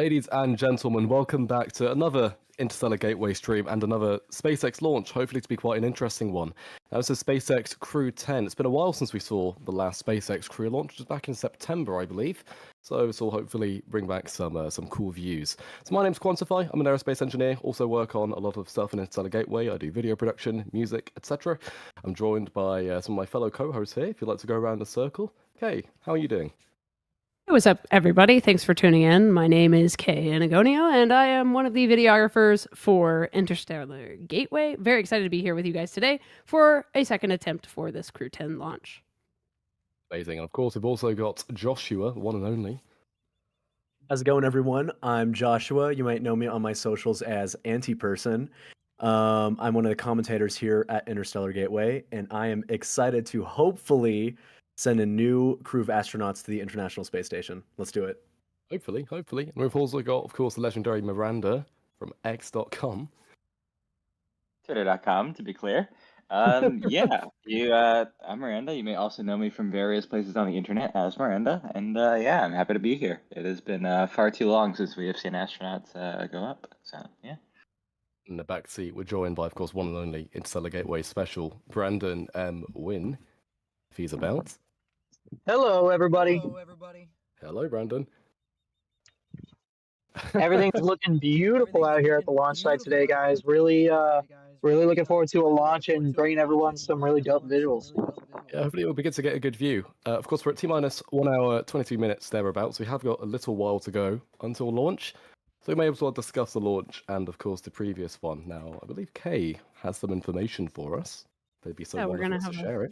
Ladies and gentlemen, welcome back to another Interstellar Gateway stream and another SpaceX launch, hopefully to be quite an interesting one. Now, this is SpaceX Crew-10. It's been a while since we saw the last SpaceX Crew launch, which was back in September, I believe. So this will hopefully bring back some cool views. So my name's Quantify. I'm an aerospace engineer, also work on a lot of stuff in Interstellar Gateway. I do video production, music, etc. I'm joined by some of my fellow co-hosts here. If you'd like to go around the circle. Kay, how are you doing? Hey, what's up, everybody? Thanks for tuning in. My name is Kay Anagonio, and I am one of the videographers for Interstellar Gateway. Very excited to be here with you guys today for a second attempt for this Crew-10 launch. Amazing. And of course, we've also got Joshua, one and only. How's it going, everyone? I'm Joshua. You might know me on my socials as Anti-Person. I'm one of the commentators here at Interstellar Gateway, and I am excited to hopefully send a new crew of astronauts to the International Space Station. Let's do it. Hopefully. And we've also got, of course, the legendary Miranda from X.com. Twitter.com, to be clear. I'm Miranda. You may also know me from various places on the internet as Miranda. And I'm happy to be here. It has been far too long since we have seen astronauts go up. So, yeah. In the back seat, we're joined by, of course, one and only Interstellar Gateway special, Brandon M. Wynn, if he's about. Hello, everybody. Hello, Brandon. Everything's looking beautiful out here at the launch site today, guys. Really looking forward to a launch and bringing everyone some really dope visuals. Yeah, hopefully it'll be good to get a good view. Of course, we're at T-minus 1 hour, 22 minutes thereabouts. We have got a little while to go until launch. So we may as well discuss the launch and, of course, the previous one. Now, I believe Kay has some information for us. They'd be so wonderful to share it.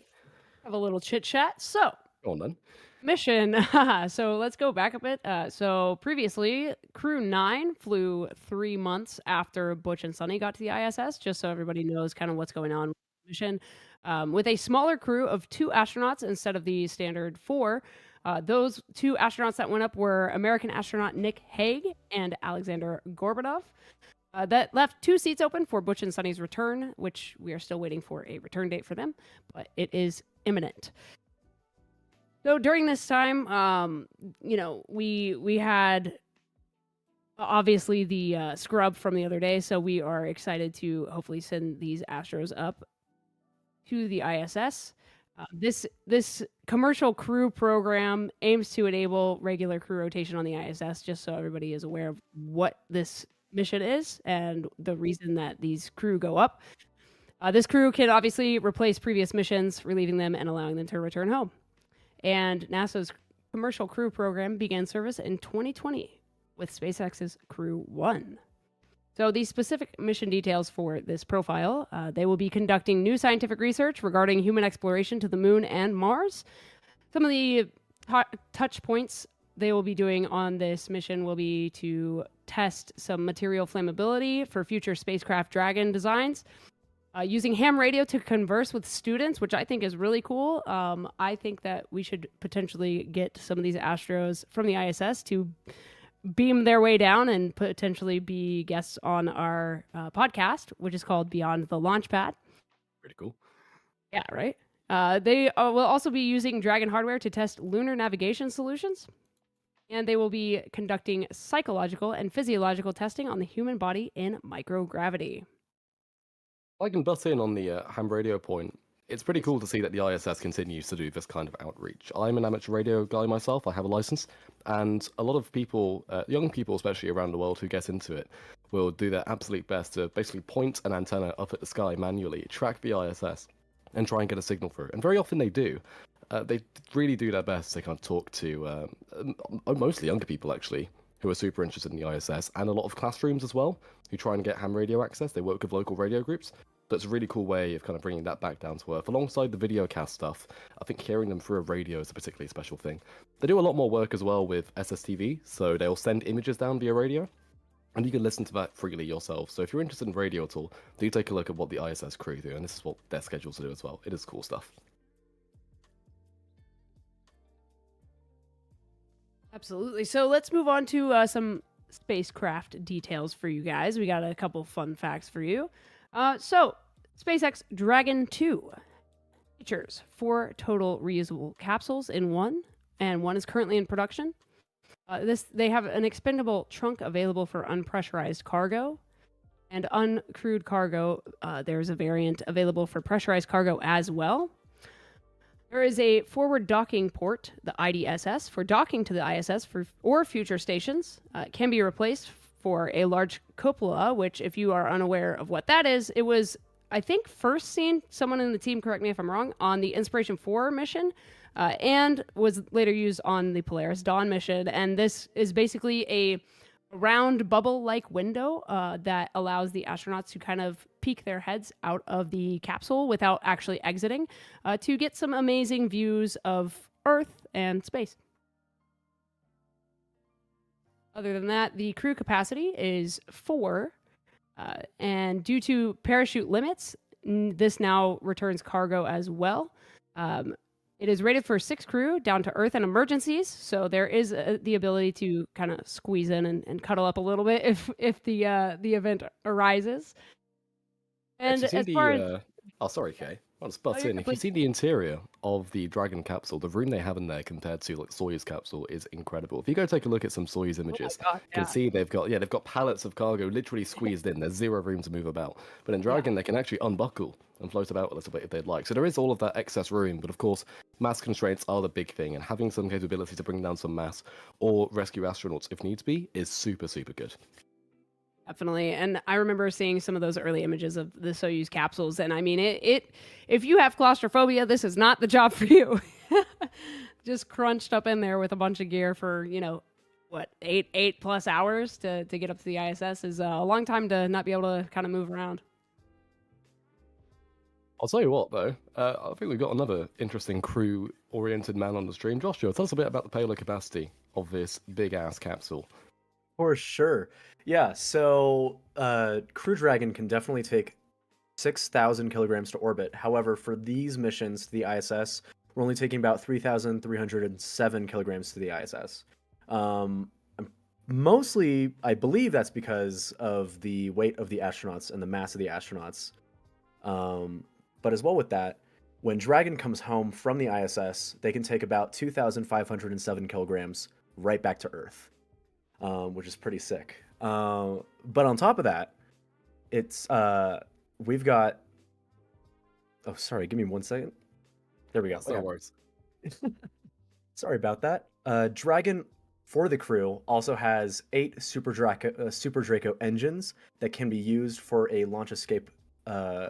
Have a little chit-chat. So, go on then. Mission. So let's go back a bit. So previously, Crew-9 flew 3 months after Butch and Sunny got to the ISS, just so everybody knows kind of what's going on with the mission. With a smaller crew of 2 astronauts instead of the standard 4. Those 2 astronauts that went up were American astronaut Nick Hague and Alexander Gorbanov. That left 2 seats open for Butch and Sunny's return, which we are still waiting for a return date for them, but it is imminent. So during this time, we had obviously the scrub from the other day, so we are excited to hopefully send these Astros up to the ISS. This commercial crew program aims to enable regular crew rotation on the ISS, just so everybody is aware of what this mission is and the reason that these crew go up. This crew can obviously replace previous missions, relieving them and allowing them to return home. And NASA's commercial crew program began service in 2020 with SpaceX's Crew-1. So these specific mission details for this profile, they will be conducting new scientific research regarding human exploration to the moon and Mars. Some of the touch points they will be doing on this mission will be to test some material flammability for future spacecraft Dragon designs. Using ham radio to converse with students, which I think is really cool. I think that we should potentially get some of these Astros from the ISS to beam their way down and potentially be guests on our podcast, which is called Beyond the Launchpad. Pretty cool. Yeah, right? They will also be using Dragon hardware to test lunar navigation solutions. And they will be conducting psychological and physiological testing on the human body in microgravity. I can butt in on the ham radio point. It's pretty cool to see that the ISS continues to do this kind of outreach. I'm an amateur radio guy myself. I have a license. And a lot of people, young people especially around the world who get into it, will do their absolute best to basically point an antenna up at the sky manually, track the ISS, and try and get a signal through. And very often they do. They really do their best to kind of talk to mostly younger people, actually, who are super interested in the ISS, and a lot of classrooms as well, who try and get ham radio access. They work with local radio groups. That's a really cool way of kind of bringing that back down to earth. Alongside the video cast stuff, I think hearing them through a radio is a particularly special thing. They do a lot more work as well with SSTV, so they'll send images down via radio, and you can listen to that freely yourself. So if you're interested in radio at all, do take a look at what the ISS crew do, and this is what they're scheduled to do as well. It is cool stuff. Absolutely. So let's move on to some spacecraft details for you guys. We got a couple fun facts for you. So SpaceX Dragon 2 features 4 total reusable capsules in one, and one is currently in production. They have an expendable trunk available for unpressurized cargo. And uncrewed cargo, there's a variant available for pressurized cargo as well. There is a forward docking port, the IDSS, for docking to the ISS or future stations. It can be replaced for a large cupola, which, if you are unaware of what that is, it was, I think, first seen, someone in the team, correct me if I'm wrong, on the Inspiration 4 mission, and was later used on the Polaris Dawn mission. And this is basically a round bubble-like window that allows the astronauts to kind of peek their heads out of the capsule without actually exiting to get some amazing views of Earth and space. Other than that, the crew capacity is 4, and due to parachute limits, this now returns cargo as well. It is rated for 6 crew down to Earth and emergencies, so there is the ability to kind of squeeze in and cuddle up a little bit if the event arises. And as far as oh, sorry, Kay. I'll just butt in. If you see the interior of the Dragon capsule, the room they have in there compared to like Soyuz capsule is incredible. If you go take a look at some Soyuz images, you can see they've got pallets of cargo literally squeezed in. There's zero room to move about. But in Dragon, they can actually unbuckle and float about a little bit if they'd like. So there is all of that excess room, but of course, mass constraints are the big thing, and having some capability to bring down some mass or rescue astronauts if needs be is super, super good. Definitely. And I remember seeing some of those early images of the Soyuz capsules. And I mean, if you have claustrophobia, this is not the job for you. Just crunched up in there with a bunch of gear for, 8+ hours to get up to the ISS is a long time to not be able to kind of move around. I'll tell you what, though. I think we've got another interesting crew-oriented man on the stream. Joshua, tell us a bit about the payload capacity of this big-ass capsule. For sure. Yeah, so Crew Dragon can definitely take 6,000 kilograms to orbit. However, for these missions to the ISS, we're only taking about 3,307 kilograms to the ISS. Mostly, I believe that's because of the weight of the astronauts and the mass of the astronauts. But as well with that, when Dragon comes home from the ISS, they can take about 2,507 kilograms right back to Earth. Which is pretty sick. But on top of that, it's we've got. Oh, sorry. Give me 1 second. There we go. No worries. Sorry about that. Dragon for the crew also has 8 Super Draco engines that can be used for a launch escape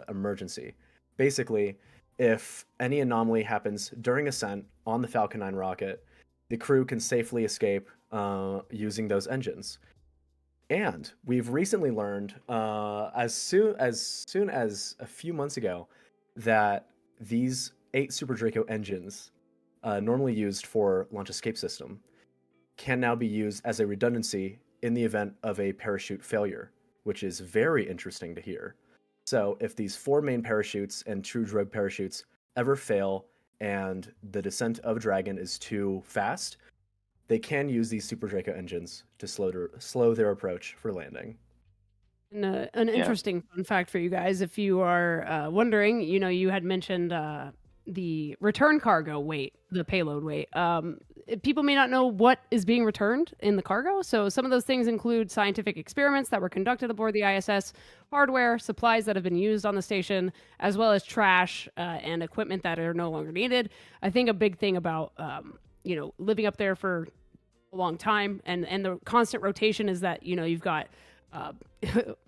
emergency. Basically, if any anomaly happens during ascent on the Falcon 9 rocket, the crew can safely escape using those engines. And we've recently learned, as soon as a few months ago, that these 8 Super Draco engines, normally used for launch escape system, can now be used as a redundancy in the event of a parachute failure, which is very interesting to hear. So if these 4 main parachutes and 2 drogue parachutes ever fail and the descent of Dragon is too fast, they can use these Super Draco engines to slow their approach for landing. And an interesting fun fact for you guys, if you are wondering, you had mentioned the return cargo weight, the payload weight. People may not know what is being returned in the cargo. So some of those things include scientific experiments that were conducted aboard the ISS, hardware, supplies that have been used on the station, as well as trash and equipment that are no longer needed. I think a big thing about, living up there for a long time and the constant rotation is that, you've got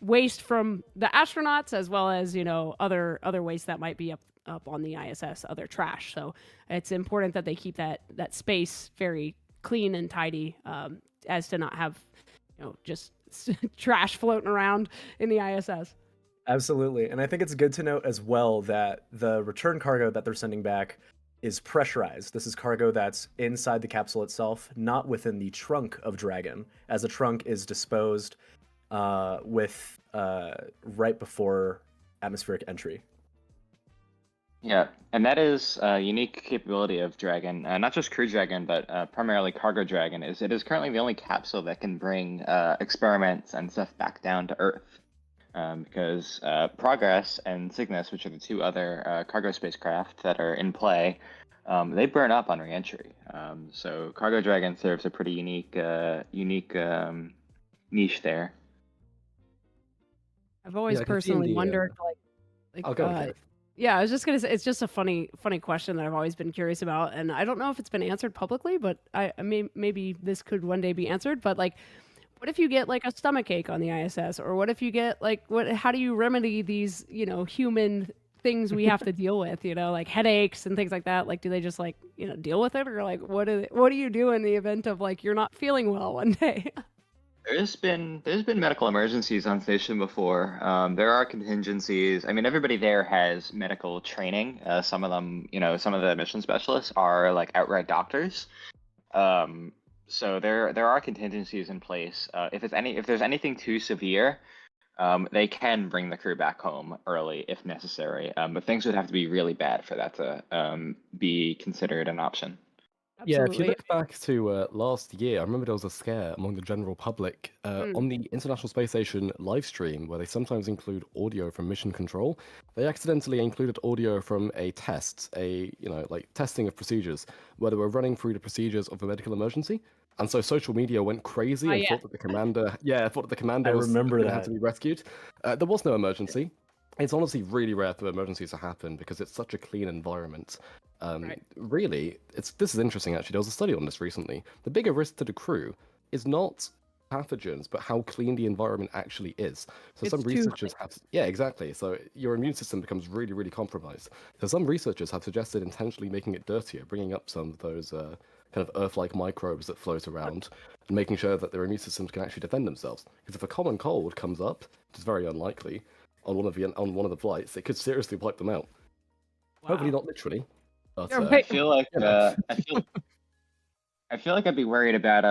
waste from the astronauts as well as, other waste that might be up on the ISS, other trash. So it's important that they keep that space very clean and tidy, as to not have, just trash floating around in the ISS. Absolutely. And I think it's good to note as well that the return cargo that they're sending back is pressurized. This is cargo that's inside the capsule itself, not within the trunk of Dragon, as the trunk is disposed with right before atmospheric entry. Yeah, and that is a unique capability of Dragon, not just Crew Dragon, but primarily Cargo Dragon. It is currently the only capsule that can bring experiments and stuff back down to Earth. because Progress and Cygnus, which are the two other cargo spacecraft that are in play, they burn up on reentry. So Cargo Dragon serves a pretty unique niche there. I've always I can see in personally the, wondered, I'll go ahead. yeah, I was just gonna say it's just a funny question that I've always been curious about, and I don't know if it's been answered publicly, but maybe this could one day be answered. But like, what if you get like a stomach ache on the ISS, or what if you get like how do you remedy these human things we have to deal with, like headaches and things like that? Like, do they just like deal with it, or like what do you do in the event of like you're not feeling well one day? There's been medical emergencies on station before. There are contingencies. I mean, everybody there has medical training. Some of them, some of the mission specialists are like outright doctors. So there are contingencies in place. If there's anything too severe, they can bring the crew back home early if necessary. But things would have to be really bad for that to be considered an option. Yeah, if you Absolutely. look back to last year, I remember there was a scare among the general public on the International Space Station live stream where they sometimes include audio from mission control. They accidentally included audio from a test, like testing of procedures, where they were running through the procedures of a medical emergency. And so social media went crazy and yeah. thought that the commander, was remember going to have that. to be rescued. There was no emergency. It's honestly really rare for emergencies to happen because it's such a clean environment. Right. Really, this is interesting actually. There was a study on this recently. The bigger risk to the crew is not pathogens, but how clean the environment actually is. So It's some too researchers have, yeah, exactly. So your immune system becomes really, really compromised. So some researchers have suggested intentionally making it dirtier, bringing up some of those kind of Earth-like microbes that float around, and making sure that their immune systems can actually defend themselves. Because if a common cold comes up, which is very unlikely, on one of the flights, it could seriously wipe them out. Hopefully not literally. But, You're I right. feel like I feel like I'd be worried about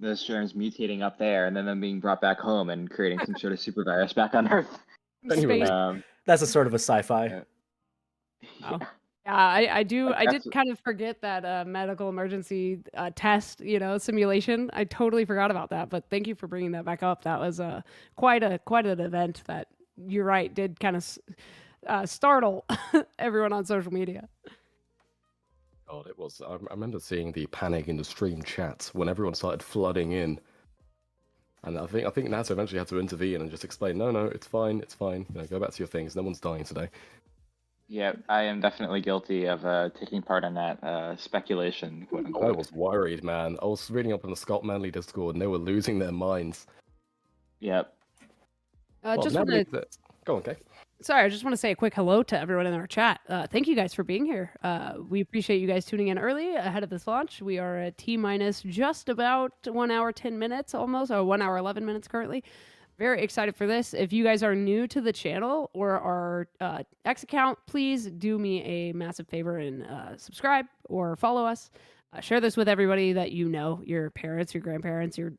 those germs mutating up there and then them being brought back home and creating some sort of super virus back on Earth. Genuinely. Space. That's a sort of a sci-fi. Yeah. Wow. Yeah, I did That's- kind of forget that medical emergency test, simulation. I totally forgot about that, but thank you for bringing that back up. That was quite an event that you're right did kind of startle everyone on social media. God, it was. I remember seeing the panic in the stream chat when everyone started flooding in, and I think NASA eventually had to intervene and just explain, no, it's fine, go back to your things. No one's dying today. Yeah, I am definitely guilty of taking part in that speculation. Quote I unquote. was worried, man. I was reading up on the Scott Manley Discord, and they were losing their minds. Yep. Just now want to go on, Kay. Sorry, I just want to say a quick hello to everyone in our chat. Thank you guys for being here. We appreciate you guys tuning in early ahead of this launch. We are at T-minus just about 1 hour, 10 minutes almost, or 1 hour, 11 minutes currently. Very excited for this. If you guys are new to the channel or our X account, please do me a massive favor and subscribe or follow us. Share this with everybody that you know, your parents, your grandparents, your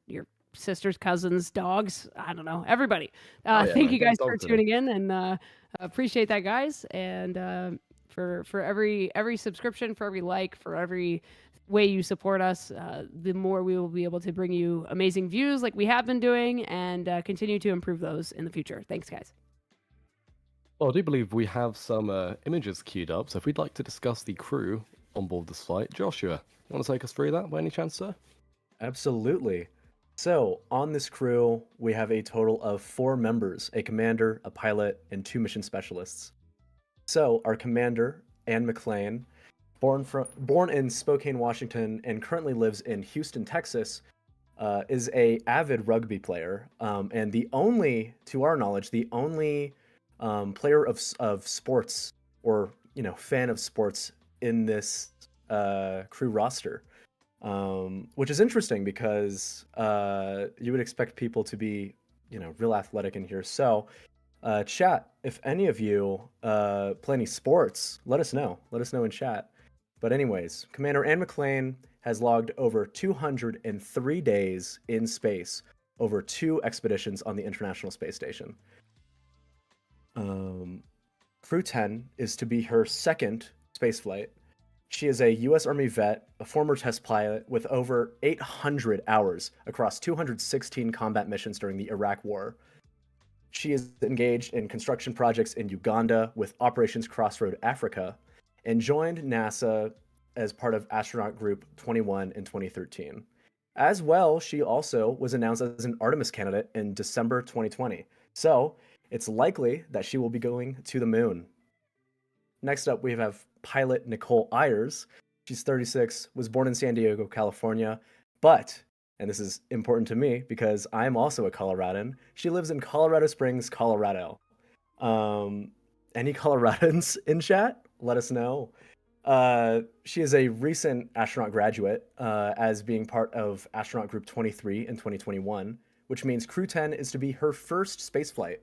sisters, cousins, dogs, I don't know, everybody. Thank you guys for tuning in, and appreciate that, guys. And for every subscription, for every like, for every way you support us, the more we will be able to bring you amazing views like we have been doing, and continue to improve those in the future. Thanks, guys. Well, I do believe we have some images queued up, so if we'd like to discuss the crew on board this flight, Joshua, you want to take us through that by any chance, sir? Absolutely. So, on this crew, we have a total of 4 members, a commander, a pilot, and 2 mission specialists. So, our commander, Anne McClain, born in Spokane, Washington, and currently lives in Houston, Texas, is a avid rugby player, and to our knowledge, the only player of sports, or fan of sports in this crew roster. Which is interesting because you would expect people to be, real athletic in here. So, chat, if any of you play any sports, let us know. Let us know in chat. But anyways, Commander Anne McClain has logged over 203 days in space, over 2 expeditions on the International Space Station. Crew-10 is to be her second spaceflight. She is a U.S. Army vet, a former test pilot with over 800 hours across 216 combat missions during the Iraq War. She is engaged in construction projects in Uganda with Operations Crossroad Africa, and joined NASA as part of Astronaut Group 21 in 2013. As well, she also was announced as an Artemis candidate in December 2020. So it's likely that she will be going to the moon. Next up, we have pilot Nicole Ayers. She's 36, was born in San Diego, California, but, and this is important to me because I'm also a Coloradan, she lives in Colorado Springs, Colorado. Any Coloradans in chat? Let us know. She is a recent astronaut graduate, as being part of Astronaut Group 23 in 2021, which means Crew-10 is to be her first spaceflight.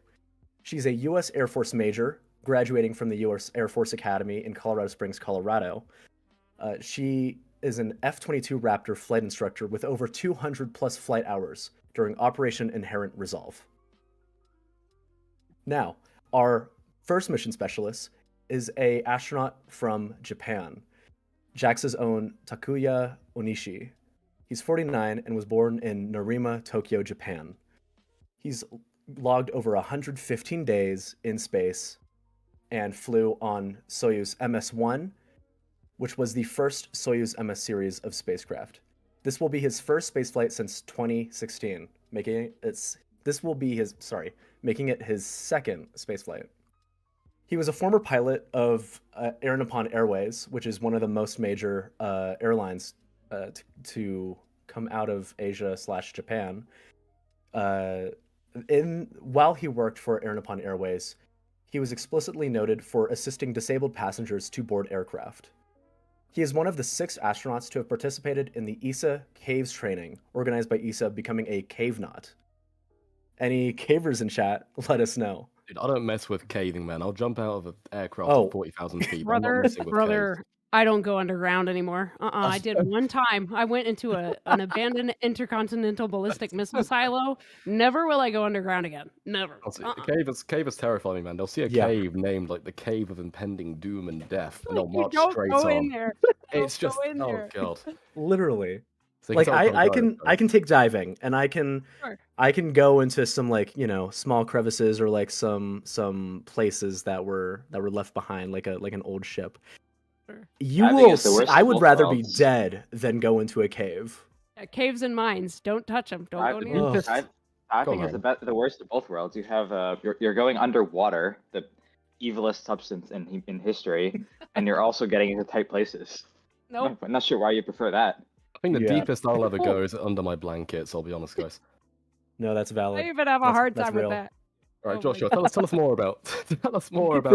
She's a U.S. Air Force major, graduating from the U.S. Air Force Academy in Colorado Springs, Colorado. She is an F-22 Raptor flight instructor with over 200 plus flight hours during Operation Inherent Resolve. Now, our first mission specialist is an astronaut from Japan, JAXA's own Takuya Onishi. He's 49 and was born in Narima, Tokyo, Japan. He's logged over 115 days in space and flew on Soyuz MS-1, which was the first Soyuz MS series of spacecraft. This will be his first spaceflight since 2016, making it his second spaceflight. He was a former pilot of Air Nippon Airways, which is one of the most major airlines to come out of Asia/Japan. While he worked for Air Nippon Airways, he was explicitly noted for assisting disabled passengers to board aircraft. He is one of the 6 astronauts to have participated in the ESA Caves training, organized by ESA, becoming a cavenaut. Any cavers in chat, let us know. Dude, I don't mess with caving, man. I'll jump out of an aircraft Oh. at 40,000 feet. I'm not messing with Brother, I don't go underground anymore. I did one time. I went into an abandoned intercontinental ballistic missile silo. Never will I go underground again. Never. Caves. Cavers terrify me, man. They'll see a cave named like the Cave of Impending Doom and Death, and they'll march straight go on. in there. It's Don't just go in there. God. Literally. So Like I can take diving, and I can go into some, like, you know, small crevices or like some places that were left behind, like an old ship. I would rather be dead than go into a cave. Yeah, caves and mines. Don't touch them. Don't go near them. Diving is the worst of both worlds. You have you're going underwater, the evilest substance in history, and you're also getting into tight places. Nope. I'm not sure why you prefer that. I think the deepest I'll ever go is under my blankets. I'll be honest, guys. No, that's valid. I even have a hard time with that. All right, Joshua, tell us more about For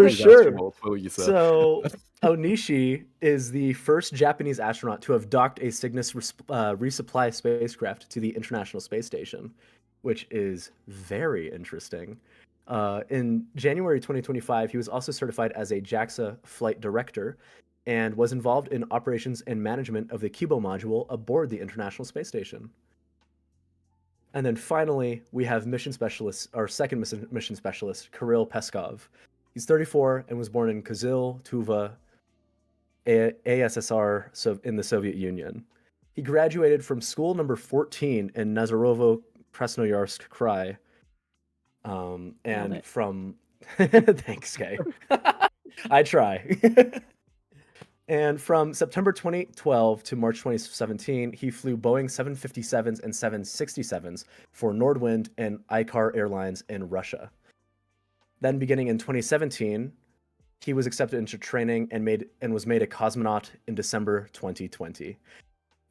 these sure. astronauts, will you, sir? So Onishi is the first Japanese astronaut to have docked a Cygnus resupply spacecraft to the International Space Station, which is very interesting. In January 2025, he was also certified as a JAXA flight director and was involved in operations and management of the Kibo module aboard the International Space Station. And then finally, we have our second mission specialist, Kirill Peskov. He's 34 and was born in Kyzyl, Tuva, ASSR, in the Soviet Union. He graduated from school number 14 in Nazarovo, Krasnoyarsk Krai. And from... Thanks, Kay. I try. And from September 2012 to March 2017, he flew Boeing 757s and 767s for Nordwind and Ikar Airlines in Russia. Then beginning in 2017, he was accepted into training and was made a cosmonaut in December 2020.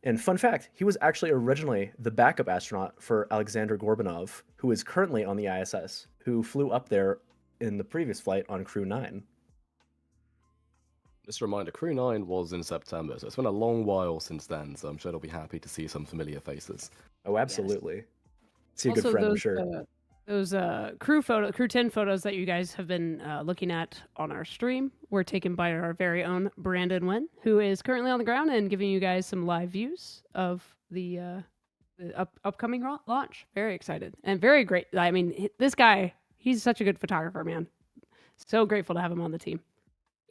And fun fact, he was actually originally the backup astronaut for Alexander Gorbanov, who is currently on the ISS, who flew up there in the previous flight on Crew-9. Just a reminder, Crew-9 was in September, so it's been a long while since then, so I'm sure they'll be happy to see some familiar faces. Oh, absolutely. Yes. See a good friend, I'm sure. Those Crew-10 photos that you guys have been looking at on our stream were taken by our very own Brandon Wen, who is currently on the ground and giving you guys some live views of the upcoming launch. Very excited and very great. I mean, this guy, he's such a good photographer, man. So grateful to have him on the team.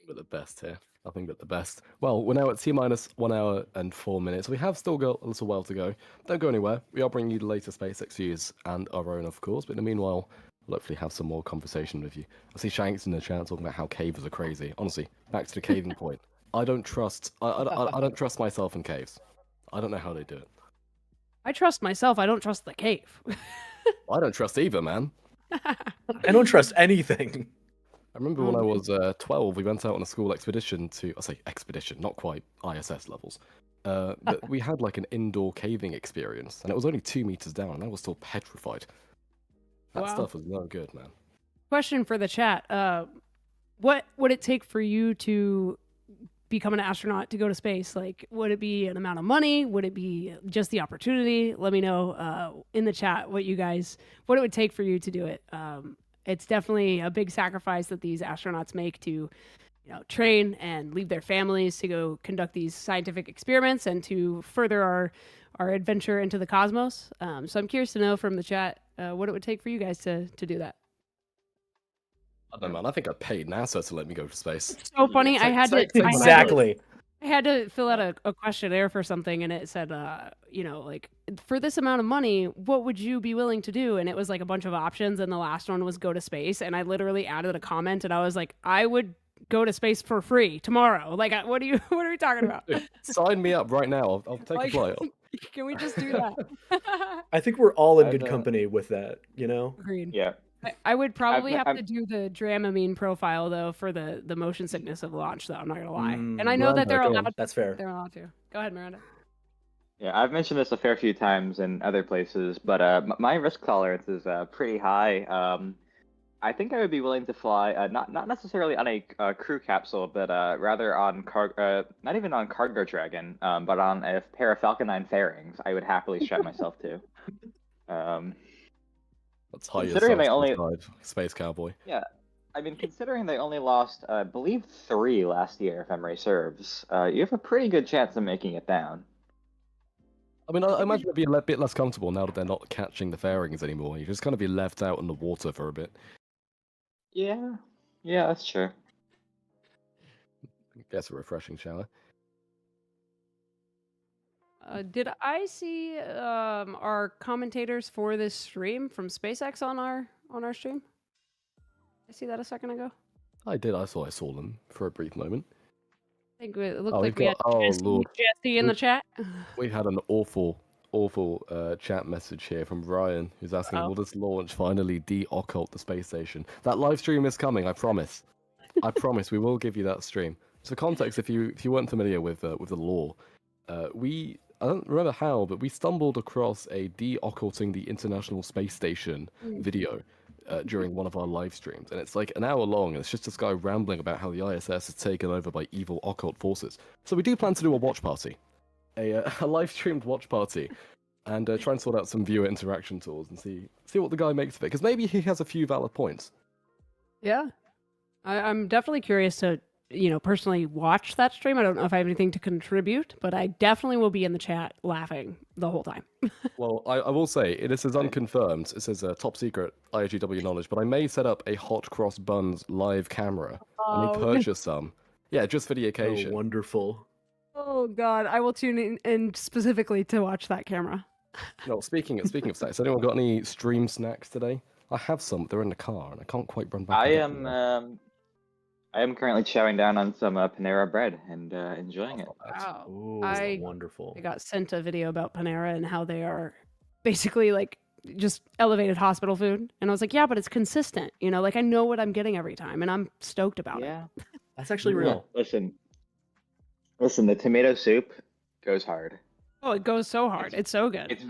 We're the best here. Nothing but the best. Well, we're now at T-1 hour and 4 minutes. We have still got a little while to go. Don't go anywhere. We are bringing you the latest SpaceX news and our own, of course. But in the meanwhile, I'll hopefully have some more conversation with you. I see Shanks in the chat talking about how cavers are crazy. Honestly, back to the caving point. I don't trust. I don't trust myself in caves. I don't know how they do it. I trust myself. I don't trust the cave. I don't trust either, man. I don't trust anything. I remember when I was 12, we went out on a school expedition to, I say expedition, not quite ISS levels. But we had like an indoor caving experience, and it was only 2 meters down, and I was still petrified. That Wow. stuff was no good, man. Question for the chat. What would it take for you to become an astronaut to go to space? Like, would it be an amount of money? Would it be just the opportunity? Let me know in the chat what it would take for you to do it. It's definitely a big sacrifice that these astronauts make to, train and leave their families to go conduct these scientific experiments and to further our adventure into the cosmos. So I'm curious to know from the chat what it would take for you guys to do that. I don't know, man. I think I paid NASA to let me go to space. It's so funny. I had to Exactly. I had to fill out a questionnaire for something, and it said, like, for this amount of money, what would you be willing to do? And it was like a bunch of options, and the last one was go to space. And I literally added a comment, and I was like, I would go to space for free tomorrow. Like, what are we talking about? Dude, sign me up right now. I'll take a flight. Can we just do that? I think we're all in good company with that, Agreed. Yeah. I would probably have to do the Dramamine profile though for the motion sickness of launch. Though I'm not gonna lie, and I know that they're allowed. That's fair. They're allowed to. Go ahead, Miranda. Yeah, I've mentioned this a fair few times in other places, but my risk tolerance is pretty high. I think I would be willing to fly, not necessarily on a crew capsule, but rather on not even on Cargo Dragon, but on a pair of Falcon 9 fairings. I would happily strap myself to. That's high Considering they only Space Cowboy. Yeah, I mean, considering they only lost, I believe 3 last year, if memory serves, you have a pretty good chance of making it down. I mean, I imagine it'd be a bit less comfortable now that they're not catching the fairings anymore. You just kind of be left out in the water for a bit. Yeah, that's true. Guess a refreshing shower. Did I see our commentators for this stream from SpaceX on our stream? I see that a second ago. I did. I saw them for a brief moment. I think it looked like we had Jesse in the chat. We had an awful chat message here from Ryan, who's asking, will this launch finally de-occult the space station? That live stream is coming, I promise. I promise we will give you that stream. So context, if you weren't familiar with the lore, I don't remember how, but we stumbled across a de-occulting the International Space Station video during one of our live streams, and it's like an hour long, and it's just this guy rambling about how the ISS is taken over by evil occult forces. So we do plan to do a watch party, a live-streamed watch party, and try and sort out some viewer interaction tools and see what the guy makes of it, because maybe he has a few valid points. Yeah, I'm definitely curious to personally watch that stream. I don't know if I have anything to contribute, but I definitely will be in the chat laughing the whole time. Well, I will say, this is unconfirmed. It says top secret IOGW knowledge, but I may set up a Hot Cross Buns live camera. I may purchase some. Yeah, just for the occasion. Oh, wonderful. Oh God, I will tune in specifically to watch that camera. No, speaking of snacks, anyone got any stream snacks today? I have some. They're in the car, and I can't quite run back. I am currently chowing down on some Panera bread and enjoying it. Wow. Ooh, wonderful. I got sent a video about Panera and how they are basically like just elevated hospital food. And I was like, yeah, but it's consistent. Like I know what I'm getting every time and I'm stoked about it. Yeah, that's actually real. Listen, the tomato soup goes hard. Oh, it goes so hard. It's so good. It's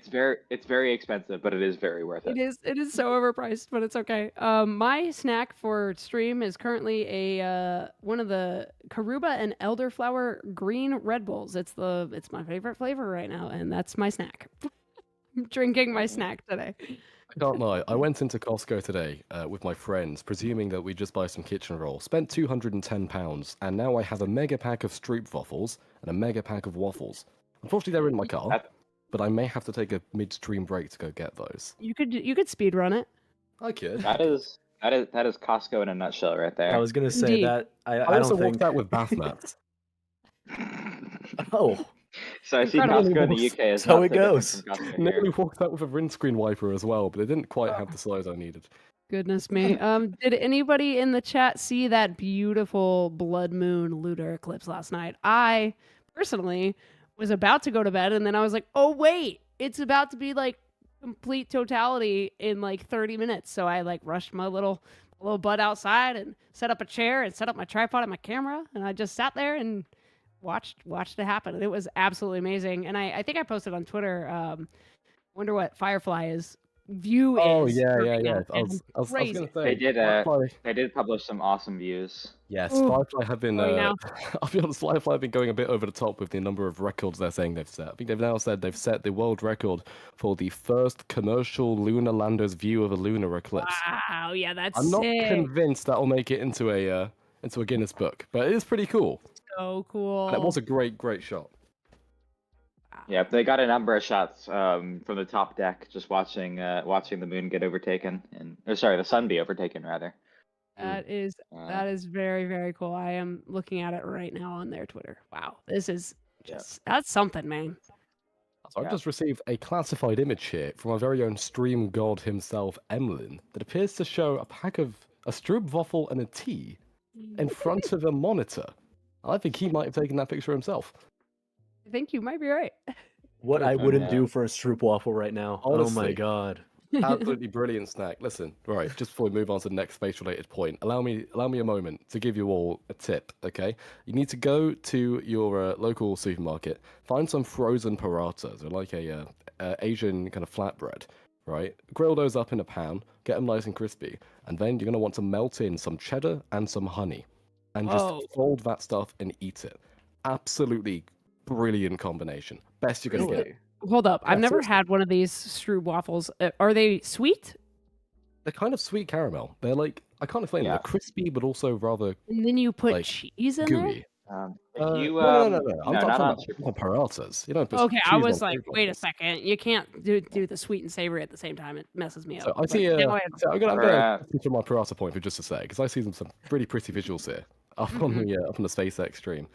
very expensive, but it is very worth it. It is so overpriced, but it's okay. My snack for stream is currently one of the Karuba and elderflower green Red Bulls. It's my favorite flavor right now, and that's my snack. I'm drinking my snack today. I can't lie. I went into Costco today with my friends, presuming that we'd just buy some kitchen roll. Spent £210, and now I have a mega pack of Stroopwafels and a mega pack of waffles. Unfortunately, they're in my car, but I may have to take a midstream break to go get those. You could speed run it. I could. That is Costco in a nutshell, right there. I was gonna say that. I also don't think walked out with bath mats. Oh, So I see Incredible. Costco in the UK is So not it so different goes. from Costco here. Nearly walked out with a windscreen wiper as well, but they didn't quite have the size I needed. Goodness me. Did anybody in the chat see that beautiful blood moon lunar eclipse last night? I personally was about to go to bed and then I was like, oh wait, it's about to be like complete totality in like 30 minutes. So I like rushed my little butt outside and set up a chair and set up my tripod and my camera, and I just sat there and watched it happen. And it was absolutely amazing. And I think I posted on Twitter, wonder what Firefly's view Oh is. yeah. right now. I was Crazy. gonna say They did publish some awesome views. Yes, Ooh, Firefly have been. going now. I'll be honest, Firefly have been going a bit over the top with the number of records they're saying they've set. I think they've now said they've set the world record for the first commercial lunar lander's view of a lunar eclipse. Wow, yeah, that's I'm not sick. convinced that'll make it into a Guinness book, but it is pretty cool. So cool. And it was a great shot. Yeah, they got a number of shots from the top deck, just watching the moon get overtaken, or sorry, the sun be overtaken rather. That is very, very cool. I am looking at it right now on their Twitter. Wow, this is just that's something, man. So I've just received a classified image here from our very own stream god himself, Emlyn, that appears to show a pack of a stroopwafel and a tea in front of a monitor. I think he might have taken that picture himself. I think you might be right. What I wouldn't yeah. do for a stroopwafel right now. Oh my Honestly. god. Absolutely brilliant snack. Listen, right, just before we move on to the next space-related point, allow me a moment to give you all a tip, okay? You need to go to your local supermarket, find some frozen paratas, they're like a Asian kind of flatbread, right? Grill those up in a pan, get them nice and crispy, and then you're going to want to melt in some cheddar and some honey, and just fold that stuff and eat it. Absolutely brilliant combination. Best you're going to get. Hold up. I've never seriously. had one of these Stroop waffles. Are they sweet? They're kind of sweet caramel. They're like, I can't explain it. Yeah. They're crispy, but also rather And then you put like, cheese in gooey. If you, No. no, I'm not talking on about paratas. You don't there? put Okay, I cheese was on like, fruit wait a waffles. second. You can't do the sweet and savory at the same time. It messes me up. So I But see. now I I'm gonna Para- listen to my parata point for just a sec, because I see some really pretty visuals here up on the SpaceX stream,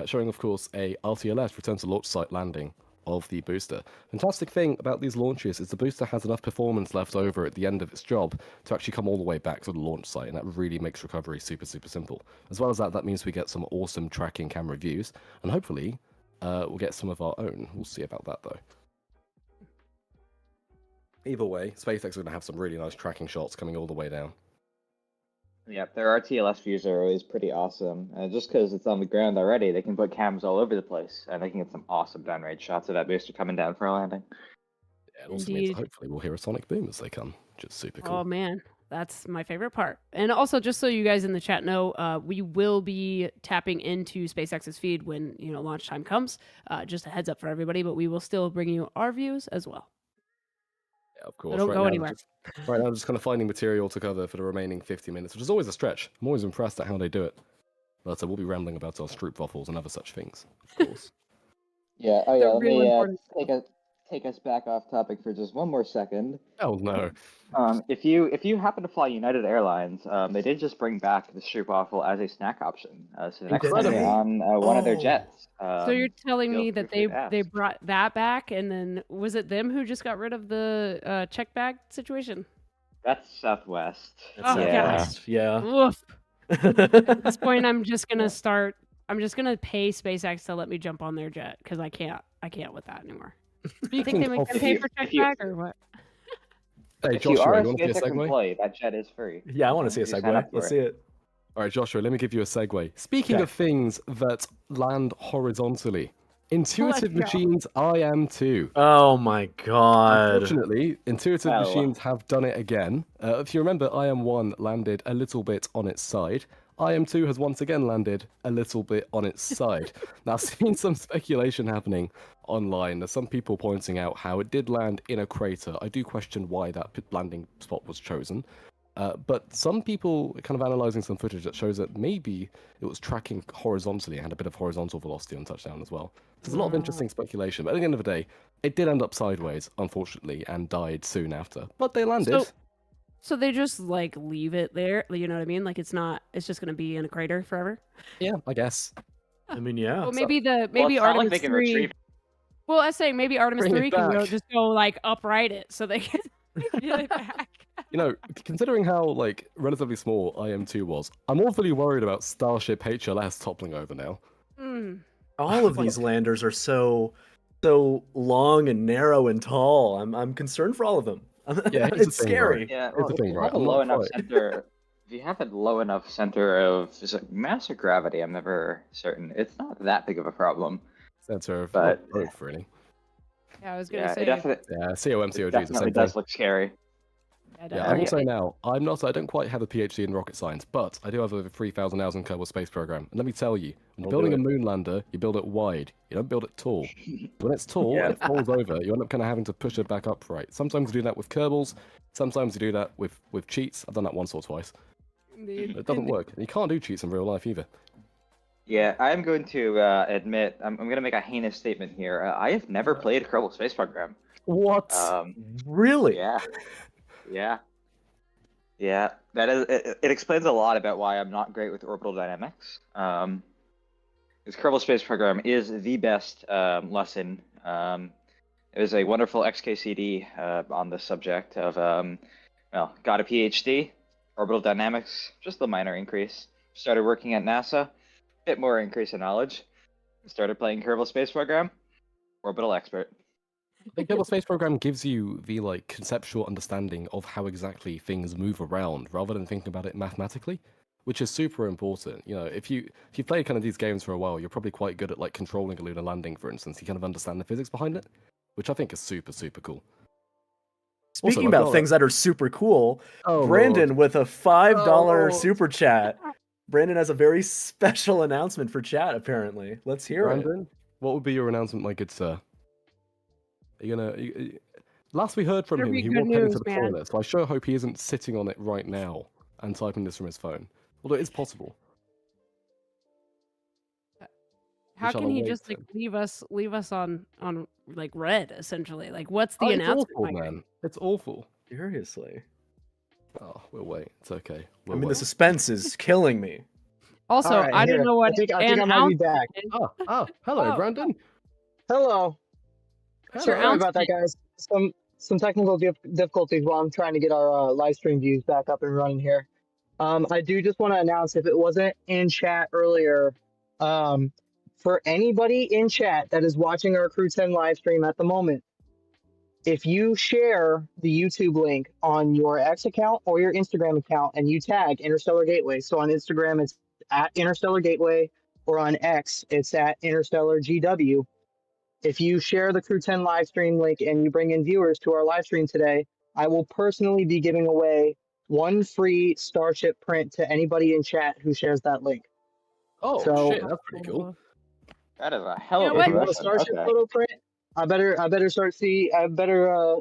showing, of course, a RTLS return to launch site landing of the booster. Fantastic thing about these launches is the booster has enough performance left over at the end of its job to actually come all the way back to the launch site, and that really makes recovery super simple. As well as that means we get some awesome tracking camera views, and hopefully we'll get some of our own. We'll see about that though. Either way, SpaceX is going to have some really nice tracking shots coming all the way down. Yeah, their RTLS views are always pretty awesome. Just because it's on the ground already, they can put cams all over the place, and they can get some awesome downrange shots of that booster coming down for a landing. Yeah, it also means that hopefully we'll hear a sonic boom as they come, which is super cool. Oh man, that's my favorite part. And also, just so you guys in the chat know, we will be tapping into SpaceX's feed when launch time comes. Just a heads up for everybody, but we will still bring you our views as well. Yeah, of course. Don't go anywhere. Right now, I'm just kind of finding material to cover for the remaining 50 minutes, which is always a stretch. I'm always impressed at how they do it. But we'll be rambling about our stroopwafels and other such things, of course. Yeah. Oh The yeah. Let real me important take us back off topic for just one more second. Oh no. If you happen to fly United Airlines, they did just bring back the stroopwafel as a snack option. So the next time you're on one of their jets. So you're telling feel me that free to they ask. brought that back, and then was it them who just got rid of the check bag situation? That's Southwest. Oh, Yeah. Woof. At this point, I'm just gonna pay SpaceX to let me jump on their jet because I can't with that anymore. Do you think they make them pay for check bag or what? Hey, If you Joshua, are a you want to see a SpaceX segue? employee, that jet is free. Yeah, I want to see a You sign segue. up for Let's it. see it. All right, Joshua, let me give you a segue. Speaking Okay. of things that land horizontally, intuitive Let's go. machines, I am too. Oh my god. Unfortunately, intuitive Well. machines have done it again. If you remember, IM1 landed a little bit on its side. IM2 has once again landed a little bit on its side. Now, I've seen some speculation happening online. There's some people pointing out how it did land in a crater. I do question why that landing spot was chosen. But some people are kind of analyzing some footage that shows that maybe it was tracking horizontally and had a bit of horizontal velocity on touchdown as well. There's a lot of interesting speculation, but at the end of the day, it did end up sideways, unfortunately, and died soon after. But they landed. So they just like leave it there, you know what I mean? Like it's just gonna be in a crater forever. Yeah, I guess. I mean, yeah. Well, maybe Well, it's not like Artemis they can 3. retrieve it Well, I say maybe Artemis Bring it 3 can back. just go like upright it so they can get it back. You know, considering how like relatively small IM-2 was, I'm awfully worried about Starship HLS toppling over now. All of these landers are so long and narrow and tall. I'm concerned for all of them. Yeah, here's the It's thing, scary. right? Yeah, Here's well, the if thing, you right? have a I'm low not enough quite. center, if you have a low enough center of is it mass or gravity, I'm never certain. It's not that big of a problem. Center of But- both, really. Yeah, I was gonna Yeah, say. it definitely, Yeah, COM, it COG is the definitely same thing. does look scary. Yeah, Yeah, I will definitely. say now, I don't quite have a PhD in rocket science, but I do have over 3,000 hours in Kerbal Space Program. And let me tell you, when you're I'll do building a it. moon lander, you build it wide. You don't build it tall. When it's tall Yeah. and it falls over, you end up kind of having to push it back upright. Sometimes you do that with Kerbals. Sometimes you do that with cheats. I've done that once or twice. Indeed. It doesn't work. And you can't do cheats in real life either. Yeah, I'm going to admit, I'm going to make a heinous statement here. I have never played Kerbal Space Program. What? Really? Yeah, yeah. That is, it explains a lot about why I'm not great with orbital dynamics. This Kerbal Space Program is the best lesson. There's a wonderful XKCD on the subject of, well, got a PhD, orbital dynamics, just a minor increase. Started working at NASA, bit more increase in knowledge. Started playing Kerbal Space Program, orbital expert. The Kerbal Space Program gives you the like conceptual understanding of how exactly things move around, rather than thinking about it mathematically, which is super important. You know, if you play kind of these games for a while, you're probably quite good at like controlling a lunar landing, for instance. You kind of understand the physics behind it, which I think is super cool. Speaking I've about got things that are super cool, Oh, Brandon Lord. with a $5 Oh. super chat. Brandon has a very special announcement for chat, apparently. Let's hear it. Brandon, what would be your announcement, my good sir? Are you gonna? Last we heard from Better him, be he good was heading to news, the man. toilet, so I sure hope he isn't sitting on it right now and typing this from his phone. Although it is possible. How shall can he await just like him. leave us on like red essentially? Like what's the Oh, it's announcement? awful, my guy? man. It's awful. Seriously. Oh, we'll wait. It's okay. I We'll mean, the wait. suspense is killing me. Also, All right, I don't here. know what I think I an might be announcement back. is. Hello, Oh. Brandon. Hello. What's your Sorry about that, announcement? guys. Some technical difficulties while I'm trying to get our live stream views back up and running here. I do just want to announce, if it wasn't in chat earlier, for anybody in chat that is watching our Crew-10 live stream at the moment, if you share the YouTube link on your X account or your Instagram account and you tag Interstellar Gateway, so on Instagram it's at Interstellar Gateway, or on X it's at Interstellar GW. If you share the Crew-10 live stream link and you bring in viewers to our live stream today, I will personally be giving away one free Starship print to anybody in chat who shares that link. Oh So- shit, that's pretty cool. That is a hell You of know a If you what? want a promotion. Starship Okay. photo print, I better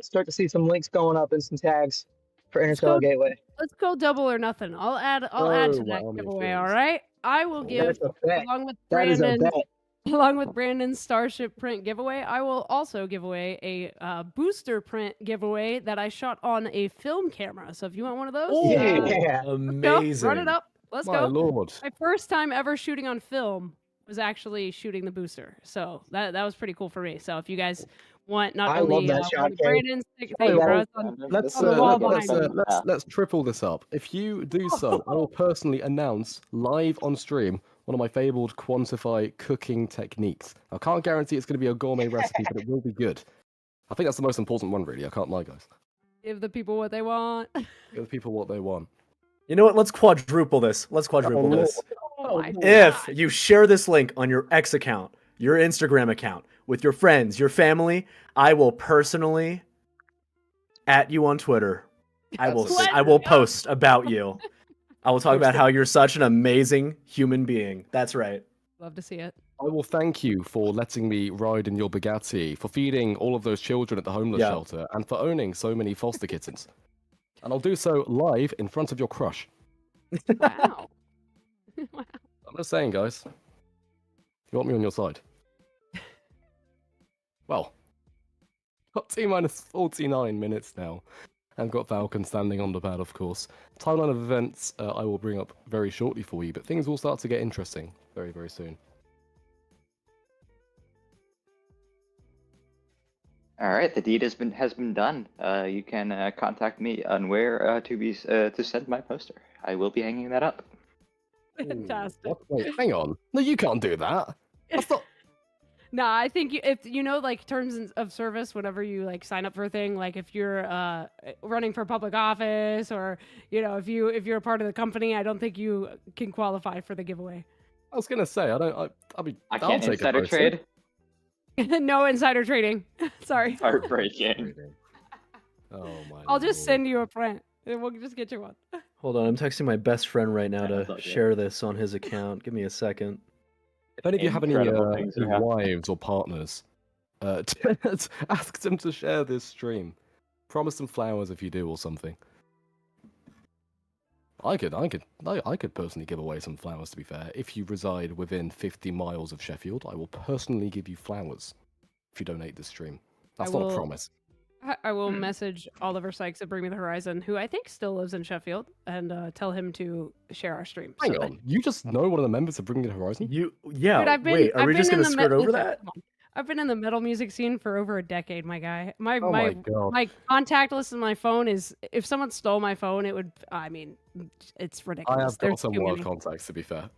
start to see some links going up and some tags for Interstellar Gateway. Let's go double or nothing. I'll add to Oh, that wow, me giveaway. All feels. right. I will give That's a bet. along with That is a Brandon. bet. Along with Brandon's Starship print giveaway, I will also give away a booster print giveaway that I shot on a film camera. So if you want one of those, Oh, Yeah. Amazing. run it up. Let's My go. lord. My first time ever shooting on film was actually shooting the booster. So that was pretty cool for me. So if you guys want not I only love that shot, one of Kay. Brandon's thank Oh, you, that bro. is- It's on- Let's on the wall behind let's triple this up. If you do so, I will personally announce live on stream one of my fabled quantify cooking techniques. I can't guarantee it's going to be a gourmet recipe, but it will be good. I think that's the most important one, really. I can't lie, guys. Give the people what they want. Give people what they want. You know what? Let's quadruple this. Let's quadruple Lord. this. Oh my If God. you share this link on your X account, your Instagram account, with your friends, your family, I will personally at you on Twitter. I will Let's post about you. I will talk about how you're such an amazing human being. That's right. Love to see it. I will thank you for letting me ride in your Bugatti, for feeding all of those children at the homeless Yeah. shelter, and for owning so many foster kittens. And I'll do so live in front of your crush. Wow. Wow. I'm just saying, guys. You want me on your side? Well, got T-minus 49 minutes now. I've got Falcon standing on the pad, of course. Timeline of events I will bring up very shortly for you, but things will start to get interesting very, very soon. All right, the deed has been done. You can contact me on where to send my poster. I will be hanging that up. Ooh, Fantastic. what? Wait, hang on. No, you can't do that. That's not. Nah, I think if you know, like terms of service, whenever you like sign up for a thing, like if you're running for public office or if you're a part of the company, I don't think you can qualify for the giveaway. I was gonna say I mean I I'll can't take a insider poster. trade. No insider trading. Sorry. Heartbreaking. Oh my. I'll just lord. send you a print. And we'll just get you one. Hold on, I'm texting my best friend right now That's to all good. share this on his account. Give me a second. If any of you have any Incredible things to have. wives or partners, ask them to share this stream. Promise them flowers if you do or something. I could personally give away some flowers. To be fair, if you reside within 50 miles of Sheffield, I will personally give you flowers if you donate this stream. That's not a promise. I will message Oliver Sykes at Bring Me the Horizon, who I think still lives in Sheffield, and tell him to share our stream. Hang on, you just know one of the members of Bring Me the Horizon? Yeah. Dude, I've been, wait, are I've we been just in gonna the skirt over listen, that? come on. I've been in the metal music scene for over a decade, my guy. Oh my god. My contact list in my phone is, if someone stole my phone, it would, it's ridiculous. I have There's got some too work many. contacts, to be fair.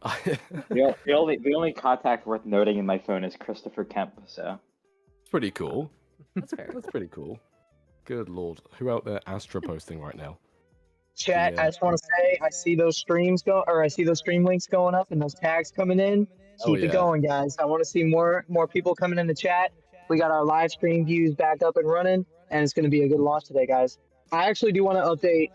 The only contact worth noting in my phone is Christopher Kemp. So It's pretty cool. That's fair. That's pretty cool. Good lord. Who out there Astra posting right now? Chat, Yeah. I just want to say I see those streams I see those stream links going up and those tags coming in. Oh, Keep it yeah. going, guys. I want to see more people coming in the chat. We got our live stream views back up and running, and it's going to be a good launch today, guys. I actually do want to update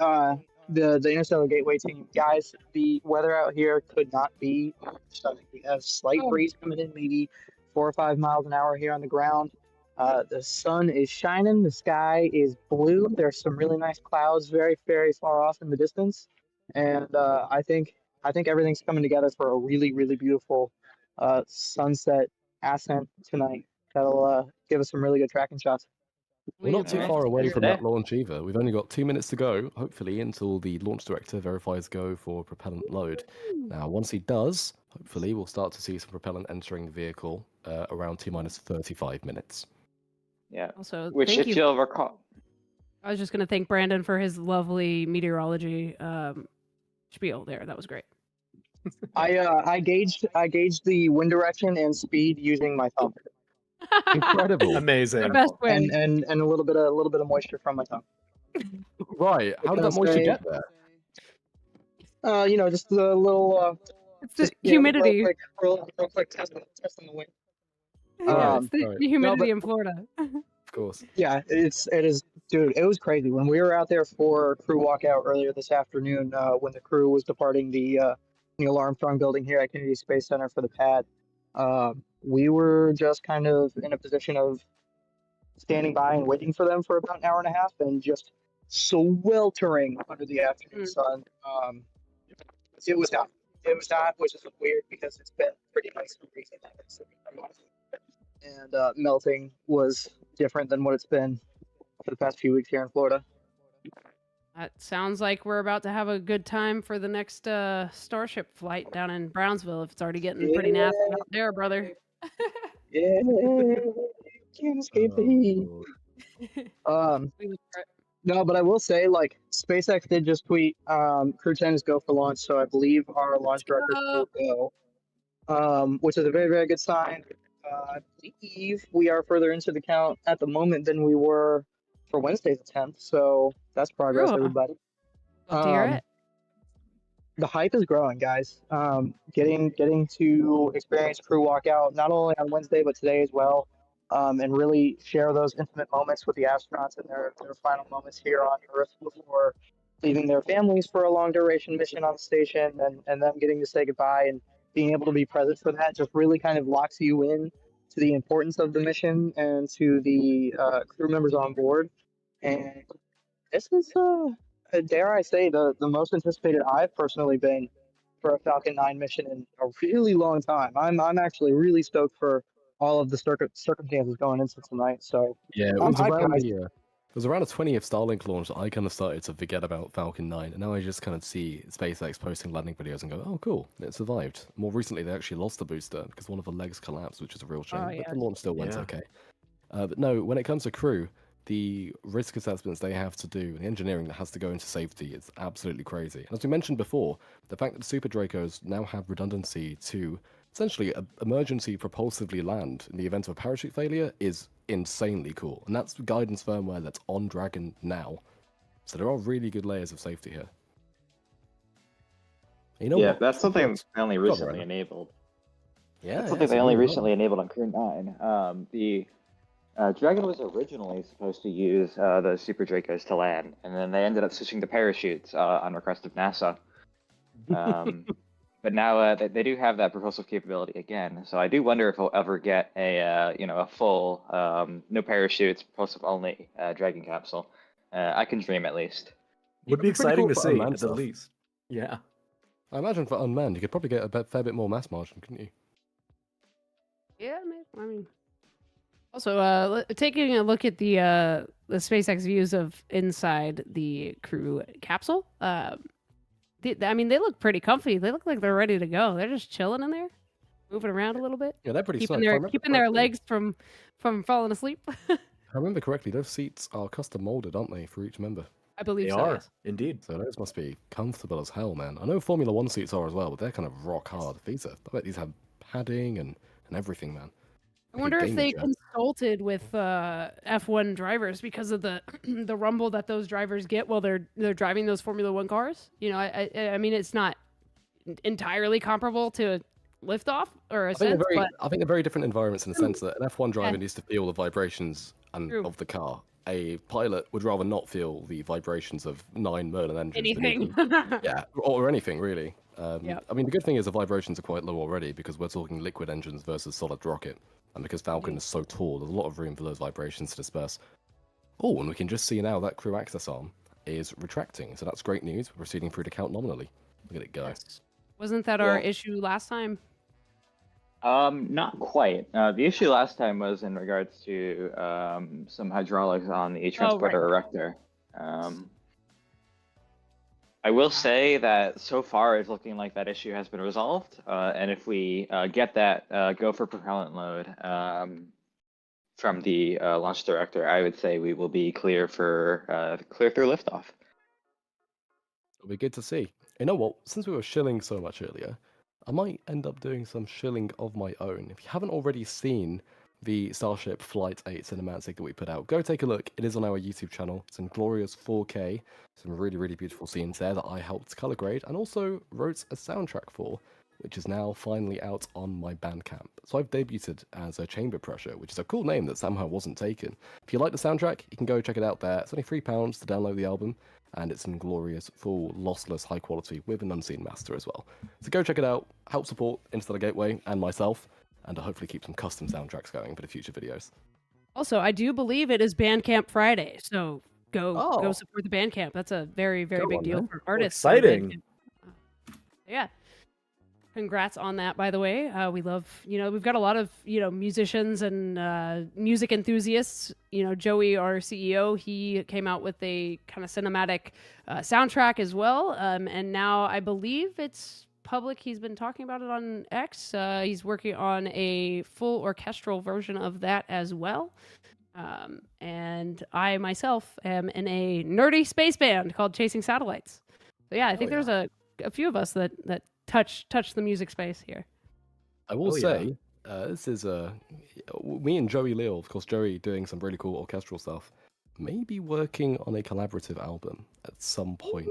the Interstellar Gateway team, guys. The weather out here could not be stunning. We have slight breeze coming in, maybe 4 or 5 miles an hour here on the ground. The sun is shining. The sky is blue. There's some really nice clouds, very, very far off in the distance, and I think everything's coming together for a really, really beautiful sunset ascent tonight. That'll give us some really good tracking shots. We're not too Alright, far away good from day. that launch either. We've only got 2 minutes to go, hopefully, until the launch director verifies go for propellant load. Now, once he does, hopefully, we'll start to see some propellant entering the vehicle around T-minus 35 minutes. yeah. Also, Which, thank if you. you'll recall, I was just going to thank Brandon for his lovely meteorology spiel there. That was great. I gauged the wind direction and speed using my thumb, Incredible. Amazing. The best way. and a little bit of moisture from my tongue. Right. How did that moisture get there? Just a little. It's the Just humidity. real quick testing the wind. Yeah, it's the Right. humidity in Florida. Of course. Yeah, it is, dude. It was crazy when we were out there for crew walkout earlier this afternoon. When the crew was departing the Neil Armstrong building here at Kennedy Space Center for the pad, we were just kind of in a position of standing by and waiting for them for about an hour and a half, and just sweltering under the afternoon sun. It was hot. It was hot, which is weird because it's been pretty nice and breezy. And melting was different than what it's been for the past few weeks here in Florida. That sounds like we're about to have a good time for the next Starship flight down in Brownsville. If it's already getting pretty nasty out there, brother. Yeah, can't escape the heat. No, but I will say, like, SpaceX did just tweet, Crew-10 is go for launch, so I believe our launch director will go, which is a very, very good sign. I believe we are further into the count at the moment than we were for Wednesday's attempt, so that's progress, Cool. everybody. Love to hear it. The hype is growing, guys. Getting to experience crew walkout not only on Wednesday but today as well, and really share those intimate moments with the astronauts and their final moments here on Earth before leaving their families for a long duration mission on the station, and them getting to say goodbye and being able to be present for that just really kind of locks you in to the importance of the mission and to the crew members on board. And this is dare I say, the most anticipated I've personally been for a Falcon 9 mission in a really long time. I'm actually really stoked for all of the circumstances going into tonight. So Yeah, it I'm was hyped, around guys. it was around the 20th Starlink launch that I kind of started to forget about Falcon 9, and now I just kind of see SpaceX posting landing videos and go, oh, cool, it survived. More recently, they actually lost the booster because one of the legs collapsed, which is a real shame, Oh, but yeah. the launch still went Yeah. okay. But no, when it comes to Crew, the risk assessments they have to do, the engineering that has to go into safety is absolutely crazy. And as we mentioned before, the fact that Super Dracos now have redundancy to essentially emergency propulsively land in the event of a parachute failure is insanely cool. And that's guidance firmware that's on Dragon now. So there are really good layers of safety here. You know Yeah, what? that's something they only Go on, recently Miranda. enabled. Yeah, That's yeah, something it's they only really recently enabled on Crew-9. The Dragon was originally supposed to use the Super Dracos to land, and then they ended up switching to parachutes on request of NASA. But now they do have that propulsive capability again, so I do wonder if we'll ever get a full no parachutes propulsive only Dragon capsule. I can dream at least. Would be It'd be pretty exciting cool to for see unmanned at the stuff. least. Yeah. I imagine for unmanned, you could probably get a fair bit more mass margin, couldn't you? Yeah, maybe. I mean, also, taking a look at the SpaceX views of inside the Crew capsule. I mean, they look pretty comfy. They look like they're ready to go. They're just chilling in there, moving around a little bit, Yeah, they're pretty keeping snug. If I their remember keeping their correctly- legs from falling asleep. If I remember correctly, those seats are custom molded, aren't they, for each member? I believe They so. are, Yes. indeed. So those must be comfortable as hell, man. I know Formula One seats are as well, but they're kind of rock hard. I bet these have padding and everything, man. I Like a wonder if gaming they chair. consulted with F1 drivers because of the the rumble that those drivers get while they're driving those Formula One cars. You know, I mean, it's not entirely comparable to liftoff or I think, Ascent, but I think they're very different environments in the sense that an F1 driver needs to feel the vibrations True. of the car. A pilot would rather not feel the vibrations of 9 Merlin engines. than anything. even- yeah, or anything really. Yep. I mean, the good thing is the vibrations are quite low already because we're talking liquid engines versus solid rocket, and because Falcon is so tall, there's a lot of room for those vibrations to disperse. Oh, and we can just see now that crew access arm is retracting, so that's great news. We're proceeding through to count nominally. Look at it go. Wasn't that our Yeah. issue last time? Not quite. The issue last time was in regards to some hydraulics on the transporter erector. I will say that so far it's looking like that issue has been resolved, and if we get that go for propellant load from the launch director, I would say we will be clear through liftoff. It'll be good to see. You know what? Since we were shilling so much earlier, I might end up doing some shilling of my own. If you haven't already seen the Starship Flight 8 cinematic that we put out, go take a look. It is on our YouTube channel. It's in glorious 4K. Some really, really beautiful scenes there that I helped color grade and also wrote a soundtrack for, which is now finally out on my Bandcamp. So I've debuted as a Chamber Pressure, which is a cool name that somehow wasn't taken. If you like the soundtrack, you can go check it out there. It's only £3 to download the album, and it's in glorious, full, lossless, high quality with an unseen master as well. So go check it out, help support Interstellar Gateway and myself, and hopefully keep some custom soundtracks going for the future videos. Also, I do believe it is Bandcamp Friday, so go Oh. support the Bandcamp. That's a very, very Go big on, deal man. for artists. on exciting. Bandcamp. Yeah. Congrats on that, by the way. We love, we've got a lot of, musicians and music enthusiasts. Joey, our CEO, he came out with a kind of cinematic soundtrack as well. And now I believe it's public. He's been talking about it on X. He's working on a full orchestral version of that as well. And I myself am in a nerdy space band called Chasing Satellites. So yeah, I think there's a few of us that touch the music space here. I will Oh, yeah. say, this is me and Joey Leal, of course, Joey doing some really cool orchestral stuff, maybe working on a collaborative album at some point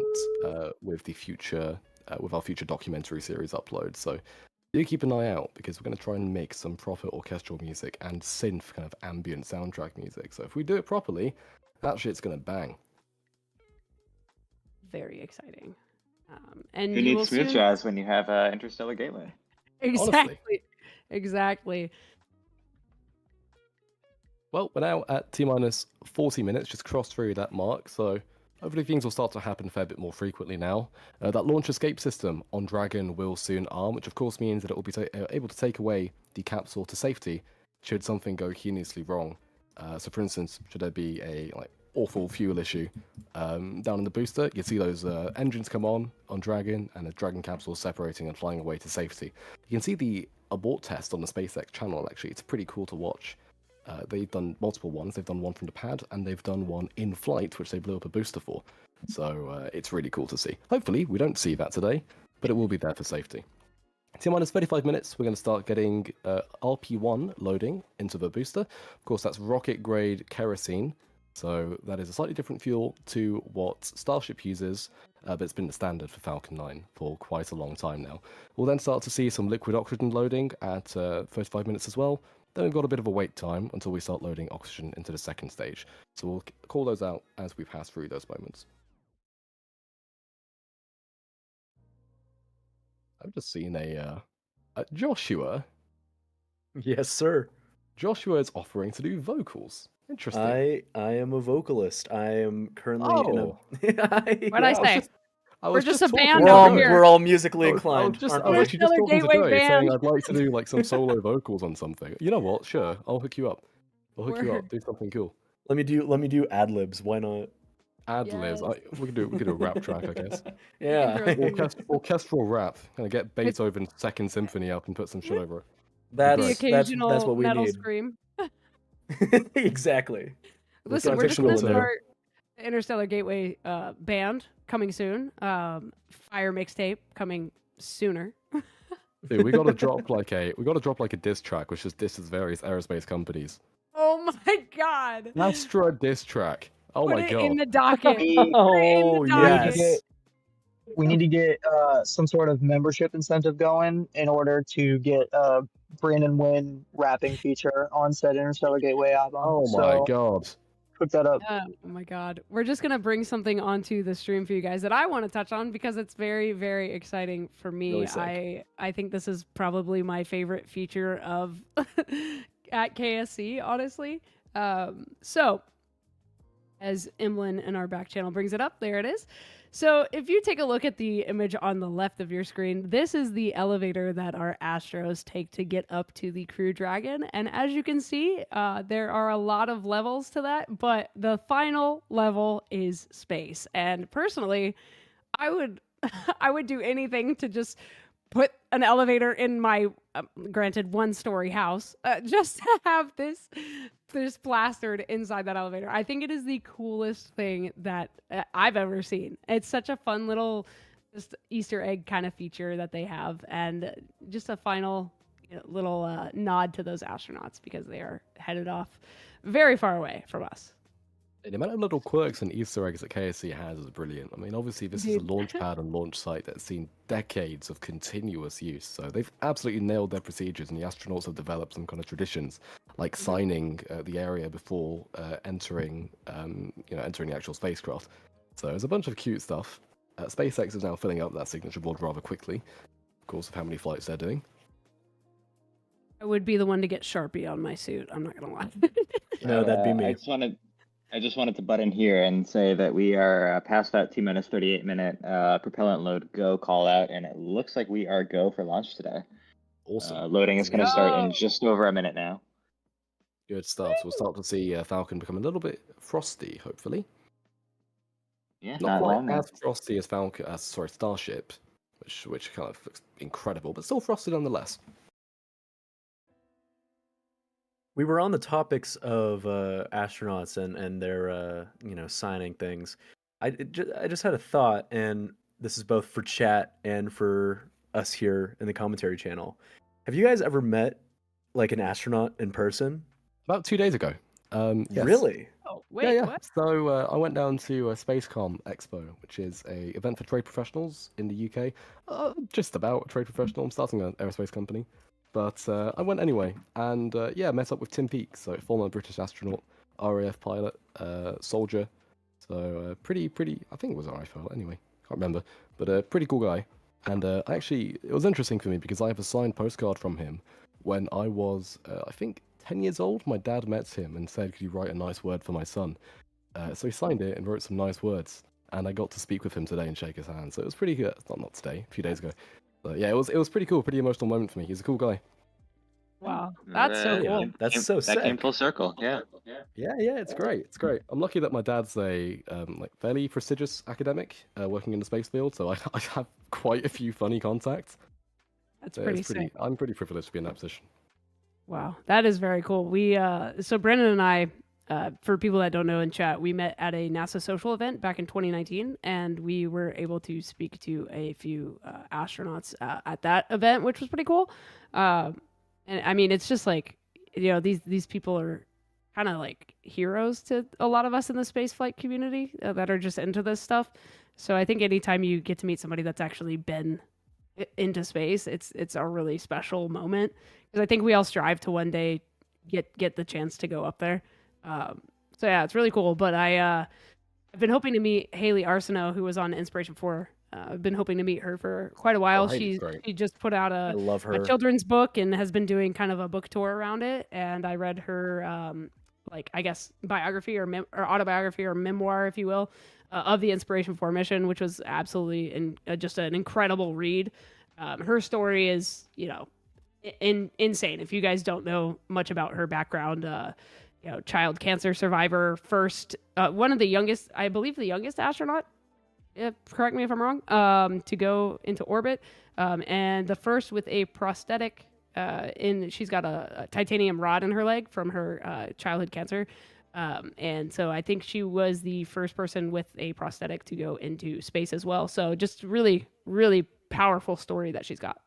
with the future, with our future documentary series upload. So do keep an eye out because we're going to try and make some proper orchestral music and synth kind of ambient soundtrack music. So if we do it properly, that shit's going to bang. Very exciting. And Who you will needs smooth soon... jazz when you have Interstellar Gateway? Exactly. Well, we're now at T-minus 40 minutes, just crossed through that mark, so hopefully things will start to happen a fair bit more frequently now. That launch escape system on Dragon will soon arm, which of course means that it will be able to take away the capsule to safety should something go heinously wrong. So for instance, should there be a awful fuel issue down in the booster, you see those engines come on Dragon and the Dragon capsule separating and flying away to safety. You can see the abort test on the SpaceX channel, actually. It's pretty cool to watch. They've done multiple ones. They've done one from the pad, and they've done one in flight, which they blew up a booster for. So it's really cool to see. Hopefully, we don't see that today, but it will be there for safety. T-minus 35 minutes, we're going to start getting RP1 loading into the booster. Of course, that's rocket-grade kerosene, so that is a slightly different fuel to what Starship uses, but it's been the standard for Falcon 9 for quite a long time now. We'll then start to see some liquid oxygen loading at 35 minutes as well. Then we've got a bit of a wait time until we start loading oxygen into the second stage. So we'll call those out as we pass through those moments. I've just seen a Joshua. Yes, sir. Joshua is offering to do vocals. Interesting. I am a vocalist. I am currently in a. What'd I say? We're just a band We're over all, here. we're all musically I was inclined. just, aren't I we? was actually just Interstellar talking to Gateway Joey, saying band. I'd like to do like some solo vocals on something. You know what? Sure, I'll hook you up. I'll hook you up. Do something cool. Let me do ad libs. Why not? Ad libs. Yes. We could do a rap track, I guess. Yeah. Orchestral rap. Gonna get Beethoven's Second Symphony up and put some shit over it. The that's occasional what we metal need. scream. Exactly. Listen, we're just Transitional gonna in there. start the Interstellar Gateway band coming soon. Fire mixtape coming sooner. Dude, we gotta drop like a diss track, which is disses various aerospace companies. Oh my god! Astra diss track. Oh Put my it god. in the docket. We- Put it in Oh the docket. yes. We need to get some sort of membership incentive going in order to get Brandon Wynn rapping feature on said Interstellar Gateway album. Oh my So god. cook that up. Oh my god. We're just going to bring something onto the stream for you guys that I want to touch on because it's very, very exciting for me. Really sick. I think this is probably my favorite feature of at KSC, honestly. So, as Imlin in our back channel brings it up, there it is. So if you take a look at the image on the left of your screen, this is the elevator that our Astros take to get up to the Crew Dragon. And as you can see, there are a lot of levels to that, but the final level is space. And personally, I would I would do anything to just put an elevator in my granted one-story house just to have this plastered inside that elevator. I think it is the coolest thing that I've ever seen. It's such a fun little just Easter egg kind of feature that they have, and just a final little nod to those astronauts because they are headed off very far away from us. The amount of little quirks and Easter eggs that KSC has is brilliant. I mean, obviously, this is a Dude. launch pad and launch site that's seen decades of continuous use. So they've absolutely nailed their procedures, and the astronauts have developed some kind of traditions, like signing the area before entering the actual spacecraft. So there's a bunch of cute stuff. SpaceX is now filling up that signature board rather quickly, of course, of how many flights they're doing. I would be the one to get Sharpie on my suit. I'm not gonna lie. No, that'd be me. I just wanted to butt in here and say that we are past that T-minus 38 minute propellant load go call out, and it looks like we are go for launch today. Awesome. Loading is going to start in Go! just over a minute now. Good stuff. So we'll start to see Falcon become a little bit frosty, hopefully. Yeah, Not not long quite now. as frosty as Starship, which kind of looks incredible, but still frosty nonetheless. We were on the topics of astronauts and their signing things. I just had a thought, and this is both for chat and for us here in the commentary channel. Have you guys ever met like an astronaut in person? About 2 days ago. Yes. Really? Oh, wait, yeah. what? So I went down to SpaceCom Expo, which is a event for trade professionals in the UK. Just about a trade professional. I'm starting an aerospace company. But I went anyway, and met up with Tim Peake, so former British astronaut, RAF pilot, soldier. So pretty, I think it was RAF pilot anyway, can't remember. But a pretty cool guy. And actually, it was interesting for me because I have a signed postcard from him when I was, I think, 10 years old. My dad met him and said, could you write a nice word for my son? So he signed it and wrote some nice words. And I got to speak with him today and shake his hand. So it was pretty good. Not today, a few days ago. But yeah, it was pretty cool, pretty emotional moment for me. He's a cool guy. Wow, that's so cool. That's so That came sick. full circle. Yeah. Yeah, it's great. It's great. I'm lucky that my dad's a fairly prestigious academic working in the space field, so I have quite a few funny contacts. That's So pretty it's sick. I'm pretty privileged to be in that position. Wow, that is very cool. We so Brandon and I, for people that don't know in chat, we met at a NASA social event back in 2019, and we were able to speak to a few astronauts at that event, which was pretty cool. And I mean, it's just like, you know, these people are kind of like heroes to a lot of us in the spaceflight community that are just into this stuff. So I think anytime you get to meet somebody that's actually been into space, it's a really special moment, because I think we all strive to one day get the chance to go up there. So yeah, it's really cool. But I've been hoping to meet Haley Arsenault, who was on Inspiration 4. I've been hoping to meet her for quite a while. Haley's great. She just put out I love a her. children's book and has been doing kind of a book tour around it. And I read her like, I guess, biography or autobiography or memoir, if you will, of the Inspiration 4 mission, which was absolutely just an incredible read. Her story is, you know, insane. If you guys don't know much about her background, you know, child cancer survivor, first, one of the youngest, I believe the youngest astronaut, correct me if I'm wrong, to go into orbit, and the first with a prosthetic, she's got a titanium rod in her leg from her childhood cancer. And so I think she was the first person with a prosthetic to go into space as well. So just really, really powerful story that she's got.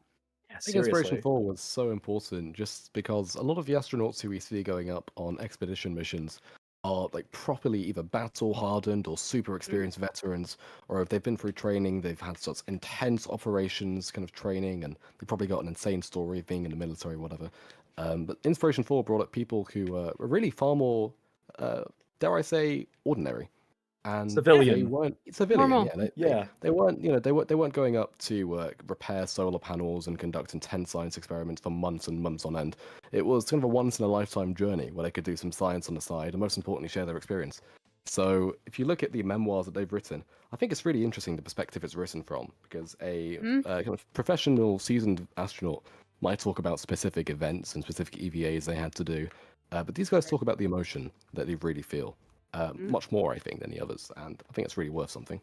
Yeah, I think Inspiration seriously. 4 was so important just because a lot of the astronauts who we see going up on expedition missions are like properly either battle hardened or super experienced veterans, or if they've been through training, they've had such intense operations kind of training, and they've probably got an insane story of being in the military or whatever. But Inspiration 4 brought up people who were really far more, dare I say, ordinary. And they Civilian. weren't civilian. Normal. Yeah, Yeah. they weren't. You know, they weren't going up to repair solar panels and conduct intense science experiments for months and months on end. It was kind of a once in a lifetime journey where they could do some science on the side and most importantly share their experience. So if you look at the memoirs that they've written, I think it's really interesting the perspective it's written from, because a kind of professional seasoned astronaut might talk about specific events and specific EVAs they had to do, but these guys talk about the emotion that they really feel. Much more, I think, than the others, and I think it's really worth something.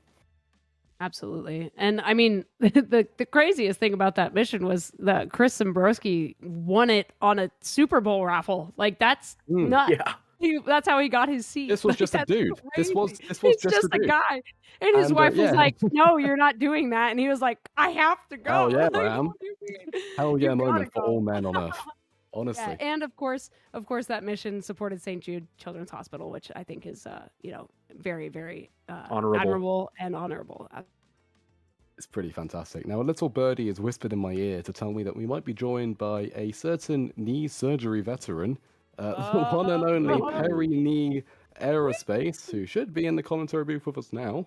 Absolutely. And I mean, the craziest thing about that mission was that Chris Zimbrowski won it on a Super Bowl raffle. Like, that's nuts. Yeah. That's how he got his seat. This was Like, just a that's dude. This was crazy. just He's a just a dude. guy. And his wife was yeah. like, "No, you're not doing that." And he was like, "I have to go." Hell yeah, Like, I am. what do you mean? Hell You yeah gotta moment for go. all men on Earth. Honestly. Yeah, and of course, that mission supported St. Jude Children's Hospital, which I think is, you know, very, very Honorable. admirable and honorable. It's pretty fantastic. Now, a little birdie has whispered in my ear to tell me that we might be joined by a certain knee surgery veteran, the one and only Perry Knee Aerospace, who should be in the commentary booth with us now.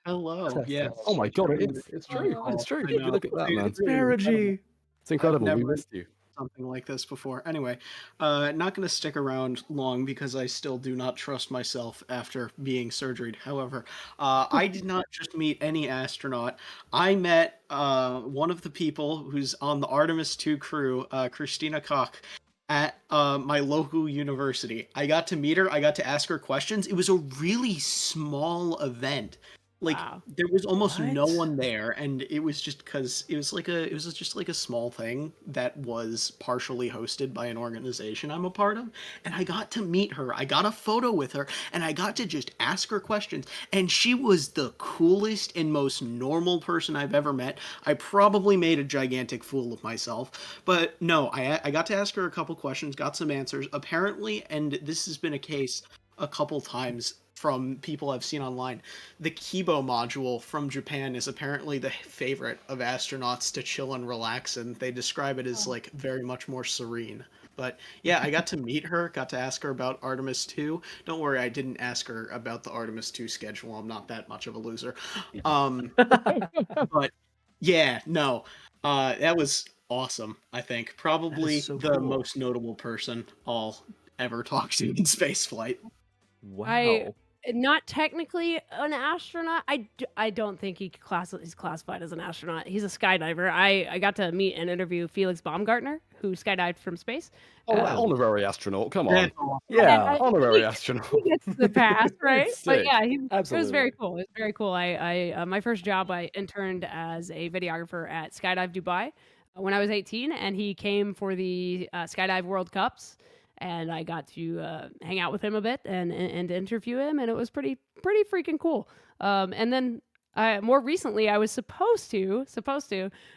Hello. Yes. Oh my god, it is. It's true. It's true. I know. Look at that, man. It's really incredible. It's incredible. We never- missed you. Something like this before. Anyway, not going to stick around long because I still do not trust myself after being surgeryed. However, I did not just meet any astronaut. I met one of the people who's on the Artemis 2 crew, Christina Koch, at my local university. I got to meet her. I got to ask her questions. It was a really small event. Like, Wow. there was almost no What? one there, and it was just because it was just like a small thing that was partially hosted by an organization I'm a part of, and I got to meet her. I got a photo with her, and I got to just ask her questions, and she was the coolest and most normal person I've ever met. I probably made a gigantic fool of myself, but no, I got to ask her a couple questions, got some answers. Apparently, and this has been a case a couple times from people I've seen online, the Kibo module from Japan is apparently the favorite of astronauts to chill and relax, and they describe it as like very much more serene. But yeah, I got to meet her, got to ask her about Artemis 2. Don't worry, I didn't ask her about the Artemis 2 schedule. I'm not that much of a loser. But yeah, no, that was awesome. I think probably so the cool. most notable person I'll ever talk to in spaceflight. Wow. Not technically an astronaut. I don't think he's classified as an astronaut. He's a skydiver. I got to meet and interview Felix Baumgartner, who skydived from space. Honorary astronaut. Come on. That's awesome. Yeah. Honorary astronaut. He gets the pass, right? But Sick. yeah, it was Absolutely. very cool. It was very cool. I my first job, I interned as a videographer at Skydive Dubai. when I was 18, and he came for the Skydive World Cups, and I got to hang out with him a bit and interview him, and it was pretty freaking cool. And then more recently, I was supposed to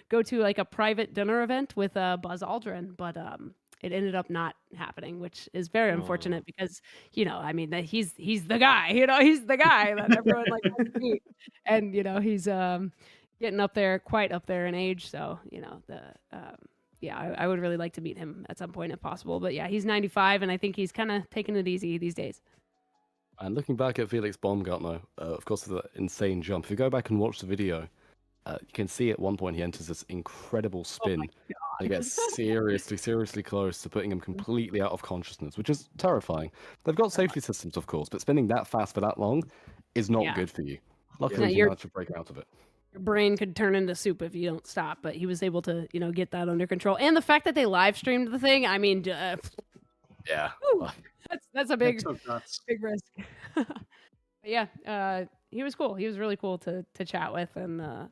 go to like a private dinner event with Buzz Aldrin, but it ended up not happening, which is very unfortunate because, you know, I mean, that he's the guy, you know, he's the guy that everyone like wants to meet, and you know, he's getting quite up there in age, so you know yeah, I would really like to meet him at some point if possible. But yeah, he's 95, and I think he's kind of taking it easy these days. And looking back at Felix Baumgartner, of course, the insane jump. If you go back and watch the video, you can see at one point he enters this incredible spin. And he gets seriously close to putting him completely out of consciousness, which is terrifying. They've got safety systems, of course, but spinning that fast for that long is not good for you. Luckily, he managed to break out of it. Your brain could turn into soup if you don't stop, but he was able to, you know, get that under control. And the fact that they live streamed the thing, I mean, yeah, that's a big risk. But yeah, he was cool. He was really cool to chat with, and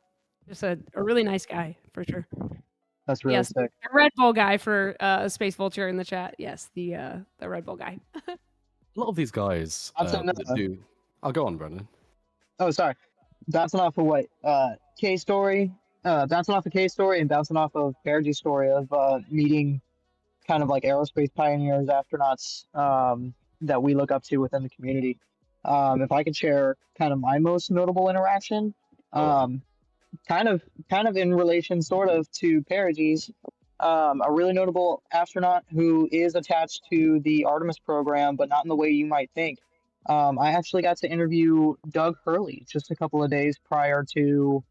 just a really nice guy for sure. That's really sick. The Red Bull guy for Space Vulture in the chat. Yes, the Red Bull guy. A lot of these guys do. I'll go on, Brendan. Oh, sorry. Bouncing off of what K's story, bouncing off of K's story, and bouncing off of Perig's story of meeting kind of like aerospace pioneers, astronauts that we look up to within the community. If I could share kind of my most notable interaction, kind of in relation sort of to Perig's, a really notable astronaut who is attached to the Artemis program, but not in the way you might think. I actually got to interview Doug Hurley just a couple of days prior to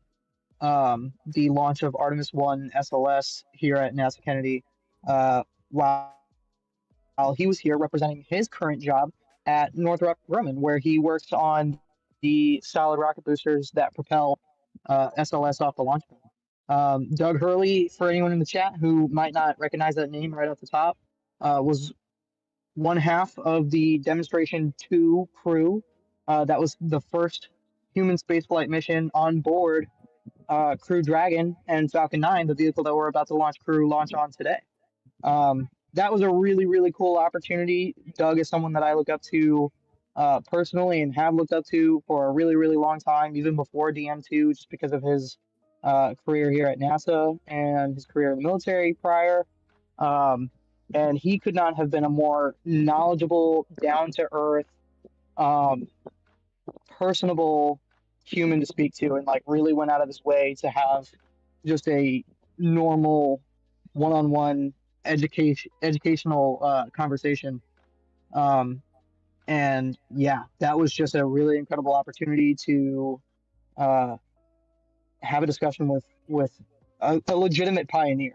the launch of Artemis 1 SLS here at NASA Kennedy, while he was here representing his current job at Northrop Grumman, where he works on the solid rocket boosters that propel SLS off the launch pad. Doug Hurley, for anyone in the chat who might not recognize that name right off the top, was one half of the Demonstration 2 crew. That was the first human spaceflight mission on board Crew-Dragon and Falcon 9, the vehicle that we're about to launch on today. That was a really cool opportunity. Doug is someone that I look up to personally and have looked up to for a really long time, even before DM2, just because of his career here at NASA and his career in the military prior. And he could not have been a more knowledgeable, down-to-earth, personable human to speak to, and like really went out of his way to have just a normal one-on-one educational conversation. And yeah, that was just a really incredible opportunity to have a discussion with a legitimate pioneer.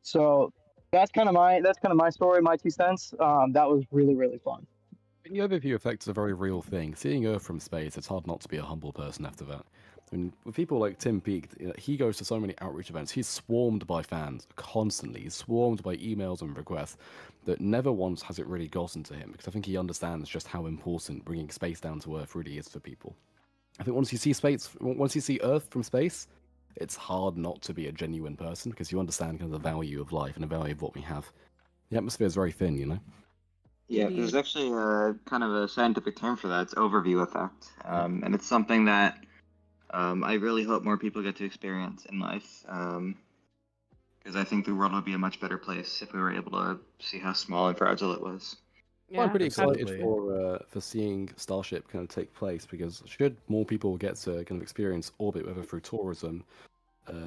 So that's kind of my story, my 2 cents. That was really fun. The overview effect is a very real thing. Seeing Earth from space, it's hard not to be a humble person after that. I mean, with people like Tim Peake, he goes to so many outreach events. He's swarmed by fans constantly. He's swarmed by emails and requests that never once has it really gotten to him, because I think he understands just how important bringing space down to Earth really is for people. I think once you see Earth from space, it's hard not to be a genuine person, because you understand kind of the value of life and the value of what we have. The atmosphere is very thin, you know? Yeah, there's actually a kind of a scientific term for that. It's overview effect. And it's something that I really hope more people get to experience in life. Because I think the world would be a much better place if we were able to see how small and fragile it was. Yeah, well, I'm pretty excited for seeing Starship kind of take place, because should more people get to kind of experience orbit, whether through tourism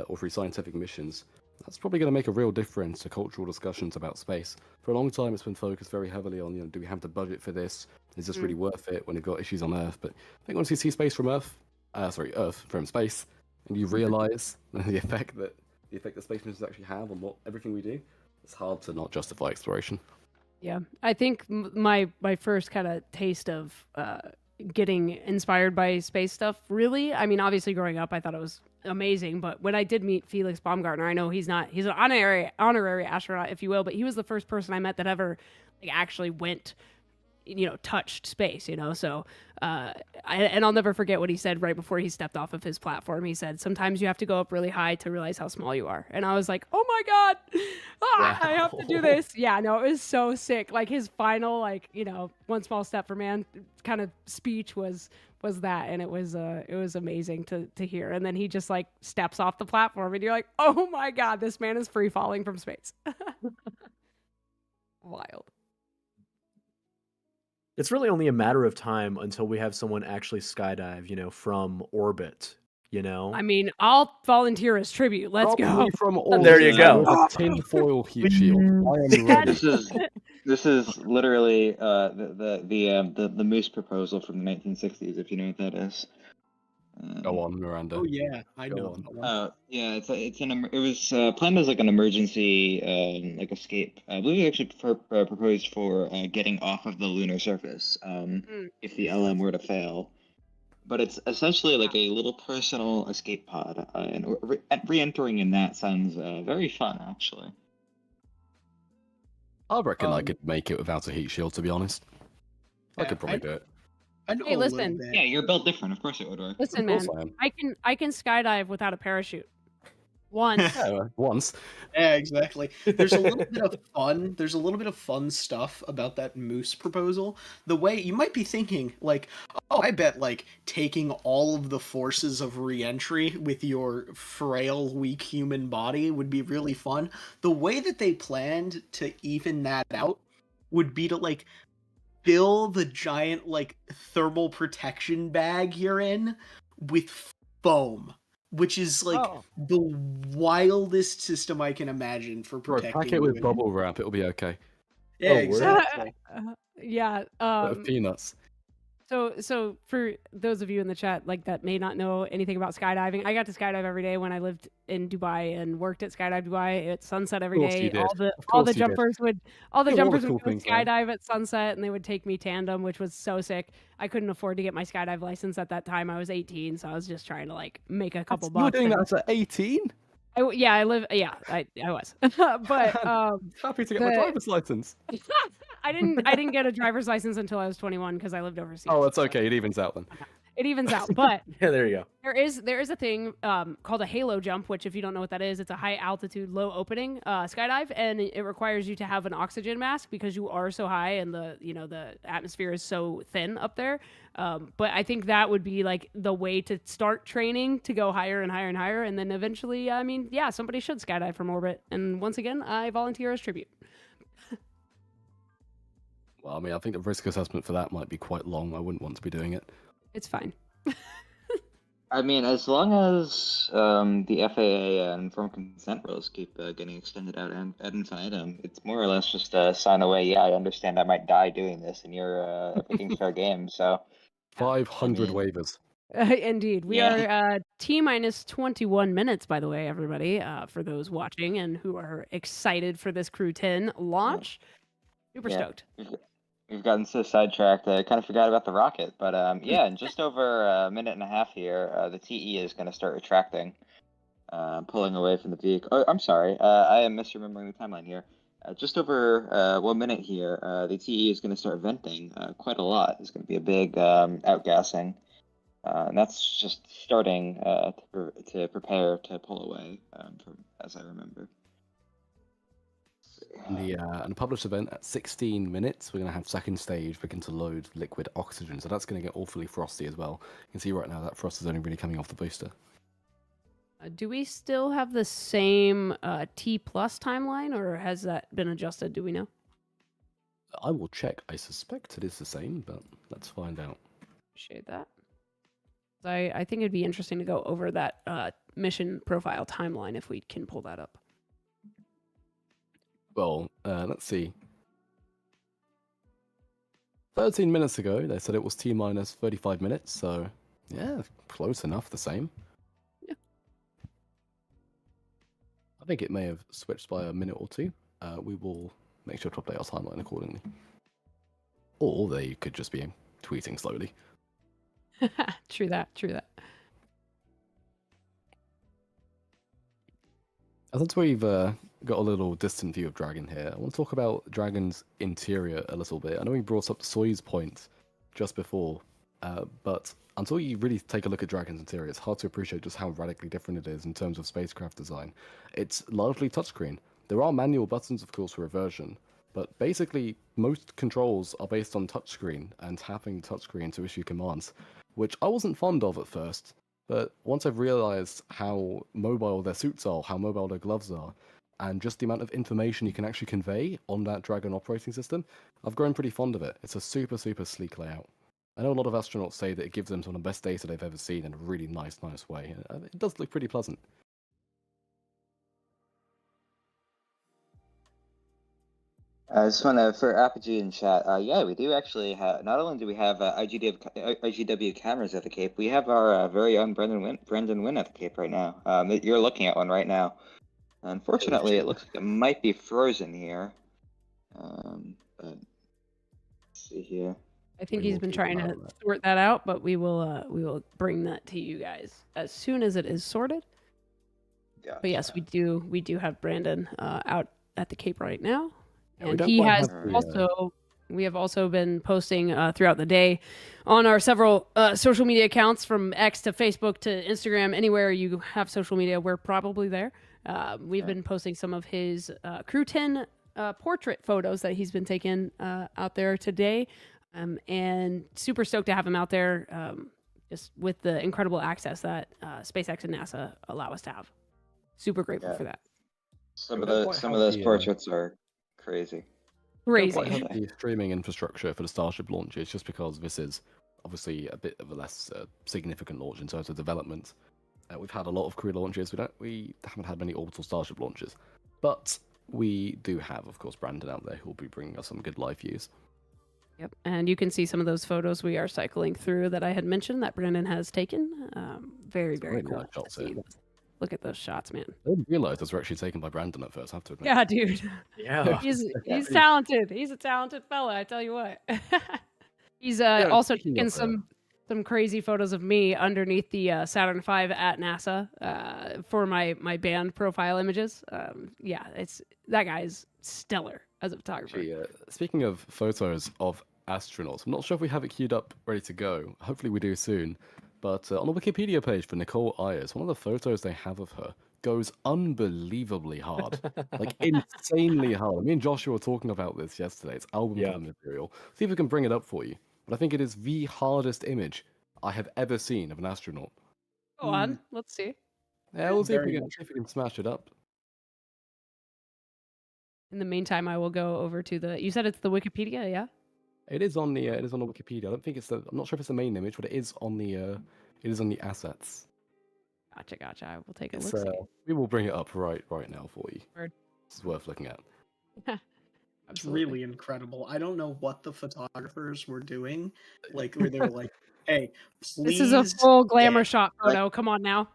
or through scientific missions, that's probably going to make a real difference to cultural discussions about space. For a long time, it's been focused very heavily on, do we have the budget for this? Is this really worth it when we've got issues on Earth? But I think once you see space from Earth from space, and you realize the effect that space missions actually have on everything we do, it's hard to not justify exploration. Yeah, I think my first kind of taste of getting inspired by space stuff, really, I mean, obviously growing up, I thought it was amazing, but when I did meet Felix Baumgartner, I know he's an honorary astronaut, if you will, but he was the first person I met that ever actually went touched space, so and I'll never forget what he said right before he stepped off of his platform. He said, sometimes you have to go up really high to realize how small you are. And I was like, oh my God, I have to do this. Yeah, no, it was so sick. Like his final, one small step for man kind of speech was that, and it was amazing to hear. And then he just like steps off the platform and you're like, oh my God, this man is free falling from space. Wild. It's really only a matter of time until we have someone actually skydive, from orbit, I mean, I'll volunteer as tribute. Let's Probably go. from all There you go. with a tinfoil heat shield. I am ready. This is literally the Moose proposal from the 1960s, if you know what that is. Go on, Miranda. Oh yeah, I Go know on. that one. Yeah, it was planned as like an emergency like escape. I believe it actually proposed for getting off of the lunar surface if the LM were to fail. But it's essentially like a little personal escape pod, and re-entering in that sounds very fun, actually. I reckon I could make it without a heat shield, to be honest. I could probably do it. I know Hey, a little listen. bit. Yeah, you're built different. Of course it would work. Listen, Of course man, I am. I can skydive without a parachute. Once. Yeah, once. Yeah, exactly. There's a little bit of fun. There's a little bit of fun stuff about that Moose proposal. The way you might be thinking, like, oh, I bet like taking all of the forces of re-entry with your frail, weak human body would be really fun. The way that they planned to even that out would be to like fill the giant like thermal protection bag you're in with foam, which is like the wildest system I can imagine for Bro, protecting pack it with you. bubble wrap, it'll be okay. Yeah, word. exactly. Yeah. Bit of peanuts. So for those of you in the chat like that may not know anything about skydiving, I got to skydive every day when I lived in Dubai and worked at Skydive Dubai at sunset every course day. you did. All Of the course you did. jumpers would Do all the cool would go things, man. skydive at sunset, and they would take me tandem, which was so sick. I couldn't afford to get my skydive license at that time. I was 18, so I was just trying to like make a couple You were bucks. doing and- that at 18? I was. But Happy to get my driver's license. I didn't get a driver's license until I was 21 because I lived overseas. Oh, it's so okay. It evens out then. It evens out. But Yeah, there you go. there is a thing called a halo jump, which if you don't know what that is, it's a high altitude, low opening skydive, and it requires you to have an oxygen mask because you are so high and the atmosphere is so thin up there. But I think that would be like the way to start training to go higher and higher and higher, and then eventually, somebody should skydive from orbit. And once again, I volunteer as tribute. Well, I mean, I think the risk assessment for that might be quite long. I wouldn't want to be doing it. It's fine. I mean, as long as the FAA and informed consent rules keep getting extended out ad infinitum, it's more or less just a sign away. Yeah, I understand I might die doing this, and everything's fair game. So 500 I mean- waivers. Indeed. We Yeah. are T-minus 21 minutes, by the way, everybody, for those watching and who are excited for this Crew-10 launch. Super Yeah. stoked. We've gotten so sidetracked, I kind of forgot about the rocket. But yeah, in just over a minute and a half here, the TE is going to start retracting, pulling away from the vehicle. Oh, I'm sorry, I am misremembering the timeline here. Just over 1 minute here, the TE is going to start venting quite a lot. There's going to be a big outgassing, and that's just starting to prepare to pull away, as I remember. And the published event at 16 minutes, we're going to have second stage begin to load liquid oxygen. So that's going to get awfully frosty as well. You can see right now that frost is only really coming off the booster. Do we still have the same T plus timeline, or has that been adjusted? Do we know? I will check. I suspect it is the same, but let's find out. Appreciate that. I think it'd be interesting to go over that mission profile timeline if we can pull that up. Well, let's see. 13 minutes ago, they said it was T-minus 35 minutes, so yeah, close enough, the same. Yeah. I think it may have switched by a minute or two. We will make sure to update our timeline accordingly. Or they could just be tweeting slowly. True that. Since we've got a little distant view of Dragon here. I want to talk about Dragon's interior a little bit. I know we brought up the Soyuz point just before, but until you really take a look at Dragon's interior, it's hard to appreciate just how radically different it is in terms of spacecraft design. It's largely touchscreen. There are manual buttons, of course, for reversion, but basically most controls are based on touchscreen and tapping the touchscreen to issue commands, which I wasn't fond of at first. But once I've realized how mobile their suits are, how mobile their gloves are, and just the amount of information you can actually convey on that Dragon operating system, I've grown pretty fond of it. It's a super, super sleek layout. I know a lot of astronauts say that it gives them some of the best data they've ever seen in a really nice way. It does look pretty pleasant. I just want to, for Apogee in chat, yeah, we do actually have, not only do we have IGW cameras at the Cape, we have our very own Brendan Wynn at the Cape right now. You're looking at one right now. Unfortunately, it looks like it might be frozen here. But let's see here. I think he's been trying to sort that out, but we will bring that to you guys as soon as it is sorted. Gotcha. But yes, we do have Brandon out at the Cape right now, Yeah, we and don't he quite has have the, also. We have also been posting throughout the day on our several social media accounts, from X to Facebook to Instagram. Anywhere you have social media, we're probably there. We've been posting some of his Crew-10 portrait photos that he's been taking out there today. And super stoked to have him out there, just with the incredible access that SpaceX and NASA allow us to have. Super grateful for that. Some of those portraits are crazy. Crazy. We don't quite have the streaming infrastructure for the Starship launches, just because this is obviously a bit of a less significant launch in terms of development. We've had a lot of Crew launches. We haven't had many orbital Starship launches, but we do have, of course, Brandon out there who will be bringing us some good live views. Yep, and you can see some of those photos we are cycling through that I had mentioned that Brandon has taken. Very cool. Nice shots here. Look at those shots, man. I didn't realize those were actually taken by Brandon at first, I have to admit. Yeah, dude. Yeah. He's talented. He's a talented fella, I tell you what. He's also taken some crazy photos of me underneath the Saturn V at NASA for my band profile images. Yeah, that guy's stellar as a photographer. Actually, speaking of photos of astronauts, I'm not sure if we have it queued up ready to go. Hopefully we do soon. But on the Wikipedia page for Nicole Ayers, one of the photos they have of her goes unbelievably hard. Like, insanely hard. Me and Joshua were talking about this yesterday. It's album cover material. See if we can bring it up for you. But I think it is the hardest image I have ever seen of an astronaut. Go on, let's see. Yeah, we'll see if we can smash it up. In the meantime, I will go over to the. You said it's the Wikipedia, yeah? It is on the Wikipedia. I don't think I'm not sure if it's the main image, but it is on the assets. Gotcha. I will take a look. We will bring it up right now for you. Word. It's worth looking at. It's really incredible. I don't know what the photographers were doing. Like, where they were like, "Hey, please." This is a full glamour shot photo. Come on now.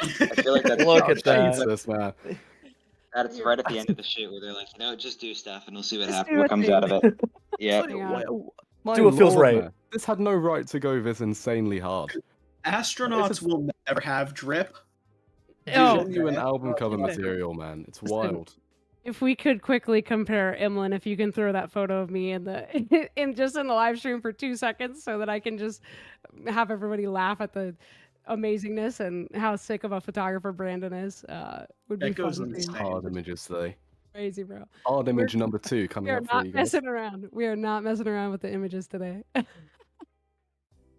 I feel like that's Look at that. Jesus, man. That's right at the end of the shoot where they're like, just do stuff and we'll see what Just happens, do what a comes thing. out of it. Yeah. Do what feels right. Man. This had no right to go this insanely hard. Astronauts will never have drip. Genuine album cover material, man. It's wild. If we could quickly compare, Emlyn, if you can throw that photo of me in the in the live stream for 2 seconds, so that I can just have everybody laugh at the amazingness and how sick of a photographer Brandon is. Would be fun. Hard images today. Crazy, bro. Hard image number 2 coming up for you guys. We are not messing around with the images today.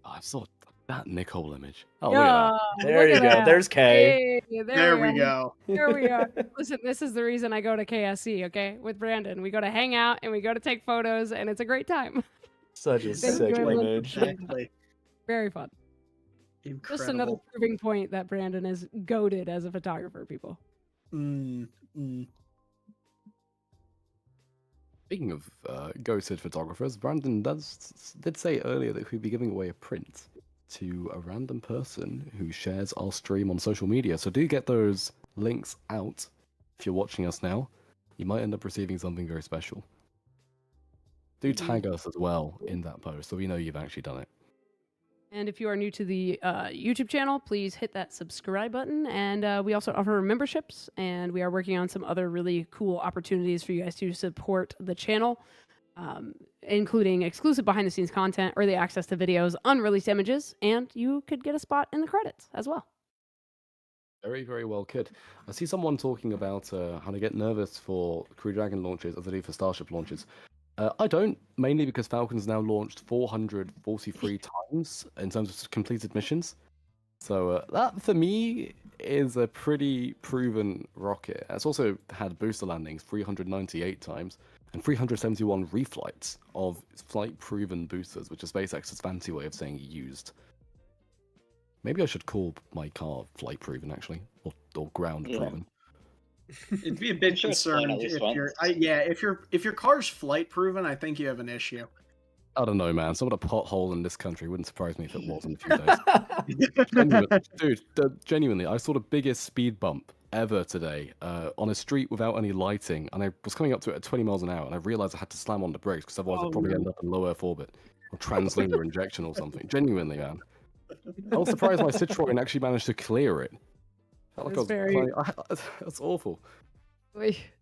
I saw that Nicole image. Oh, yeah, look at There you go. that. There's Kay. Hey, There we go. Here we are. Listen, this is the reason I go to KSC, okay? With Brandon. We go to hang out and we go to take photos, and it's a great time. Such a sick image. Exactly. Very fun. Incredible. Just another proving point that Brandon is goated as a photographer, people. Speaking of ghosted photographers, Brandon did say earlier that we'd be giving away a print to a random person who shares our stream on social media. So do get those links out. If you're watching us now, you might end up receiving something very special. Do tag us as well in that post so we know you've actually done it. And if you are new to the YouTube channel, please hit that subscribe button. And we also offer memberships, and we are working on some other really cool opportunities for you guys to support the channel, including exclusive behind-the-scenes content, early access to videos, unreleased images, and you could get a spot in the credits as well. Very, very well could. I see someone talking about how to get nervous for Crew Dragon launches as they do for Starship launches. I don't, mainly because Falcon's now launched 443 times in terms of completed missions. So that, for me, is a pretty proven rocket. It's also had booster landings 398 times and 371 reflights of flight-proven boosters, which is SpaceX's fancy way of saying used. Maybe I should call my car flight-proven, actually, or ground-proven. It'd be a bit sure it's fine concerned at least if your car's flight proven. I think you have an issue. I don't know, man. Some of the pothole in this country wouldn't surprise me if it was in a few days. Genuinely, I saw the biggest speed bump ever today on a street without any lighting, and I was coming up to it at 20 miles an hour, and I realized I had to slam on the brakes because otherwise I'd probably end up in low Earth orbit or translunar injection or something. Genuinely, man. I was surprised my Citroen actually managed to clear it. Felt like that's awful.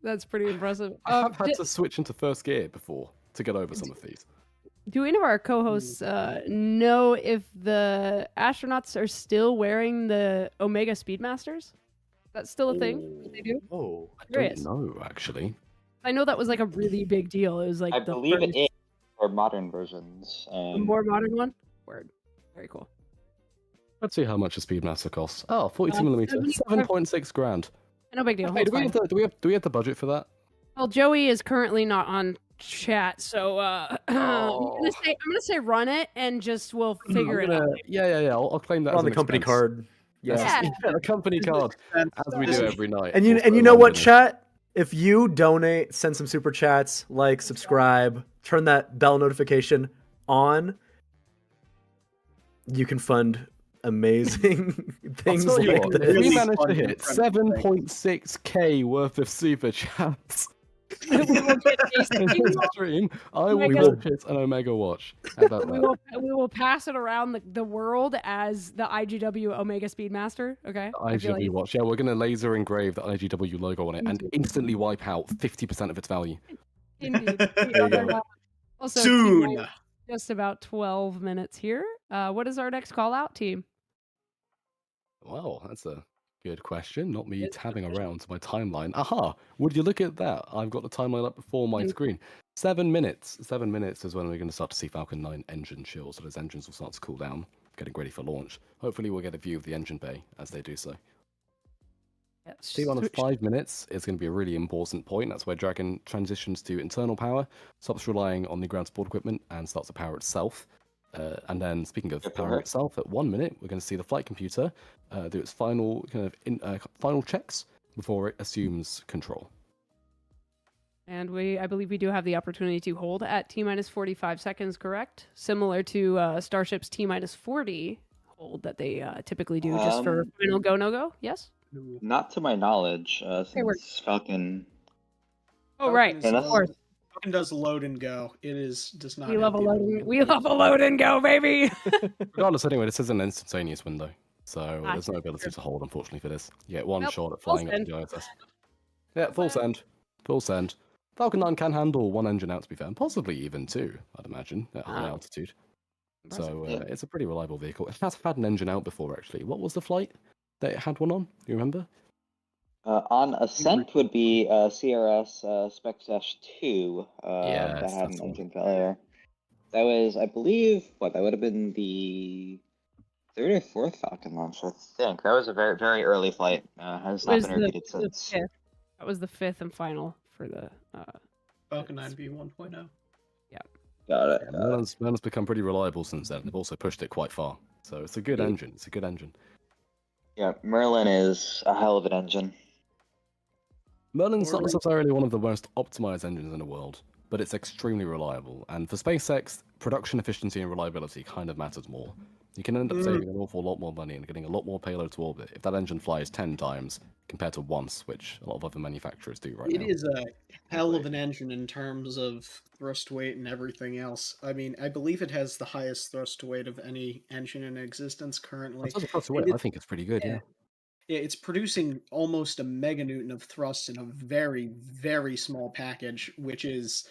That's pretty impressive. I have had to switch into first gear before to get over some of these. Do any of our co-hosts know if the astronauts are still wearing the Omega Speedmasters? That's still a thing that they do? Oh, I don't know, actually. I know that was like a really big deal. It was like I the believe first, it is for modern versions. the more modern one. Word. Very cool. Let's see how much a Speedmaster costs. Oh, 42 millimeter, 7.6 grand. No big deal. Hey, It's do we have the budget for that? Well, Joey is currently not on chat, so I'm gonna say run it and just we'll figure it out. Yeah. I'll claim that on as the an company expense. card. Yeah. Yeah, the company card, as we do every night. And you know what, chat? If you donate, send some super chats, like, subscribe, turn that bell notification on, you can fund amazing things I'll tell you like what, this. if we managed to Really hit fun, 7.6k worth of super chats We will get in a- this stream, I will Omega- purchase an Omega watch. How about that? we will pass it around the world as the IGW Omega Speedmaster. Okay. I feel IGW watch. Yeah, we're going to laser engrave the IGW logo on it and instantly wipe out 50% of its value. Indeed. There you go. Also, Soon. team, just about 12 minutes here. What is our next call out, team? Well, that's a good question. Not me tabbing around to my timeline. Aha! Would you look at that? I've got the timeline up before my screen. 7 minutes. 7 minutes is when we're going to start to see Falcon 9 engine chill, so those engines will start to cool down, getting ready for launch. Hopefully we'll get a view of the engine bay as they do so. T-1 of 5 minutes is going to be a really important point. That's where Dragon transitions to internal power, stops relying on the ground support equipment, and starts to power itself. And then, speaking of powering itself, at 1 minute, we're going to see the flight computer do its final final checks before it assumes control. And I believe we do have the opportunity to hold at T-minus 45 seconds, correct? Similar to Starship's T-minus 40 hold that they typically do just for final go, no-go, yes? Not to my knowledge, we're- since Falcon... Oh, right, Falcon of course. Falcon does load and go. Does not. We have love a the load ability and, we love a load and go, baby! Regardless, anyway, this is an instantaneous window, so Ah, there's no ability sure. to hold, unfortunately, for this. You get one Nope, shot at full flying up send. the ISS. Yeah, full send. Full send. Falcon 9 can handle one engine out, to be fair, and possibly even two, I'd imagine, at high altitude. So it's a pretty reliable vehicle. It has had an engine out before, actually. What was the flight that it had one on? Do you remember? On Ascent would be CRS Spec-2 Yes, that had that's an the one. engine failure. That was, I believe, that would have been the third or fourth Falcon launch, I think. That was a very, very early flight. Has not Was been repeated since. fifth. That was the fifth and final for the... Falcon 9B 1.0. Got it. Yeah, Merlin's become pretty reliable since then. They've also pushed it quite far. So it's a good engine. It's a good engine. Yeah, Merlin is a hell of an engine. Merlin's not necessarily one of the most optimized engines in the world, but it's extremely reliable. And for SpaceX, production efficiency and reliability kind of matters more. You can end up saving an awful lot more money and getting a lot more payload to orbit if that engine flies 10 times compared to once, which a lot of other manufacturers do right now. It is a hell of an engine in terms of thrust weight and everything else. I mean, I believe it has the highest thrust weight of any engine in existence currently. I think it's pretty good, yeah. It's producing almost a meganewton of thrust in a very, very small package, which is